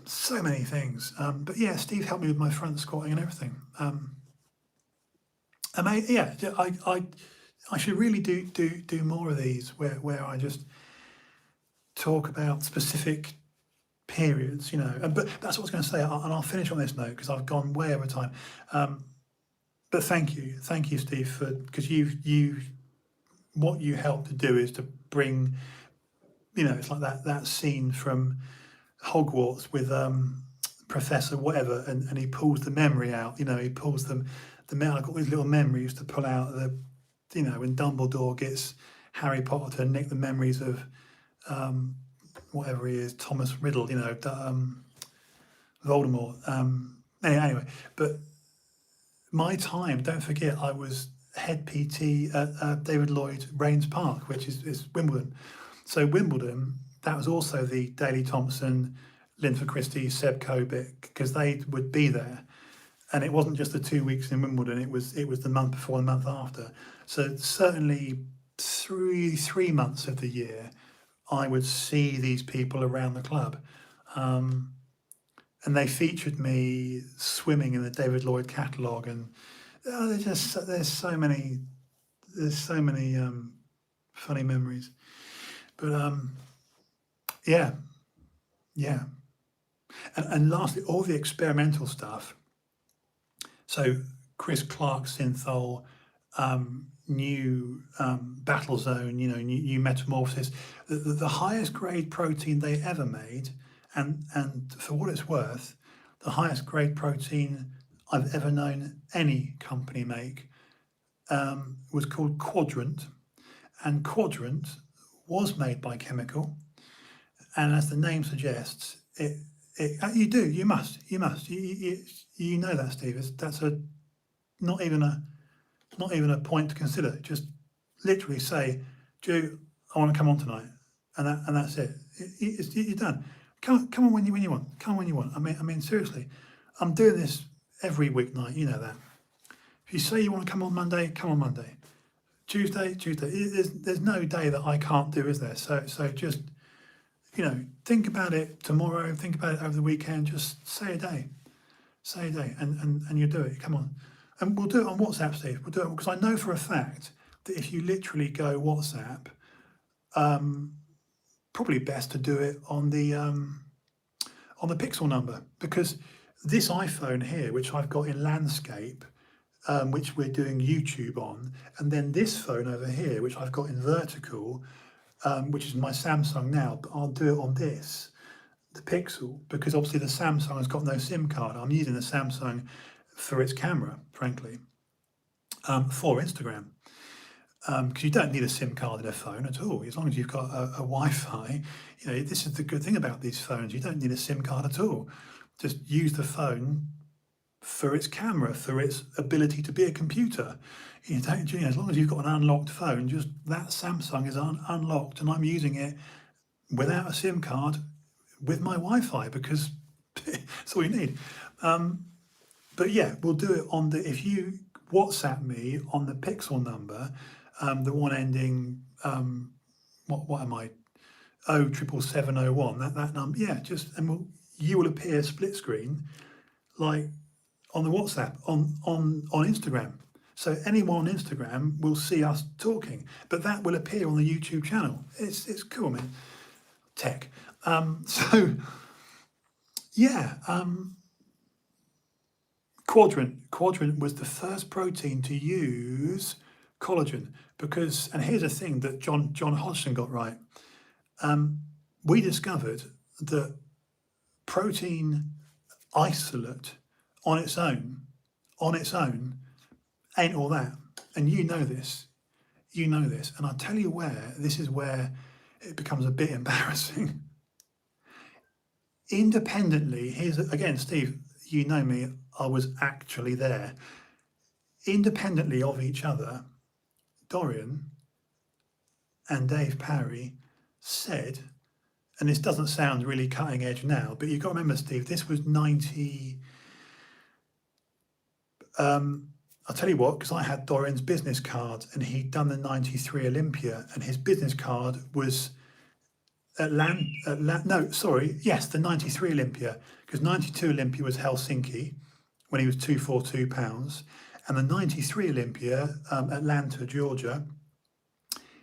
But yeah, Steve helped me with my front squatting and everything. I should really do more of these where I just talk about specific periods, you know. But that's what I was going to say, and I'll finish on this note because I've gone way over time. But thank you, Steve, because what you helped to do is to bring, you know, it's like that scene from Hogwarts with Professor whatever, and he pulls the memory out. You know, he pulls the memory. I got these little memories to pull out you know, when Dumbledore gets Harry Potter to nick the memories of whatever he is, Thomas Riddle, you know, Voldemort. Anyway, but my time, don't forget, I was head PT at David Lloyd Rains Park, which is Wimbledon. So Wimbledon, that was also the Daley Thompson, Linford Christie, Seb Kobik, because they would be there. And it wasn't just the 2 weeks in Wimbledon, it was the month before, the month after. So certainly three months of the year, I would see these people around the club. And they featured me swimming in the David Lloyd catalogue, and there's so many funny memories. But yeah. And lastly, all the experimental stuff. So Chris Clark synthol, new Battle Zone, you know, new Metamorphosis, the highest grade protein they ever made, and for what it's worth, the highest grade protein I've ever known any company make, was called Quadrant, and Quadrant was made by Chemical, and as the name suggests, you must, you know that, Steve. That's not even a point to consider. Just literally say, Drew, I want to come on tonight, and that's it. You're done. Come on when you want. Come on when you want. I mean seriously, I'm doing this every weeknight. You know that. If you say you want to come on Monday, come on Monday. Tuesday. There's no day that I can't do, is there? So just, think about it tomorrow. Think about it over the weekend. Just say a day, and you do it. Come on, and we'll do it on WhatsApp, Steve. We'll do it because I know for a fact that if you literally go WhatsApp, probably best to do it on the pixel number, because this iPhone here, which I've got in landscape, which we're doing YouTube on, and then this phone over here, which I've got in vertical, which is my Samsung now, but I'll do it on this, the Pixel, because obviously the Samsung has got no SIM card. I'm using the Samsung for its camera, frankly, for Instagram. Because you don't need a SIM card in a phone at all, as long as you've got a Wi-Fi. This is the good thing about these phones. You don't need a SIM card at all. Just use the phone for its camera, for its ability to be a computer. As long as you've got an unlocked phone, just that Samsung is unlocked, and I'm using it without a SIM card with my Wi-Fi, because that's all you need. But yeah, we'll do it on if you WhatsApp me on the Pixel number, the one ending, what am I? 077701. That number, yeah. And you will appear split screen, like on the WhatsApp on Instagram. So anyone on Instagram will see us talking, but that will appear on the YouTube channel. It's cool, man. Tech. So yeah. Quadrant was the first protein to use collagen, because, and here's a thing that John Hodgson got right. We discovered that protein isolate on its own ain't all that. And you know this. And I'll tell you this is where it becomes a bit embarrassing. Independently, here's again, Steve, you know me, I was actually there. Independently of each other, Dorian and Dave Parry said, and this doesn't sound really cutting edge now, but you've got to remember, Steve, this was 90. I'll tell you what, because I had Dorian's business card, and he'd done the 93 Olympia, and his business card was the 93 Olympia, because 92 Olympia was Helsinki when he was 242 pounds, and the 93 Olympia, Atlanta, Georgia,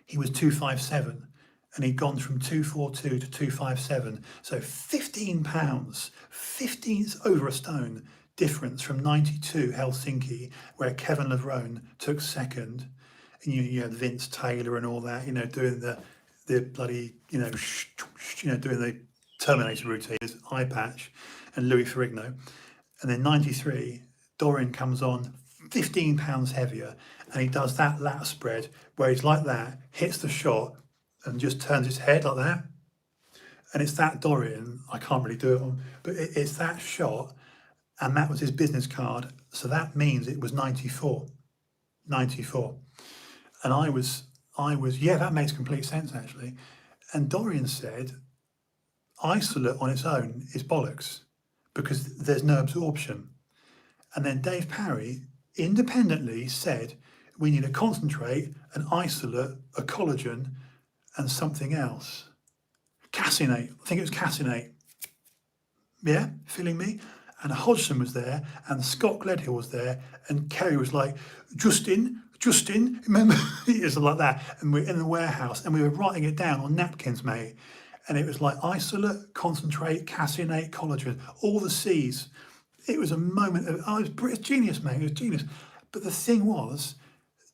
he was 257, and he'd gone from 242 to 257, so 15 pounds, 15, over a stone difference from 92 Helsinki, where Kevin Levrone took second, and you had Vince Taylor and all that, doing the bloody, doing the Terminator routine, his eye patch, and Louis Ferrigno. And then 93, Dorian comes on 15 pounds heavier, and he does that lat spread where he's like that, hits the shot, and just turns his head like that. And it's that Dorian, I can't really do it on, but it's that shot, and that was his business card. So that means it was 94. And I was, yeah, that makes complete sense, actually. And Dorian said, isolate on its own is bollocks, because there's no absorption. And then Dave Parry independently said, we need a concentrate, an isolate, a collagen, and something else. Caseinate, I think it was caseinate. Yeah, feeling me? And Hodgson was there, and Scott Gledhill was there, and Kerry was like, Justin, remember? It was like that. And we're in the warehouse, and we were writing it down on napkins, mate. And it was like isolate, concentrate, caseinate, collagen, all the C's. It was a moment of, it's genius, mate, it was genius. But the thing was,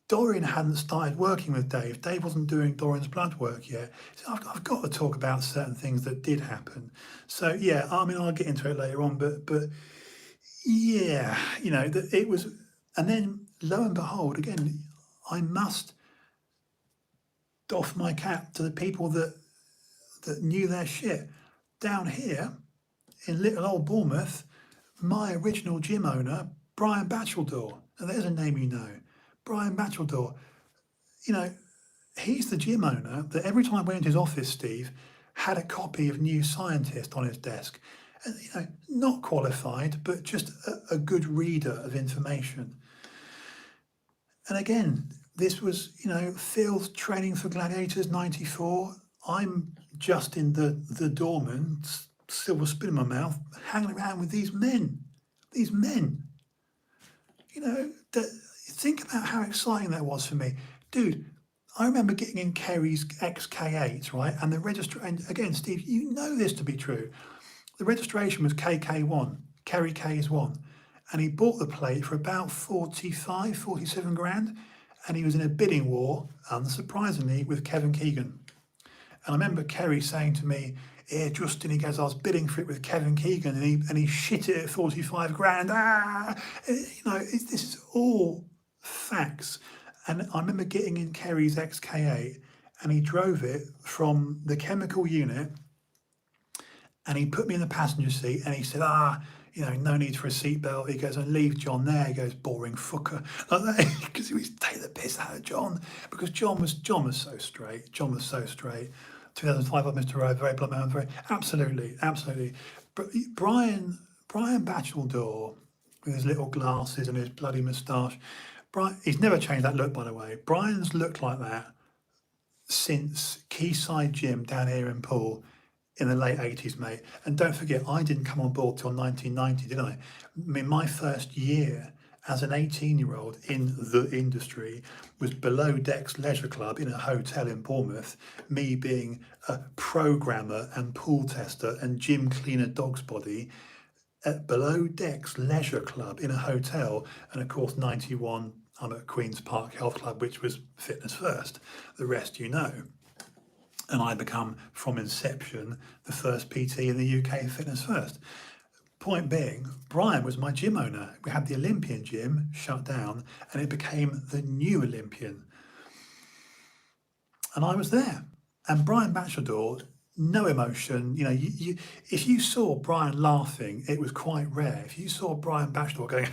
Dorian hadn't started working with Dave. Dave wasn't doing Dorian's blood work yet. So I've got to talk about certain things that did happen. So yeah, I mean, I'll get into it later on, but yeah, it was, and then lo and behold, again, I must doff my cap to the people that knew their shit. Down here in little old Bournemouth, my original gym owner, Brian Batcheldor, and there's a name you know, Brian Batcheldor, he's the gym owner that every time I went into his office, Steve, had a copy of New Scientist on his desk. And, not qualified, but just a good reader of information. And again, This was, Phil's training for Gladiators '94. I'm just in the doorman, silver spoon in my mouth, hanging around with these men. These men. Think about how exciting that was for me. Dude, I remember getting in Kerry's XK8, right? And the and again, Steve, you know this to be true. The registration was KK1, Kerry K's 1. And he bought the plate for about 45, 47 grand. And he was in a bidding war, unsurprisingly, with Kevin Keegan. And I remember Kerry saying to me, "Yeah, Justin," he goes, "I was bidding for it with Kevin Keegan and he shit it at 45 grand. This is all facts." And I remember getting in Kerry's XK8 and he drove it from the chemical unit and he put me in the passenger seat and he said, no need for a seatbelt. He goes, "And leave John there." He goes, "Boring fucker," like that, because he was taking the piss out of John, because John was so straight. John was so straight. 2005, Mr. Rowe, very blunt man, very absolutely. But Brian Batcheldor with his little glasses and his bloody moustache. Brian, he's never changed that look, by the way. Brian's looked like that since Quayside Gym down here in Poole in the late 80s, mate. And don't forget, I didn't come on board till 1990, did I? I mean, my first year as an 18-year-old in the industry was below decks leisure club in a hotel in Bournemouth, me being a programmer and pool tester and gym cleaner dog's body at below decks leisure club in a hotel. And of course, 91, I'm at Queen's Park Health Club, which was fitness first. The rest you know. And I become, from inception, the first PT in the UK fitness first. Point being, Brian was my gym owner. We had the Olympian gym shut down and it became the new Olympian. And I was there. And Brian Batcheldor, no emotion. If you saw Brian laughing, it was quite rare. If you saw Brian Batcheldor going,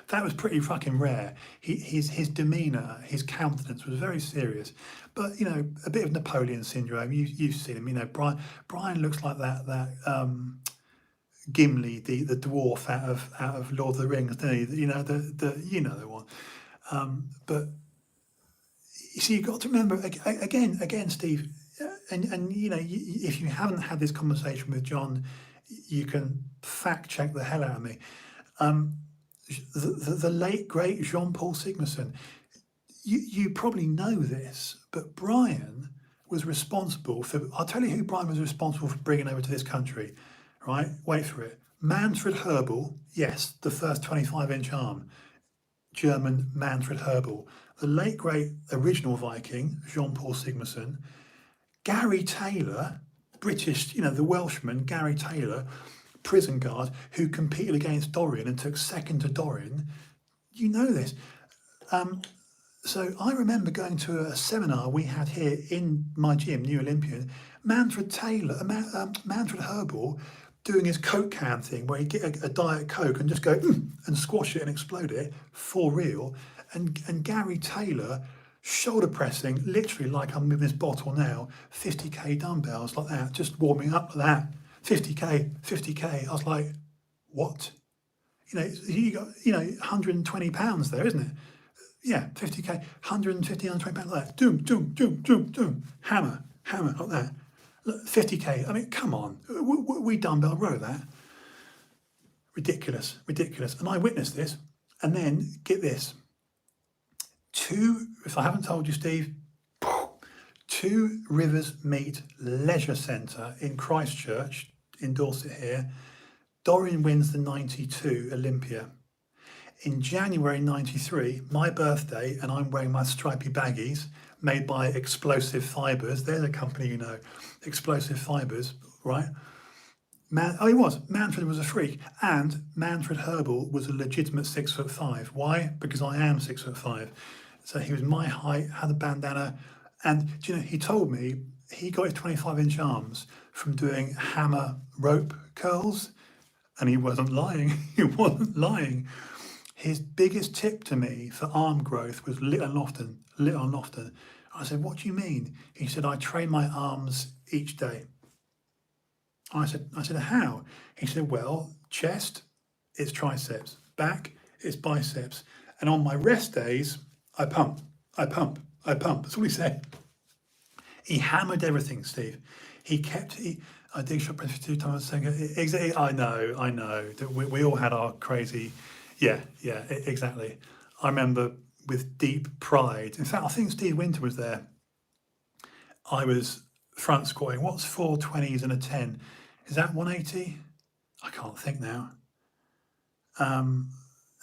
that was pretty fucking rare. His demeanour, his countenance was very serious. But, a bit of Napoleon syndrome. You've seen him. Brian looks like that Gimli, the dwarf out of Lord of the Rings, doesn't he? The one. But you see, you've got to remember again, Steve, and if you haven't had this conversation with John, you can fact check the hell out of me. The late great Jean-Paul Sigmarsson. You probably know this, but Brian was responsible for. I'll tell you who Brian was responsible for bringing over to this country. Right, wait for it. Manfred Herbal, yes, the first 25-inch arm. German Manfred Herbal. The late great original Viking, Jean-Paul Sigmarsson. Gary Taylor, British, the Welshman, Gary Taylor, prison guard, who competed against Dorian and took second to Dorian. You know this. So I remember going to a seminar we had here in my gym, New Olympian. Manfred Herbal, doing his Coke can thing where he'd get a Diet Coke and just go and squash it and explode it for real. And Gary Taylor shoulder pressing, literally like I'm with this bottle now, 50k dumbbells like that, just warming up like that, 50k. I was like, what? You got 120 pounds there, isn't it? Yeah, 50k, 150, 120 pounds like that. Doom, hammer like that. 50k, I mean, come on, we dumbbell row that. Ridiculous. And I witnessed this, and then, get this, if I haven't told you, Steve, 2 Rivers Meet Leisure Centre in Christchurch, in Dorset here, Dorian wins the 92 Olympia. In January 93, my birthday, and I'm wearing my stripy baggies, made by Explosive Fibres. They're the company, Explosive Fibres, right? Manfred was a freak, and Manfred Herbal was a legitimate 6'5". Why? Because I am 6'5". So he was my height, had a bandana, and he told me he got his 25-inch arms from doing hammer rope curls, and he wasn't lying. His biggest tip to me for arm growth was lit and often. I said, "What do you mean?" He said, "I train my arms each day." I said, "How?" He said, "Well, chest, it's triceps. Back, it's biceps. And on my rest days, I pump. I pump. That's all he said. He hammered everything, Steve. He kept. I dig shot press 2 times a second. Exactly. I know. That we all had our crazy. Yeah. Exactly. I remember with deep pride. In fact, I think Steve Winter was there. I was front squatting. What's 4 20s and a 10? Is that 180? I can't think now.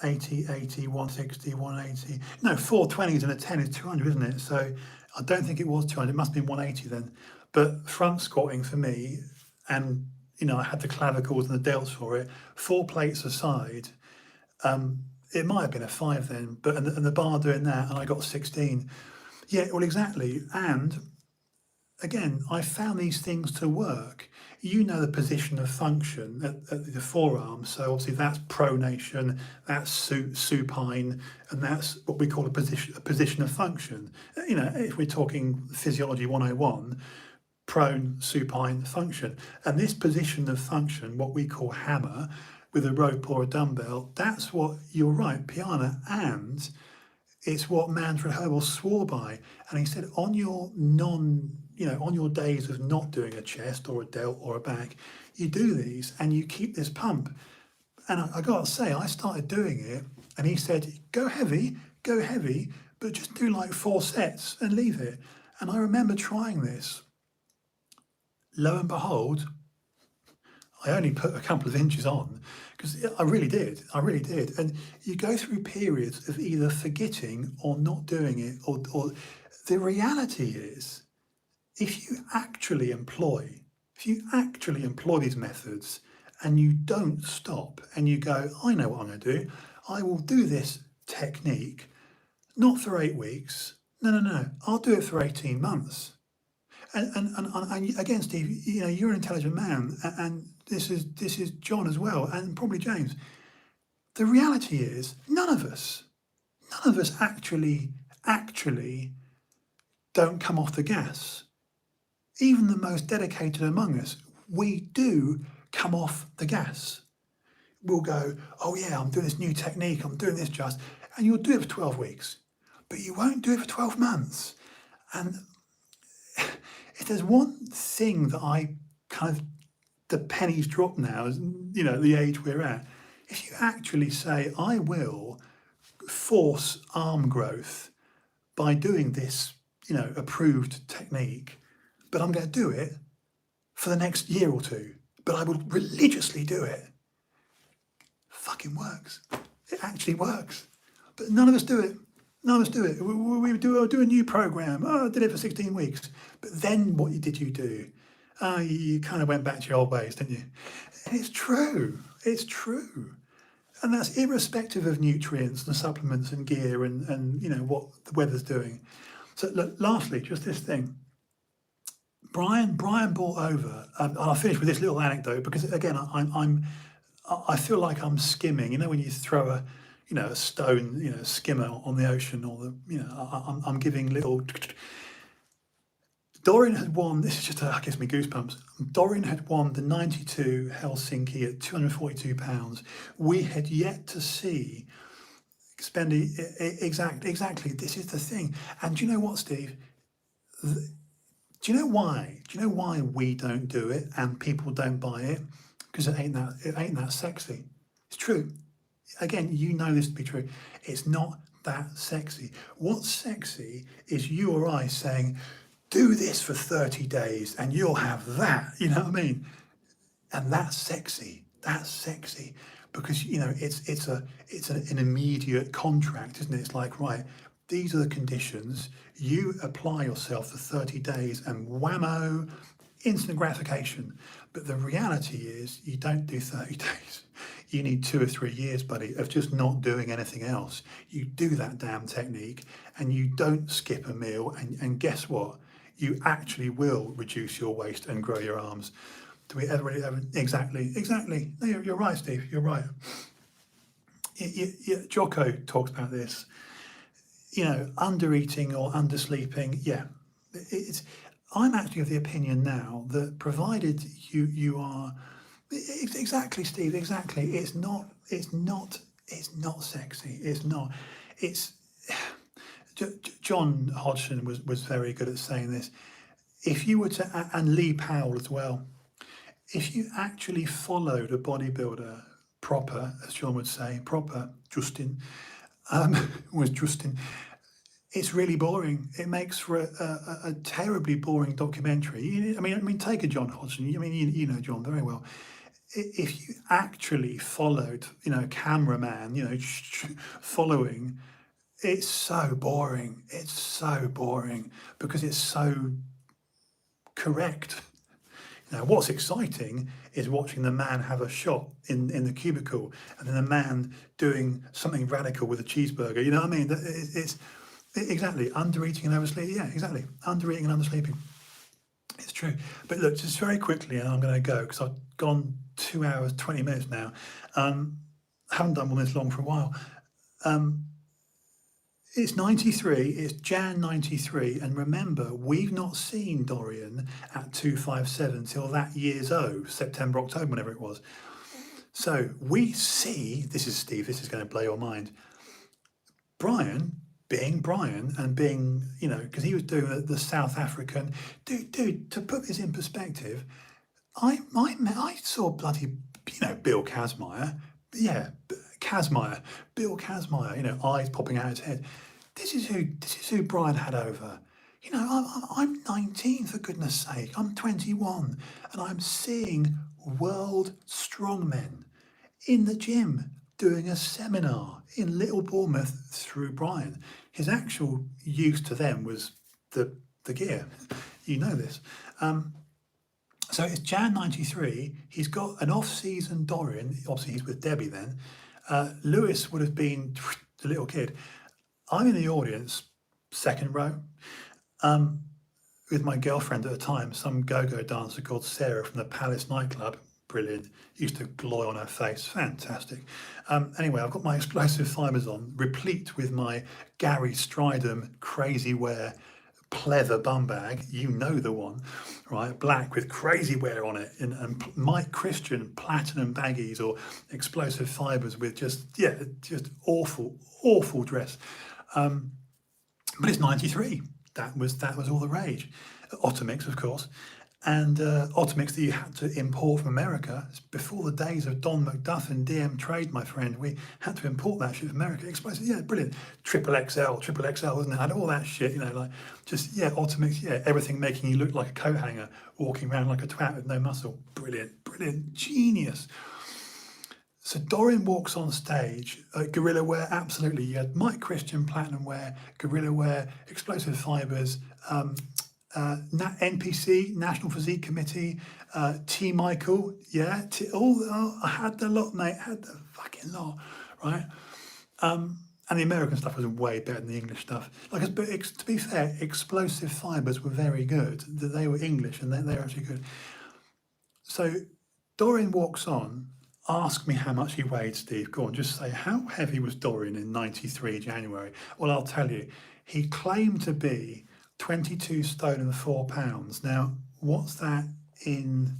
80, 80, 160, 180. No, 4 20s and a 10 is 200, isn't it? So I don't think it was 200. It must have been 180 then. But front squatting for me, and I had the clavicles and the delts for it, 4 plates aside. It might have been a 5 then, but and the bar doing that, and I got 16. Yeah, well, exactly. And again, I found these things to work. You know the position of function at the forearm, so obviously that's pronation, that's supine, and that's what we call a position of function. If we're talking physiology 101, prone, supine, function. And this position of function, what we call hammer, with a rope or a dumbbell, that's what, you're right, Piana, and it's what Manfred Herbal swore by. And he said, on your on your days of not doing a chest or a delt or a back, you do these and you keep this pump. And I got to say, I started doing it, and he said, go heavy, but just do like 4 sets and leave it. And I remember trying this. Lo and behold, I only put a couple of inches on, because I really did. And you go through periods of either forgetting or not doing it, or the reality is, if you actually employ these methods and you don't stop and you go, I know what I'm going to do. I will do this technique, not for 8 weeks. No. I'll do it for 18 months. And again, Steve, you're an intelligent man, and this is John as well, and probably James. The reality is, none of us actually don't come off the gas. Even the most dedicated among us, we do come off the gas. We'll go, oh yeah, I'm doing this new technique, I'm doing this just, and you'll do it for 12 weeks, but you won't do it for 12 months. And if there's one thing that I kind of, the pennies drop now, is, the age we're at, if you actually say, I will force arm growth by doing this, approved technique, but I'm going to do it for the next year or 2, but I will religiously do it. Fucking works. It actually works. But none of us do it. We do a new program. Oh, I did it for 16 weeks. But then what did you do? You kind of went back to your old ways, didn't you? And it's true. And that's irrespective of nutrients and supplements and gear and what the weather's doing. So look, lastly, just this thing. Brian brought over, and I'll finish with this little anecdote, because again, I feel like I'm skimming. When you throw a stone, skimmer on the ocean, or I'm giving little. Dorian had won. This is just gives me goosebumps. Dorian had won the 92 Helsinki at 242 pounds. We had yet to see Spendy exactly. This is the thing. And do you know what, Steve? Do you know why? Do you know why we don't do it and people don't buy it? Because it ain't that sexy. It's true. Again, you know this to be true. It's not that sexy. What's sexy is you or I saying, do this for 30 days and you'll have that. You know what I mean? And that's sexy. Because it's an immediate contract, isn't it? It's like, right, these are the conditions. You apply yourself for 30 days and whammo, instant gratification. But the reality is you don't do 30 days. You need 2 or 3 years, buddy, of just not doing anything else. You do that damn technique and you don't skip a meal. And guess what? You actually will reduce your waist and grow your arms. Do we ever exactly? No, you're right, Steve. You're right. Jocko talks about this. Under eating or undersleeping. Yeah, I'm actually of the opinion now that provided you are exactly, Steve. Exactly. It's not sexy. It's not. It's. John Hodgson was very good at saying this. If you were to, and Lee Powell as well, if you actually followed a bodybuilder proper, as John would say, proper, Justin, was Justin, it's really boring. It makes for a terribly boring documentary. I mean, take a John Hodgson. I mean, you know John very well. If you actually followed, a cameraman, following, it's so boring. It's so boring because it's so correct. Now, what's exciting is watching the man have a shot in the cubicle, and then the man doing something radical with a cheeseburger. You know what I mean? It's exactly undereating and oversleeping. Yeah, exactly, undereating and undersleeping. It's true. But look, just very quickly, and I'm going to go because I've gone 2 hours 20 minutes now. Haven't done one this long for a while. It's 93, it's Jan 93, and remember, we've not seen Dorian at 257 till that year's September, October, whenever it was. So we see, this is Steve, this is going to blow your mind, Brian being Brian and being, because he was doing the South African, dude, to put this in perspective, I saw bloody, Bill Kazmaier, Bill Kazmaier, eyes popping out his head. This is who Brian had over. I'm 19, for goodness sake. I'm 21, and I'm seeing world strongmen in the gym doing a seminar in Little Bournemouth through Brian. His actual use to them was the gear. You know this. So it's Jan 93. He's got an off-season Dorian. Obviously, he's with Debbie then. Lewis would have been the little kid. I'm in the audience, second row, with my girlfriend at the time, some go-go dancer called Sarah from the Palace nightclub. Brilliant. Used to glow on her face. Fantastic. Anyway, I've got my explosive fibres on, replete with my Gary Stridham crazy wear pleather bum bag, you know the one, right? Black with crazy wear on it, and Mike Christian platinum baggies or explosive fibres with just awful dress. But it's 93. That was all the rage. Ottomix, of course. And Ottomix that you had to import from America. It's before the days of Don McDuff and DM Trade, my friend. We had to import that shit from America. Explosive, yeah, brilliant. Triple XL, wasn't it? Had all that shit, Ottomix, everything making you look like a coat hanger, walking around like a twat with no muscle. Brilliant, genius. So Dorian walks on stage, guerrilla wear, absolutely. You had Mike Christian platinum wear, guerrilla wear, explosive fibres, NPC, National Physique Committee, T. Michael, I had the lot, mate, had the fucking lot, right? And the American stuff was way better than the English stuff. But to be fair, explosive fibres were very good. They were English and they were actually good. So Dorian walks on. Ask me how much he weighed, Steve. Go on, just say, how heavy was Dorian in 93 January? Well, I'll tell you. He claimed to be 22 stone and 4 pounds. Now, what's that in,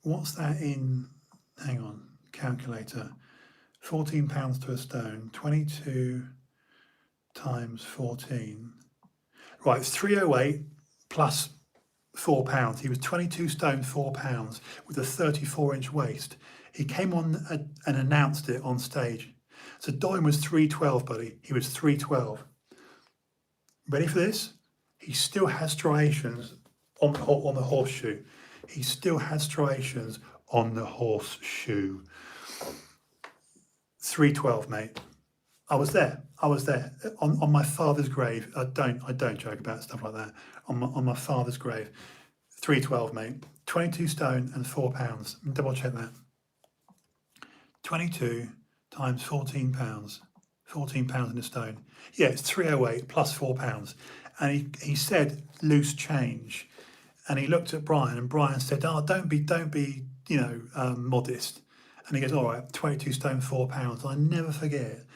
hang on, calculator. 14 pounds to a stone, 22 times 14. Right, 308 plus 4 pounds. He was 22 stone, 4 pounds with a 34-inch waist. He came on and announced it on stage. So Dorian was 312, buddy. He was 312. Ready for this? He still has striations on the horseshoe. He still has striations on the horseshoe. 312, mate. I was there on my father's grave. I don't joke about stuff like that. On my father's grave, 312, mate. 22 stone and 4 pounds. Double check that. 22 times 14 pounds. 14 pounds in a stone. Yeah, it's 308 plus 4 pounds. And he said loose change. And he looked at Brian, and Brian said, "Oh, don't be, modest." And he goes, "All right, 22 stone, 4 pounds." I never forget.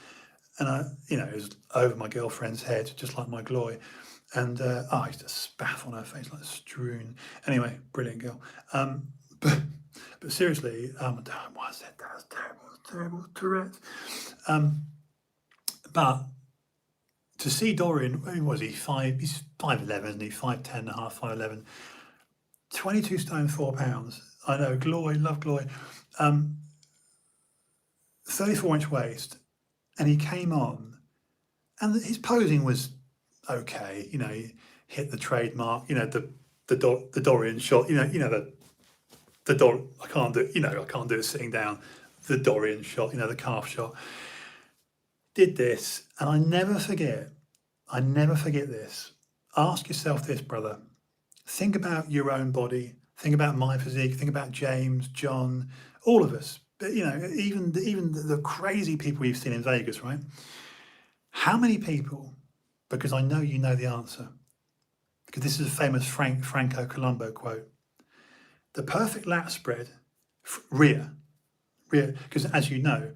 And it was over my girlfriend's head, just like my glory. And I used to spaff on her face like strewn. Anyway, brilliant girl. But seriously, I don't know why I said that. It was terrible, Tourette's. But to see Dorian, who was he? He's 5'11", isn't he? 5'10 and a half, 5'11". 22 stone, 4 pounds. I know, glory, love glory. 34-inch waist, and he came on, and his posing was okay. You know, he hit the trademark. You know, the Dorian shot. You know I can't do it. You know, I can't do it sitting down. The Dorian shot. You know, the calf shot. Did this, and I never forget this. Ask yourself this, brother. Think about your own body. Think about my physique. Think about James, John, all of us. But you know, even the crazy people you've seen in Vegas, right? How many people? Because I know you know the answer. Because this is a famous Franco Colombo quote. The perfect lat spread, rear. Because as you know,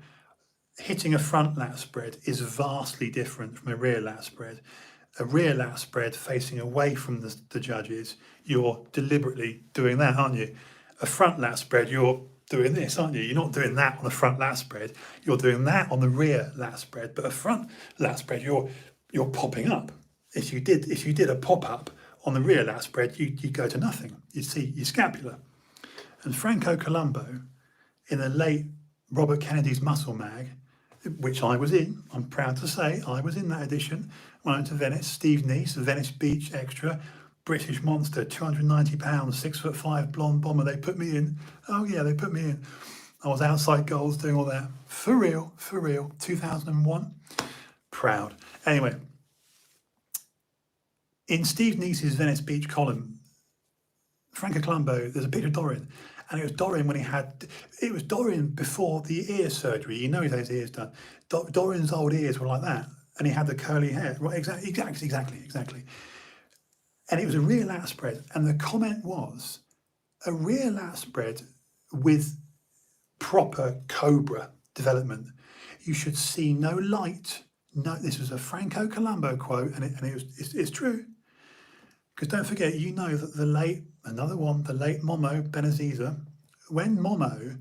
hitting a front lat spread is vastly different from a rear lat spread. A rear lat spread facing away from the judges, you're deliberately doing that, aren't you? A front lat spread, you're doing this, aren't you? You're not doing that on a front lat spread. You're doing that on the rear lat spread. But a front lat spread, you're popping up. If you did a pop up on the rear lat spread, you'd go to nothing. You'd see your scapula. And Franco Colombo, in the late Robert Kennedy's Muscle Mag, which I was in, I'm proud to say, I was in that edition. When I went to Venice, Steve Neese, Venice Beach Extra, British monster, 290 pounds, 6'5", blonde bomber. They put me in. Oh yeah, they put me in. I was outside goals doing all that. For real, 2001. Proud. Anyway, in Steve Neese's Venice Beach column, Franco Colombo, there's a picture of Dorian. And it was Dorian it was Dorian before the ear surgery. You know, he had his ears done. Dorian's old ears were like that. And he had the curly hair. Right, exactly. And it was a rear lat spread. And the comment was, a rear lat spread with proper Cobra development. You should see no light. No, this was a Franco Colombo quote, and it's true. Because don't forget, you know that the late Momo Benaziza, when Momo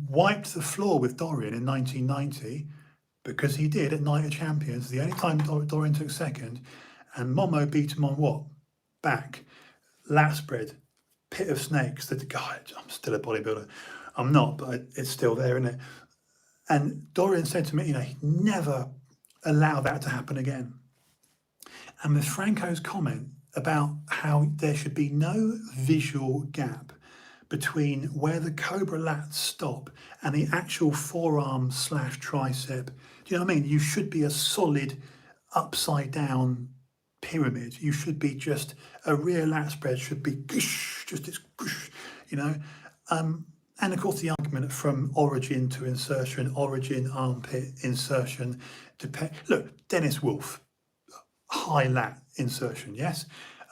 wiped the floor with Dorian in 1990, because he did at Night of Champions, the only time Dorian took second, and Momo beat him on what? Back, lat spread, pit of snakes. That guy, I'm still a bodybuilder. I'm not, but it's still there, isn't it? And Dorian said to me, you know, he'd never allow that to happen again. And with Franco's comment about how there should be no visual gap between where the Cobra lats stop and the actual forearm / tricep. Do you know what I mean? You should be a solid upside down pyramid. You should be just, a rear lat spread should be just this, you know. And of course the argument from origin to insertion, origin, armpit, insertion. Look, Dennis Wolf, high lat insertion, yes.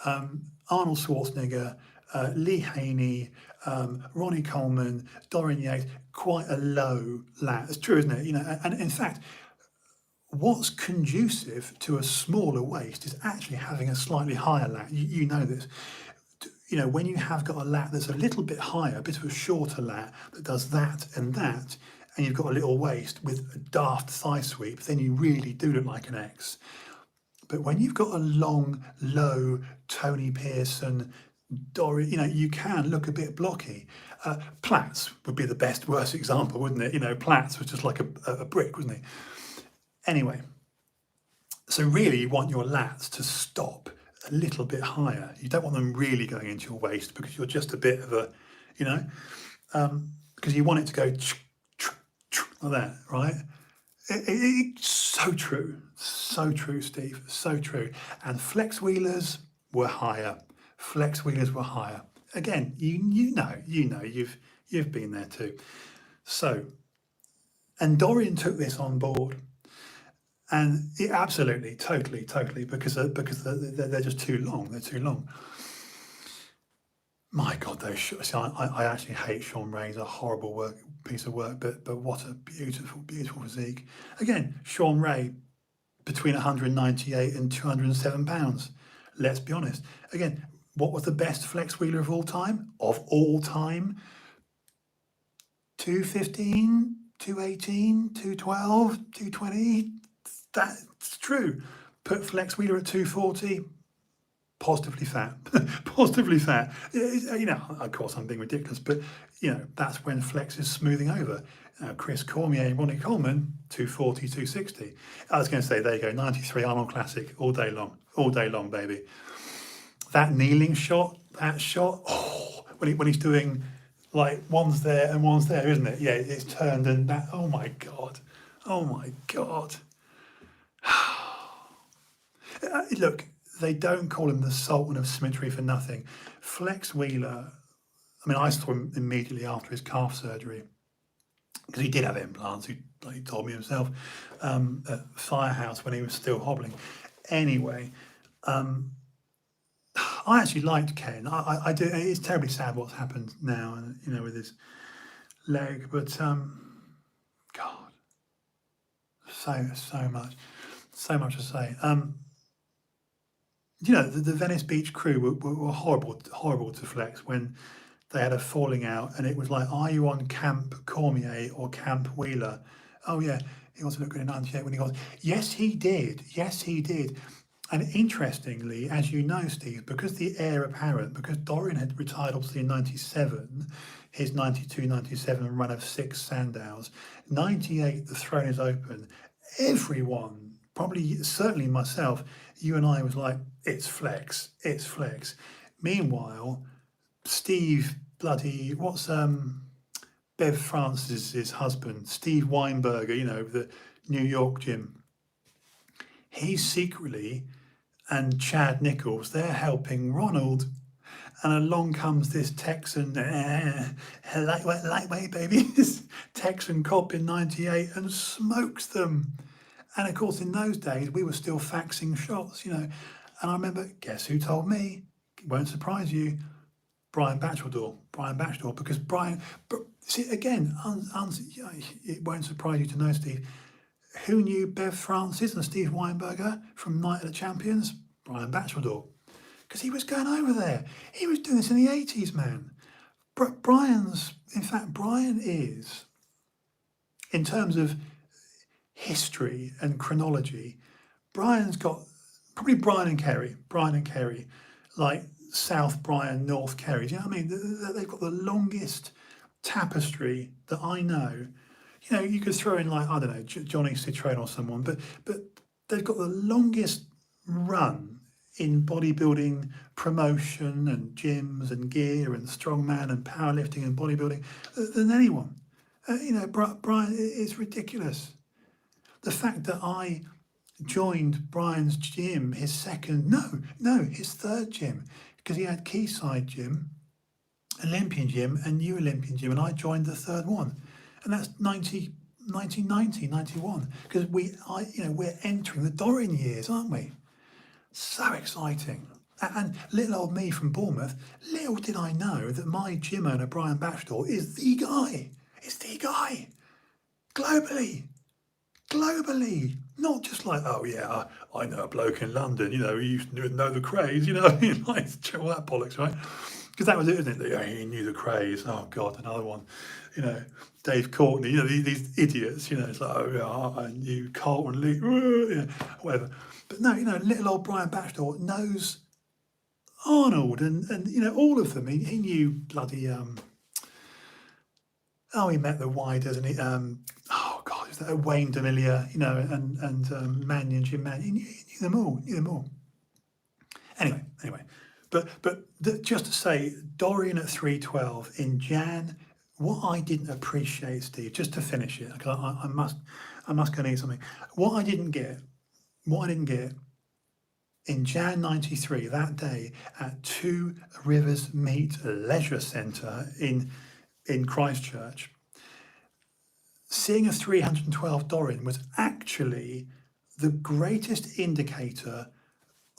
Arnold Schwarzenegger, Lee Haney, Ronnie Coleman, Dorian Yates, quite a low lat. It's true, isn't it? You know, and in fact, what's conducive to a smaller waist is actually having a slightly higher lat. You know this. You know, when you have got a lat that's a little bit higher, a bit of a shorter lat that does that, and you've got a little waist with a daft thigh sweep, then you really do look like an X. But when you've got a long, low Tony Pearson, Dorian, you know, you can look a bit blocky. Platts would be the worst example, wouldn't it? You know, Platts was just like a brick, wasn't he? Anyway, so really you want your lats to stop a little bit higher. You don't want them really going into your waist because you're just a bit of a, you know, because you want it to go like that, right? It's so true, Steve, so true. And flex wheelers were higher. Again, you know, you've been there too. So, and Dorian took this on board, and it absolutely, totally, because they're just too long. They're too long. My God, those I actually hate Sean Ray. He's a horrible piece of work, but what a beautiful physique. Again, Sean Ray, between 198 and 207 pounds. Let's be honest. Again, what was the best flex wheeler of all time? 215, 218, 212, 220. That's true. Put Flex Wheeler at 240, positively fat, positively fat. You know, of course I'm being ridiculous, but you know, that's when Flex is smoothing over. Chris Cormier, Ronnie Coleman, 240, 260. I was going to say, there you go, 93 Arnold Classic, all day long, baby. That kneeling shot, oh, when he's doing, like, one's there and one's there, isn't it? Yeah, it's turned and that, oh my God. Look, they don't call him the Sultan of Symmetry for nothing. Flex Wheeler, I mean, I saw him immediately after his calf surgery, because he did have implants, he told me himself, at Firehouse when he was still hobbling. Anyway, I actually liked Ken. I do. It's terribly sad what's happened now, and you know, with his leg. But God, so much to say. You know, the Venice Beach crew were horrible to Flex when they had a falling out, and it was like, are you on Camp Cormier or Camp Wheeler? Oh yeah, he also looked good in 98 when he goes, yes he did. And interestingly, as you know, Steve, because the heir apparent, because Dorian had retired obviously in 97, his 92-97 run of 6 Sandows, 98 the throne is open. Everyone, probably certainly myself, you and I was like, it's Flex. Meanwhile, Steve bloody, what's Bev Francis's husband, Steve Weinberger, you know, the New York gym. He's secretly, and Chad Nichols, they're helping Ronald. And along comes this Texan, lightweight baby, this Texan cop in 98 and smokes them. And of course, in those days, we were still faxing shots, you know. And I remember, guess who told me? It won't surprise you. Brian Batchelor, because Brian, see, again, it won't surprise you to know, Steve, who knew Bev Francis and Steve Weinberger from Night of the Champions? Brian Batchelor, because he was going over there. He was doing this in the 80s, man. Brian is, in terms of history and chronology, Brian's got, probably Brian and Kerry, like South Brian, North Kerry. Do you know what I mean? They've got the longest tapestry that I know. You know, you could throw in, like, I don't know, Johnny Citroen or someone, but they've got the longest run in bodybuilding promotion and gyms and gear and strongman and powerlifting and bodybuilding than anyone. You know, Brian, it's ridiculous. The fact that I joined Brian's gym, his third gym, because he had Quayside Gym, Olympian Gym, and New Olympian Gym, and I joined the third one. And that's 1990, 91, because we're entering the Dorian years, aren't we? So exciting. And little old me from Bournemouth, little did I know that my gym owner, Brian Batchelor, is the guy. It's the guy. Globally. Not just like, oh yeah, I know a bloke in London, you know, he used to know the craze, you know, like, all that bollocks, right? Because that was it, isn't it? He knew the craze. Oh God, another one. You know, Dave Courtney, you know, these idiots, you know, it's like, oh yeah, I knew Carlton Lee, you know, whatever. But no, you know, little old Brian Batchelor knows Arnold and you know, all of them. He knew bloody, he met the Widers and he, oh God, is that Wayne D'Amelia, you know, and Mannion, Jim Mannion. He knew them all. Anyway. But just to say, Dorian at 312 in Jan. What I didn't appreciate, Steve, just to finish it, because I must go need something. What I didn't get in Jan 93, that day at Two Rivers Meet Leisure Centre in Christchurch, seeing a 312 Dorian was actually the greatest indicator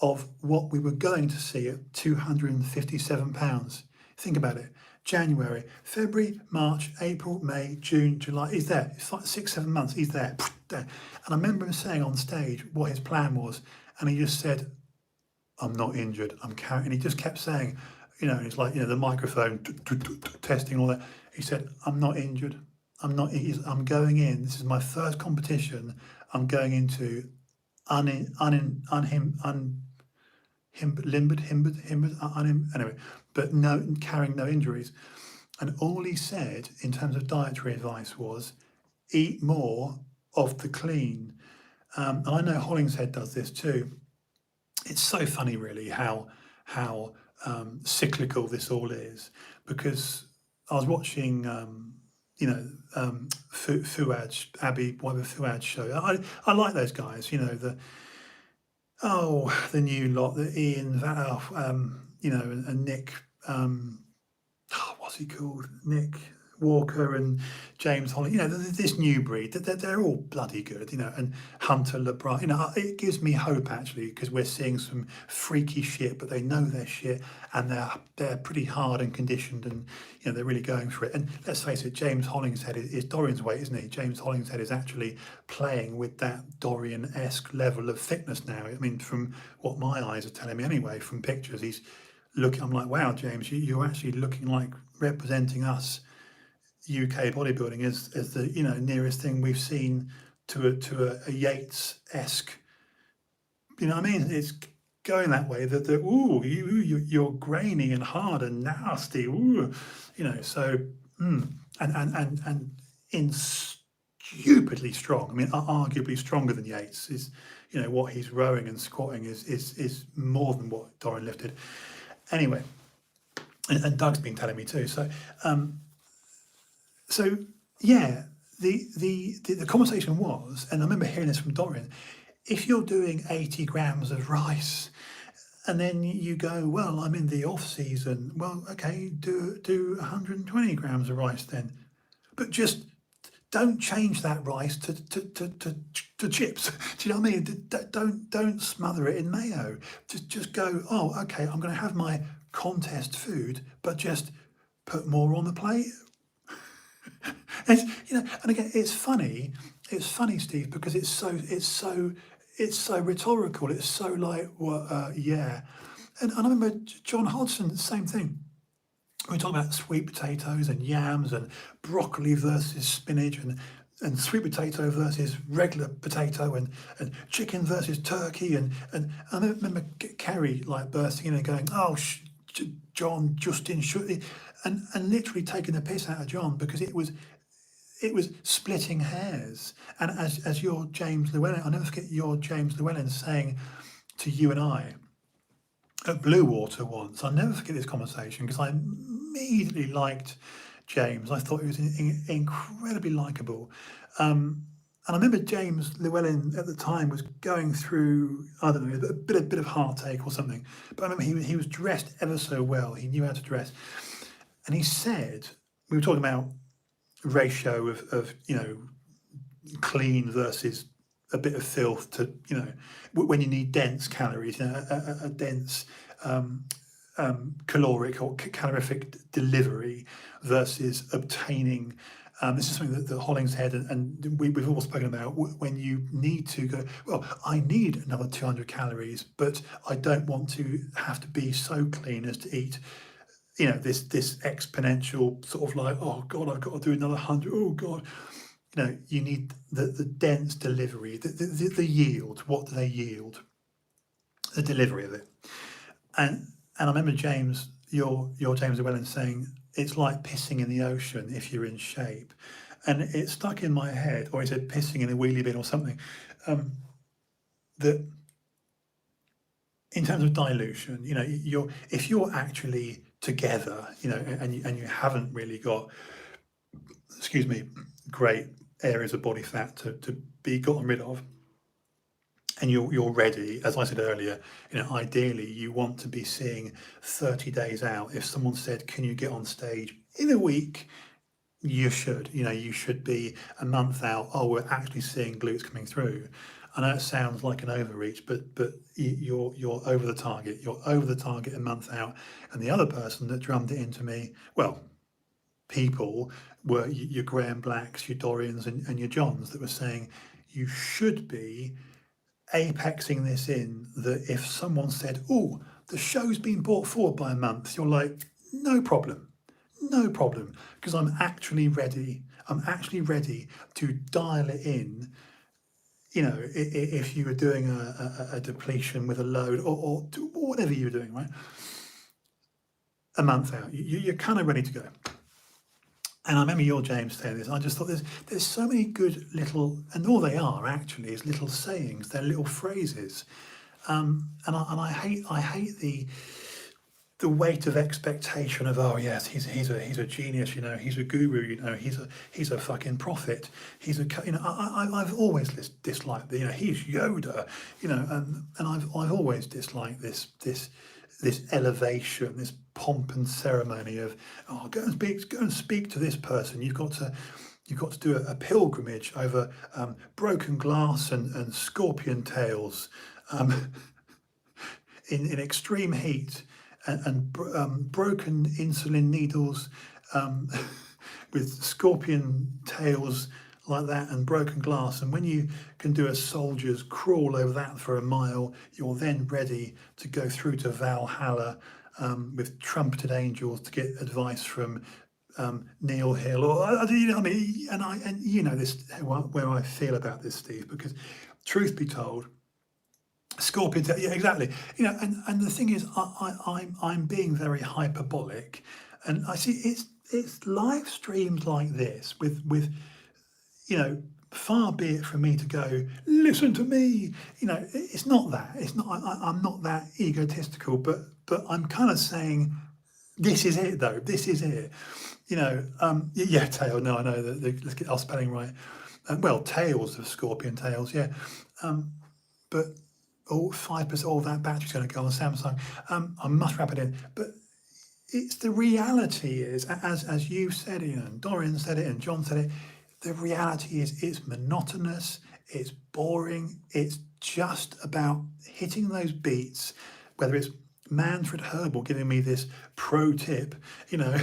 of what we were going to see at 257 pounds. Think about it. January, February, March, April, May, June, July. He's there. It's like 6-7 months. He's there. And I remember him saying on stage what his plan was, and he just said, "I'm not injured. I'm carrying." And he just kept saying, you know, it's like, you know, the microphone testing all that. He said, "I'm not injured. I'm going in. This is my first competition I'm going into. anyway, but no, carrying no injuries. And all he said in terms of dietary advice was eat more of the clean. And I know Hollingshead does this too. It's so funny, really, how cyclical this all is. Because I was watching, Fuad's Fuad's show. I like those guys. The new lot, the Ian, and Nick. What's he called? Nick Walker and James Holly. This new breed. They're all bloody good. And Hunter LeBron. It gives me hope actually because we're seeing some freaky shit, but they know their shit and they're pretty hard and conditioned, and they're really going for it. And let's face it, James Hollingshead is Dorian's weight, isn't he? James Hollingshead is actually playing with that Dorian-esque level of fitness now. I mean, from what my eyes are telling me anyway, from pictures, he's looking. I'm like, wow, James, you're actually looking like representing us UK bodybuilding as the nearest thing we've seen to a Yates-esque. You know what I mean? It's going that way. That you're grainy and hard and nasty. So and in stupidly strong. I mean, arguably stronger than Yates is. What he's rowing and squatting is more than what Dorian lifted. Anyway, and Doug's been telling me too. So yeah, the conversation was, and I remember hearing this from Dorian, if you're doing 80 grams of rice and then you go, well, I'm in the off season, well, okay, do 120 grams of rice then. But just don't change that rice to chips. Do you know what I mean? Don't smother it in mayo. Just go, oh, okay, I'm gonna have my contest food, but just put more on the plate. And again, it's funny, Steve, because it's so rhetorical. It's so like, well, yeah. And I remember John Hodgson, same thing. We talk about sweet potatoes and yams and broccoli versus spinach and sweet potato versus regular potato and chicken versus turkey and I remember Kerry like bursting in and going, oh, John Justin should, and literally taking the piss out of John because it was splitting hairs. And as your James Llewellyn, I'll never forget your James Llewellyn saying to you and I at Blue Water once, I'll never forget this conversation because I immediately liked James. I thought he was incredibly likable. And I remember James Llewellyn at the time was going through, I don't know, a bit of heartache or something. But I remember he was dressed ever so well. He knew how to dress. And he said, we were talking about ratio of clean versus a bit of filth to, when you need dense calories, a dense caloric or calorific delivery versus obtaining. This is something that Hollingshead and we've all spoken about when you need to go, well, I need another 200 calories, but I don't want to have to be so clean as to eat, this exponential sort of like, oh God, I've got to do another 100, oh God. You need the dense delivery, the yield. What do they yield? The delivery of it. And I remember James, your James Llewellyn saying, it's like pissing in the ocean if you're in shape. And it stuck in my head, or he said pissing in a wheelie bin or something, that in terms of dilution, if you're actually together, and you haven't really got, great areas of body fat to be gotten rid of, and you're ready, as I said earlier, ideally you want to be seeing 30 days out. If someone said, can you get on stage in a week? You should, you should be a month out. Oh, we're actually seeing glutes coming through. I know it sounds like an overreach, but you're over the target. You're over the target a month out. And the other person that drummed it into me, well, people were your Graham Blacks, your Dorians and your Johns that were saying you should be apexing this in, that if someone said, oh, the show's been brought forward by a month, you're like, no problem, because I'm actually ready to dial it in, you know, if you were doing a depletion with a load or whatever you were doing, right? A month out, you're kind of ready to go. And I remember your James saying this. I just thought there's so many good little, and all they are actually is little sayings. They're little phrases, and I hate the weight of expectation of, oh yes, he's a genius, you know, he's a guru, you know, he's a fucking prophet, he's a, you know, I've always disliked, you know, he's Yoda, you know, and I've always disliked this elevation, this pomp and ceremony of, oh, go and speak to this person. You've got to do a pilgrimage over broken glass and scorpion tails in extreme heat and broken insulin needles with scorpion tails like that and broken glass. And when you can do a soldier's crawl over that for a mile, you're then ready to go through to Valhalla with trumpeted angels to get advice from Neil Hill, or you know, I mean, and you know this where I feel about this, Steve, because truth be told, scorpion, yeah, exactly. You know, and the thing is, I'm being very hyperbolic, and I see it's live streams like this with you know, far be it from me to go, listen to me. You know, it's not that. It's not. I'm not that egotistical, but I'm kind of saying, this is it though. This is it. You know, yeah, tail. No, I know that. Let's get our spelling right. Well, tails of scorpion tails, yeah. But 5%, all that battery's going to go on Samsung. I must wrap it in. But it's the reality is, as you said it, and Dorian said it, and John said it, the reality is it's monotonous, it's boring, it's just about hitting those beats, whether it's Manfred Herbal giving me this pro tip, you know,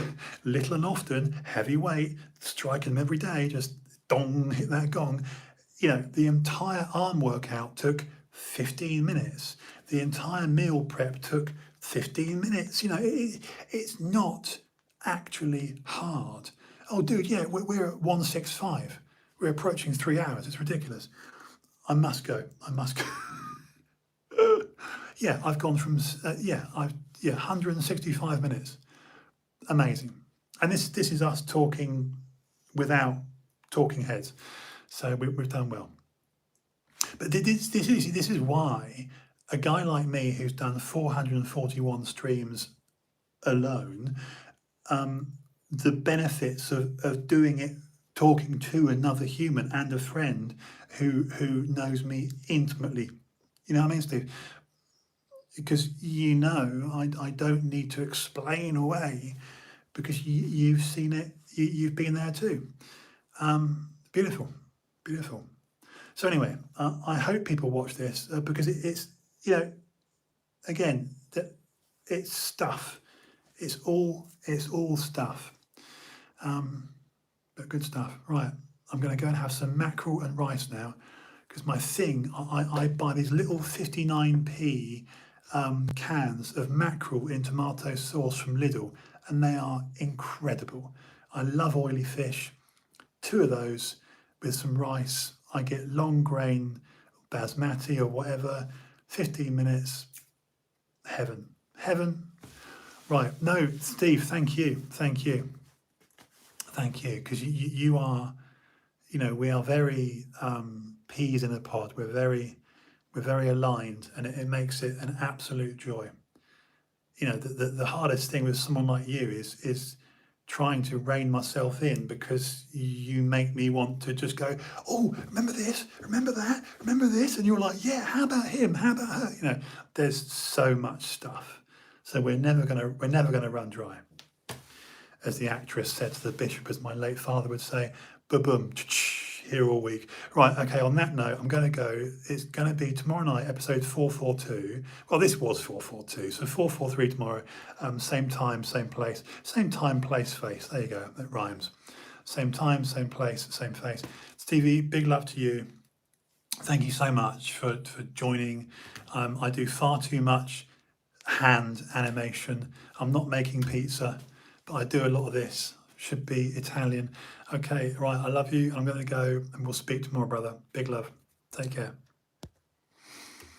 little and often, heavy weight, striking them every day, just dong, hit that gong. You know, the entire arm workout took 15 minutes. The entire meal prep took 15 minutes. You know, it's not actually hard. Oh, dude, yeah, we're at 165. We're approaching 3 hours. It's ridiculous. I must go. I must go. Yeah, I've gone from 165 minutes. Amazing. And this is us talking without talking heads. So we've done well. But this is why a guy like me who's done 441 streams alone, the benefits of doing it, talking to another human and a friend who knows me intimately. You know what I mean, Steve? Because you know, I don't need to explain away because you've seen it, you've been there too. Beautiful, beautiful. So anyway, I hope people watch this because it's, you know, again, that it's stuff. It's all stuff. But good stuff. Right, I'm going to go and have some mackerel and rice now because my thing, I buy these little 59p cans of mackerel in tomato sauce from Lidl, and they are incredible. I love oily fish. 2 of those with some rice. I get long grain basmati or whatever. 15 minutes. Heaven. Heaven. Right. No, Steve, thank you. Thank you. Thank you. Because you are, you know, we are very peas in a pod. We're very aligned, and it makes it an absolute joy. You know, the hardest thing with someone like you is trying to rein myself in because you make me want to just go, oh, remember this, remember that, remember this, and you're like, yeah, how about him, how about her? You know, there's so much stuff, so we're never gonna run dry. As the actress said to the bishop, as my late father would say, ba-boom, here all week. Right, okay, on that note, I'm going to go. It's going to be tomorrow night, episode 442. Well, this was 442, so 443 tomorrow. Same time, same place. Same time, place, face. There you go, that rhymes. Same time, same place, same face. Stevie, big love to you. Thank you so much for joining. I do far too much hand animation. I'm not making pizza, but I do a lot of this. Should be Italian. Okay, right, I love you. I'm going to go and we'll speak tomorrow, brother. Big love. Take care.